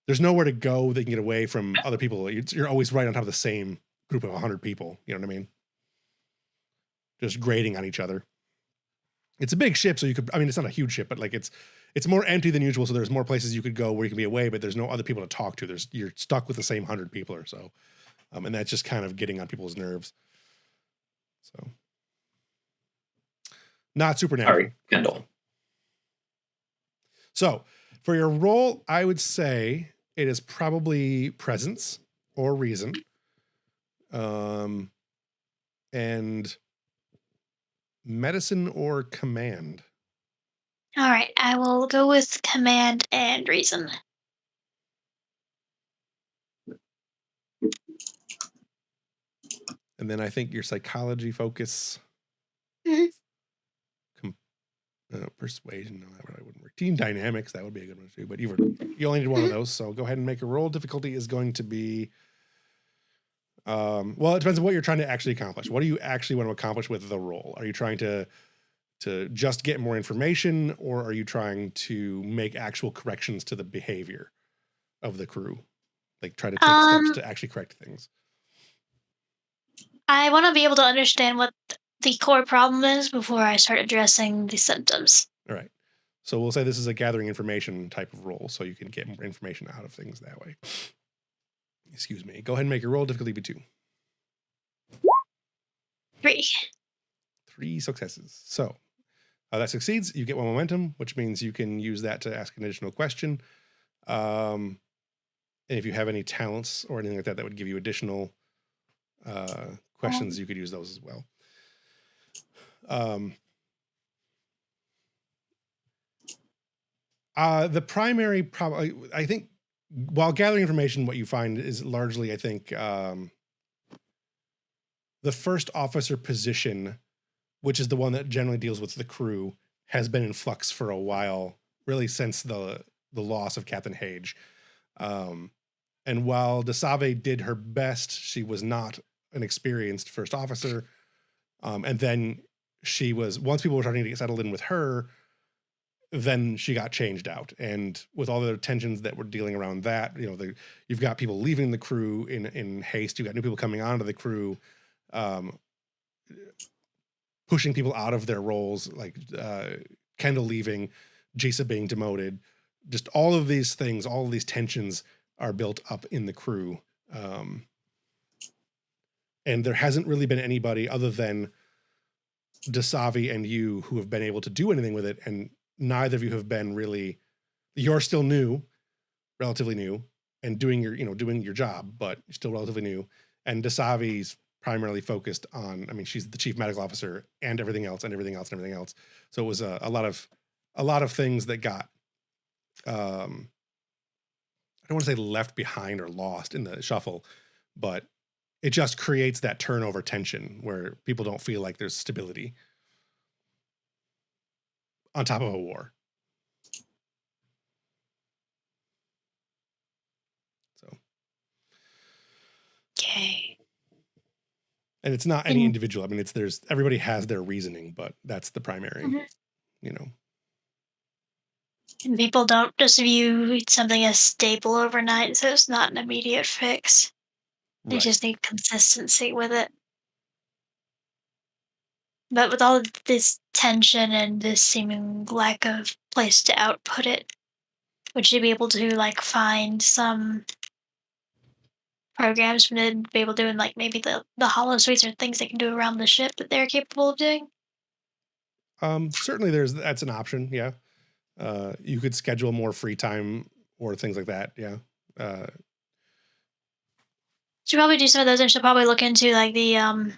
there's nowhere to go they can get away from other people. You're always right on top of the same group of 100 people. You know what I mean? Just grading on each other. It's a big ship, so it's not a huge ship, but like it's more empty than usual. So there's more places you could go where you can be away, but there's no other people to talk to. You're stuck with the same 100 people or so. And that's just kind of getting on people's nerves. So not supernatural. Sorry, Kendall. So for your role, I would say it is probably presence or reason. And medicine or command. All right, I will go with command and reason. And then I think your psychology focus. Persuasion, no, that really wouldn't work. Team dynamics, that would be a good one too. But you only need one of those, so go ahead and make a roll. Difficulty is going to be Well, it depends on what you're trying to actually accomplish. What do you actually want to accomplish with the role? Are you trying to just get more information, or are you trying to make actual corrections to the behavior of the crew? Like try to take steps to actually correct things. I want to be able to understand what the core problem is before I start addressing the symptoms. All right. So we'll say this is a gathering information type of role, so you can get more information out of things that way. Excuse me. Go ahead and make your roll. Difficulty be 2. 3. 3 successes. So that succeeds. You get 1 momentum, which means you can use that to ask an additional question. And if you have any talents or anything like that, that would give you additional questions, you could use those as well. The primary problem, I think, while gathering information, what you find is largely, I think, the first officer position, which is the one that generally deals with the crew, has been in flux for a while, really since the loss of Captain Hage. And while Dasave did her best, she was not an experienced first officer. And then she was, once people were starting to get settled in with her, then she got changed out. And with all the tensions that were dealing around that, you know, you've got people leaving the crew in haste. You've got new people coming onto the crew, pushing people out of their roles, like Kendall leaving, Jisa being demoted. Just all of these things, all of these tensions are built up in the crew. And there hasn't really been anybody other than Dasavi and you who have been able to do anything with it. And neither of you have been really, you're still new, relatively new, and doing your job, but still relatively new. And Dasavi's primarily focused on, I mean, she's the chief medical officer and everything else and everything else and everything else. So it was a lot of things that got, I don't want to say left behind or lost in the shuffle, but it just creates that turnover tension where people don't feel like there's stability on top of a war. So. Okay. And it's not any individual. I mean, everybody has their reasoning, but that's the primary, you know. And people don't just view something as stable overnight, so it's not an immediate fix. They just need consistency with it. But with all of this tension and this seeming lack of place to output it, would you be able to like find some programs for them to be able to do in like maybe the hollow suites or things they can do around the ship that they're capable of doing? Certainly that's an option. Yeah. You could schedule more free time or things like that. Yeah. Should probably do some of those, and should probably look into like the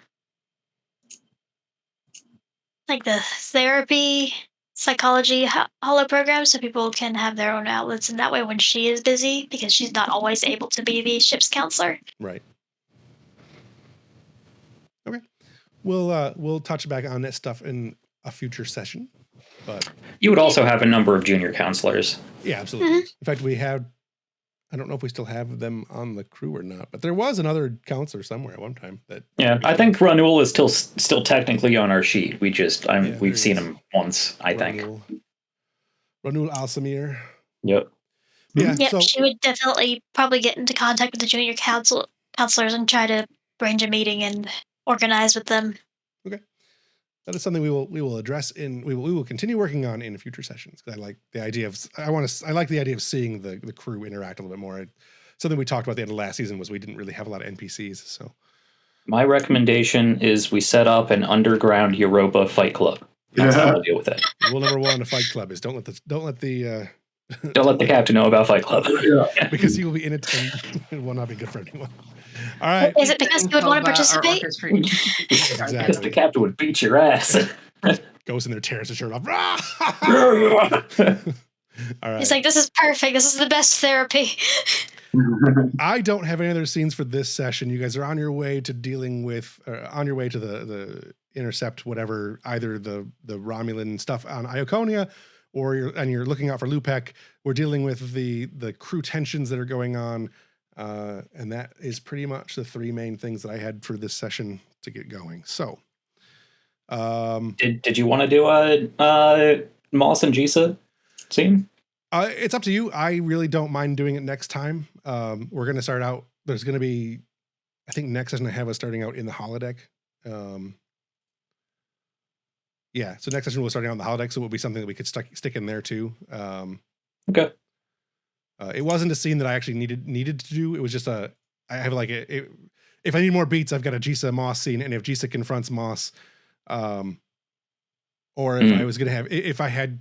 therapy, psychology hollow programs, so people can have their own outlets, and that way when she is busy, because she's not always able to be the ship's counselor. Right. Okay. We'll touch back on that stuff in a future session, but you would also have a number of junior counselors. Yeah, absolutely. In fact, I don't know if we still have them on the crew or not, but there was another counselor somewhere at one time that. Yeah, I think Ranul is still technically on our sheet. We've seen him once, I think. Ranul Al-Samir. Yep. Yeah, so she would definitely probably get into contact with the junior counselors and try to arrange a meeting and organize with them. Okay. That is something we will address we will continue working on in future sessions. I like the idea of seeing the crew interact a little bit more. Something we talked about at the end of last season was we didn't really have a lot of NPCs. So my recommendation is we set up an underground Europa fight club. That's how we'll deal with it. Rule number 1 of Fight Club is don't let the don't let the captain know about Fight Club. Because he will be in it and it will not be good for anyone. All right. Is it because you would want to participate? Exactly. Because the captain would beat your ass. Goes in there, tears his shirt off. All right. He's like, this is perfect. This is the best therapy. I don't have any other scenes for this session. You guys are on your way to dealing with, on your way to the intercept, whatever, either the Romulan stuff on Ioconia, or you're looking out for Lupek. We're dealing with the crew tensions that are going on. And that is pretty much the three main things that I had for this session to get going. So, did you want to do a Moss and Jisa scene? It's up to you. I really don't mind doing it next time. We're going to start out. There's going to be, I think next session I have us starting out in the holodeck. Yeah, so next session we'll starting out in the holodeck, so it will be something that we could stick in there too. Okay. It wasn't a scene that I actually needed to do. It was just I have like if I need more beats, I've got a Jisa Moss scene, and if Jisa confronts Moss, or if I was gonna have, if I had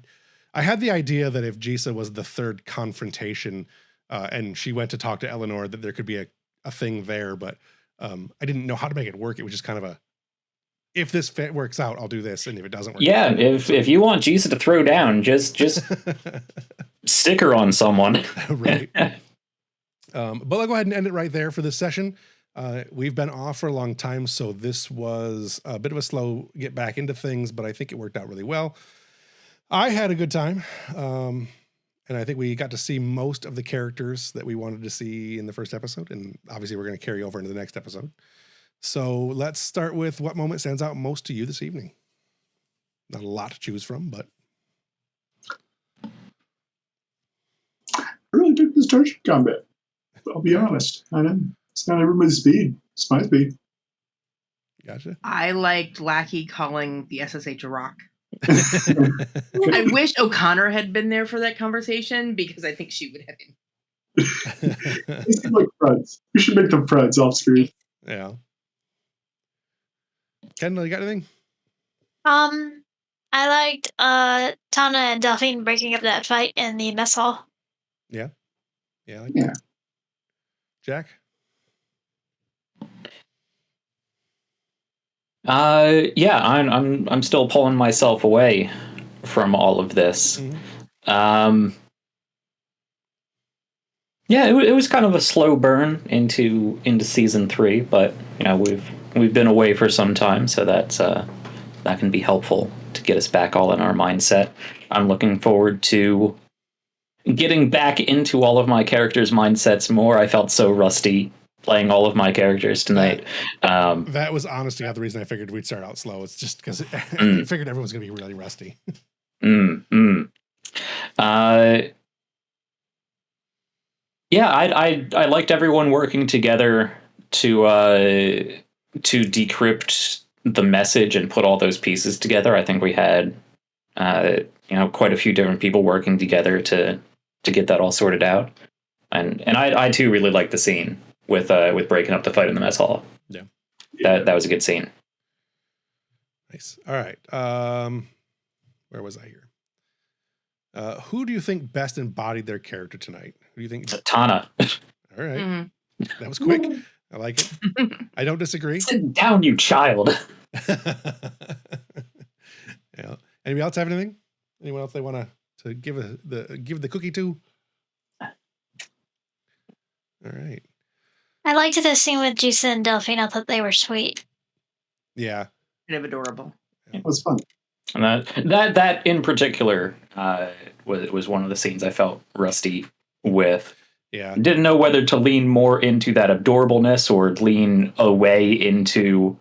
the idea that if Jisa was the third confrontation, and she went to talk to Eleanor, that there could be a thing there, but I didn't know how to make it work. It was just kind of if this works out, I'll do this, and if it doesn't work, yeah, if you want Jisa to throw down, just stick her on someone. Right. But I'll go ahead and end it right there for this session. We've been off for a long time, so this was a bit of a slow get back into things, but I think it worked out really well. I had a good time, and I think we got to see most of the characters that we wanted to see in the first episode, and obviously we're going to carry over into the next episode. So let's start with what moment stands out most to you this evening. Not a lot to choose from, but I really took the Starship combat. I'll be honest. I know it's not everybody's speed. It's my speed. Gotcha. I liked Lackey calling the SSH a rock. I wish O'Connor had been there for that conversation, because I think she would have him. They seem like friends. We should make them friends off screen. Yeah. Kendall, you got anything? I liked Tana and Delphine breaking up that fight in the mess hall. Yeah. Yeah. Yeah. Jack? Yeah, I'm still pulling myself away from all of this. Yeah, it was kind of a slow burn into season 3, but you know we've been away for some time, so that's that can be helpful to get us back all in our mindset. I'm looking forward to getting back into all of my characters' mindsets more. I felt so rusty playing all of my characters tonight. That was honestly the reason I figured we'd start out slow. It's just because I figured everyone's going to be really rusty. Yeah, I liked everyone working together to decrypt the message and put all those pieces together. I think we had quite a few different people working together to get that all sorted out. And I too really liked the scene with breaking up the fight in the mess hall. Yeah. That was a good scene. Nice. All right. Where was I here? Who do you think best embodied their character tonight? Who do you think? Tana. All right. That was quick. I like it. I don't disagree. Sit down, you child. Yeah. Anybody else have anything? Anyone else they want to give the cookie to? All right. I liked the scene with Jisa and Delphine. I thought they were sweet. Yeah. Kind of adorable. It was fun. And that in particular was one of the scenes I felt rusty with. Yeah. Didn't know whether to lean more into that adorableness or lean away into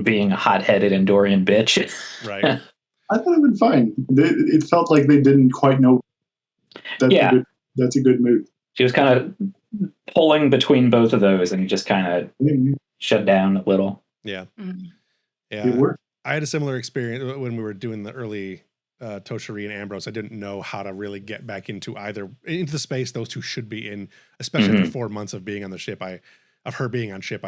being a hot-headed Andorian bitch. Right. I thought it went fine. It felt like they didn't quite know. That's a good move. She was kind of pulling between both of those, and he just kind of shut down a little. Yeah. It worked. I had a similar experience when we were doing the early Toshiri and Ambrose. I didn't know how to really get back into the space those two should be in, especially after 4 months of being on the ship. Of her being on ship.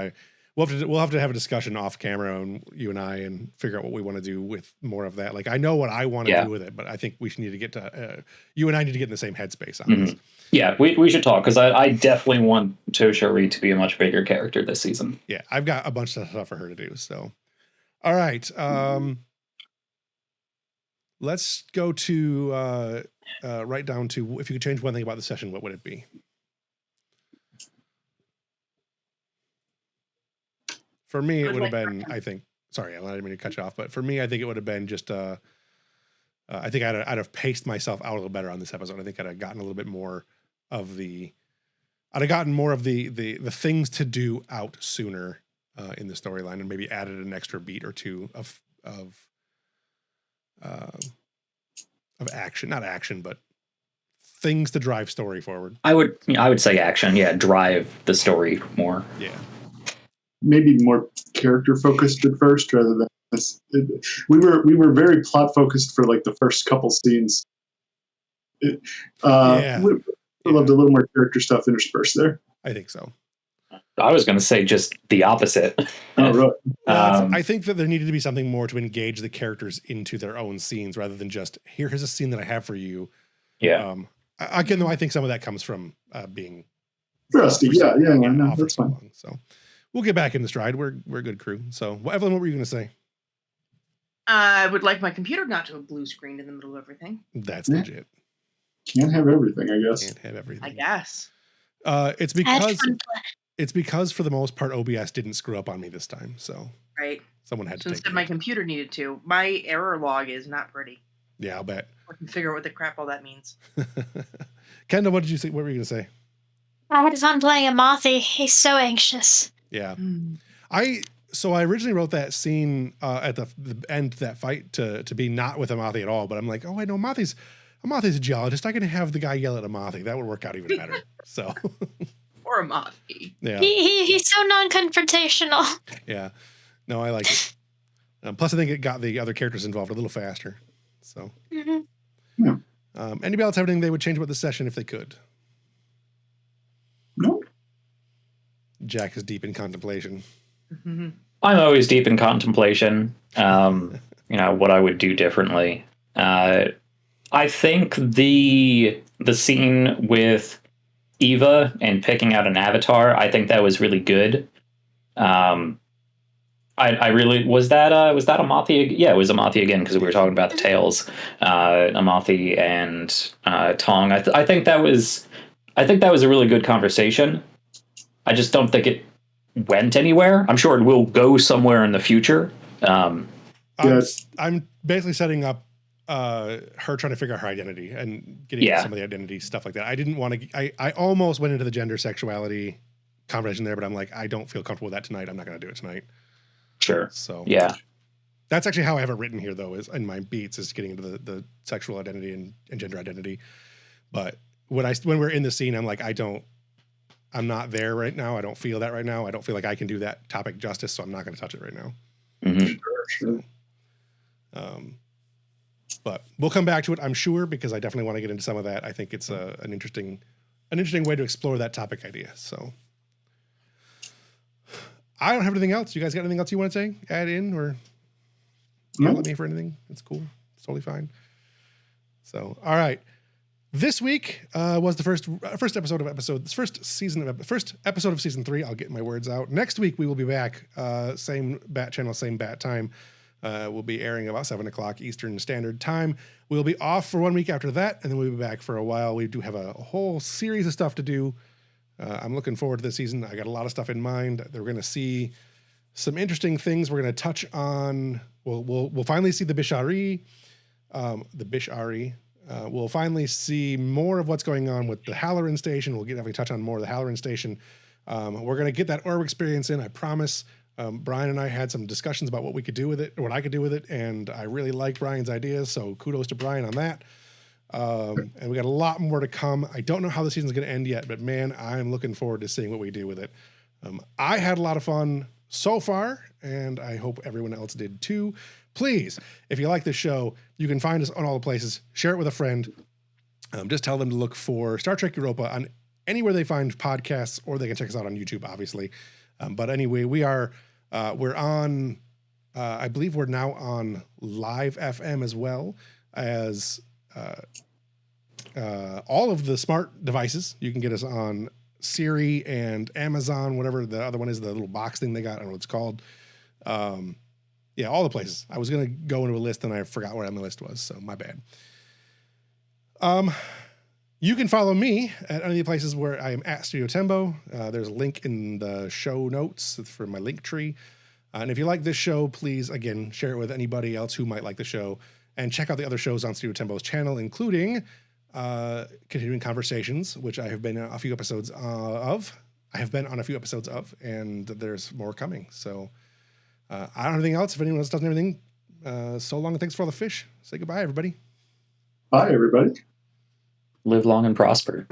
We'll have to have a discussion off camera, and you and I, and figure out what we want to do with more of that. Like, I know what I want to do with it, but I think we should need to get to you and I need to get in the same headspace on this. Yeah, we should talk, because I definitely want Toshiri to be a much bigger character this season. Yeah, I've got a bunch of stuff for her to do. So, all right, let's go to right down to, if you could change one thing about the session, what would it be? For me, it would have been, I think, sorry, I didn't mean to cut you off, but for me, I think it would have been just, I think I'd have paced myself out a little better on this episode. I think I'd have gotten a little bit more of the I'd have gotten more of the things to do out sooner in the storyline, and maybe added an extra beat or two of action, not action, but things to drive story forward. I would say action, yeah, drive the story more. Yeah. Maybe more character focused at first rather than this. We were very plot focused for like the first couple scenes. We loved a little more character stuff interspersed there. I think so. I was going to say just the opposite. Oh, right. I think that there needed to be something more to engage the characters into their own scenes rather than just, here's a scene that I have for you. Yeah. Again, though, I think some of that comes from being Rusty. Yeah, no, that's fine. Long. So we'll get back in the stride. We're a good crew. So, Evelyn, what were you going to say? I would like my computer not to have blue screened in the middle of everything. That's legit. Can't have everything, I guess. Can't have everything. I guess. It's because for the most part, OBS didn't screw up on me this time. So right. Someone had to. Instead, my computer needed to. My error log is not pretty. Yeah, I'll bet. I can figure out what the crap all that means. Kendall, what did you say? What were you going to say? I had fun playing a Mothy. He's so anxious. Yeah. I originally wrote that scene at the end of that fight to be not with a Mothy at all, but I'm like, oh, I know Mothy's a geologist. I can have the guy yell at a Mothy. That would work out even better. So. Or a Mothy. Yeah. He's so non-confrontational. Yeah. No, I like it. Plus, I think it got the other characters involved a little faster. So. Mm-hmm. Yeah. Anybody else have anything they would change about the session if they could? No. Jack is deep in contemplation. I'm always deep in contemplation. What I would do differently. I think the scene with Eva and picking out an avatar, I think that was really good. I really was that a Mothy? Yeah, it was a Mothy again because we were talking about the tails. A Mothy and Tong. I think that was a really good conversation. I just don't think it went anywhere. I'm sure it will go somewhere in the future. I'm basically setting up her trying to figure out her identity and getting some of the identity stuff like that. I didn't want to. I almost went into the gender sexuality conversation there, but I'm like, I don't feel comfortable with that tonight. I'm not going to do it tonight. Sure. So yeah, that's actually how I have it written here, though, is in my beats is getting into the sexual identity and gender identity. But when we're in the scene, I'm like, I'm not there right now. I don't feel that right now. I don't feel like I can do that topic justice, so I'm not going to touch it right now. Mm-hmm. Sure. But we'll come back to it, I'm sure, because I definitely want to get into some of that. I think it's an interesting way to explore that topic idea. So I don't have anything else. You guys got anything else you want to say? Add in or yell at me for anything? It's cool. It's totally fine. So, all right. This week was the first episode of first episode of season 3. I'll get my words out. Next week we will be back. Same bat channel, same bat time. We'll be airing about 7:00 Eastern Standard Time. We'll be off for 1 week after that, and then we'll be back for a while. We do have a whole series of stuff to do. I'm looking forward to this season. I got a lot of stuff in mind. We're going to see some interesting things. We're going to touch on. We'll finally see the Bishari. We'll finally see more of what's going on with the Halloran Station. We'll definitely touch on more of the Halloran Station. We're going to get that orb experience in, I promise. Brian and I had some discussions about what we could do with it, or what I could do with it, and I really like Brian's ideas, so kudos to Brian on that. And we got a lot more to come. I don't know how the season's going to end yet, but man, I'm looking forward to seeing what we do with it. I had a lot of fun so far, and I hope everyone else did too. Please, if you like this show, you can find us on all the places. Share it with a friend. Just tell them to look for Star Trek Europa on anywhere they find podcasts, or they can check us out on YouTube, obviously. But anyway, we're on, I believe we're now on Live FM as well as all of the smart devices. You can get us on Siri and Amazon, whatever the other one is, the little box thing they got. I don't know what it's called. Yeah, all the places. I was going to go into a list and I forgot where on the list was, so my bad. You can follow me at any of the places where I am at Studio Tembo. There's a link in the show notes for my link tree. And if you like this show, please, again, share it with anybody else who might like the show. And check out the other shows on Studio Tembo's channel, including continuing conversations, which I have been a few episodes of. I have been on a few episodes of, and there's more coming. So I don't have anything else. If anyone else doesn't have anything, so long and thanks for all the fish. Say goodbye, everybody. Bye, everybody. Live long and prosper.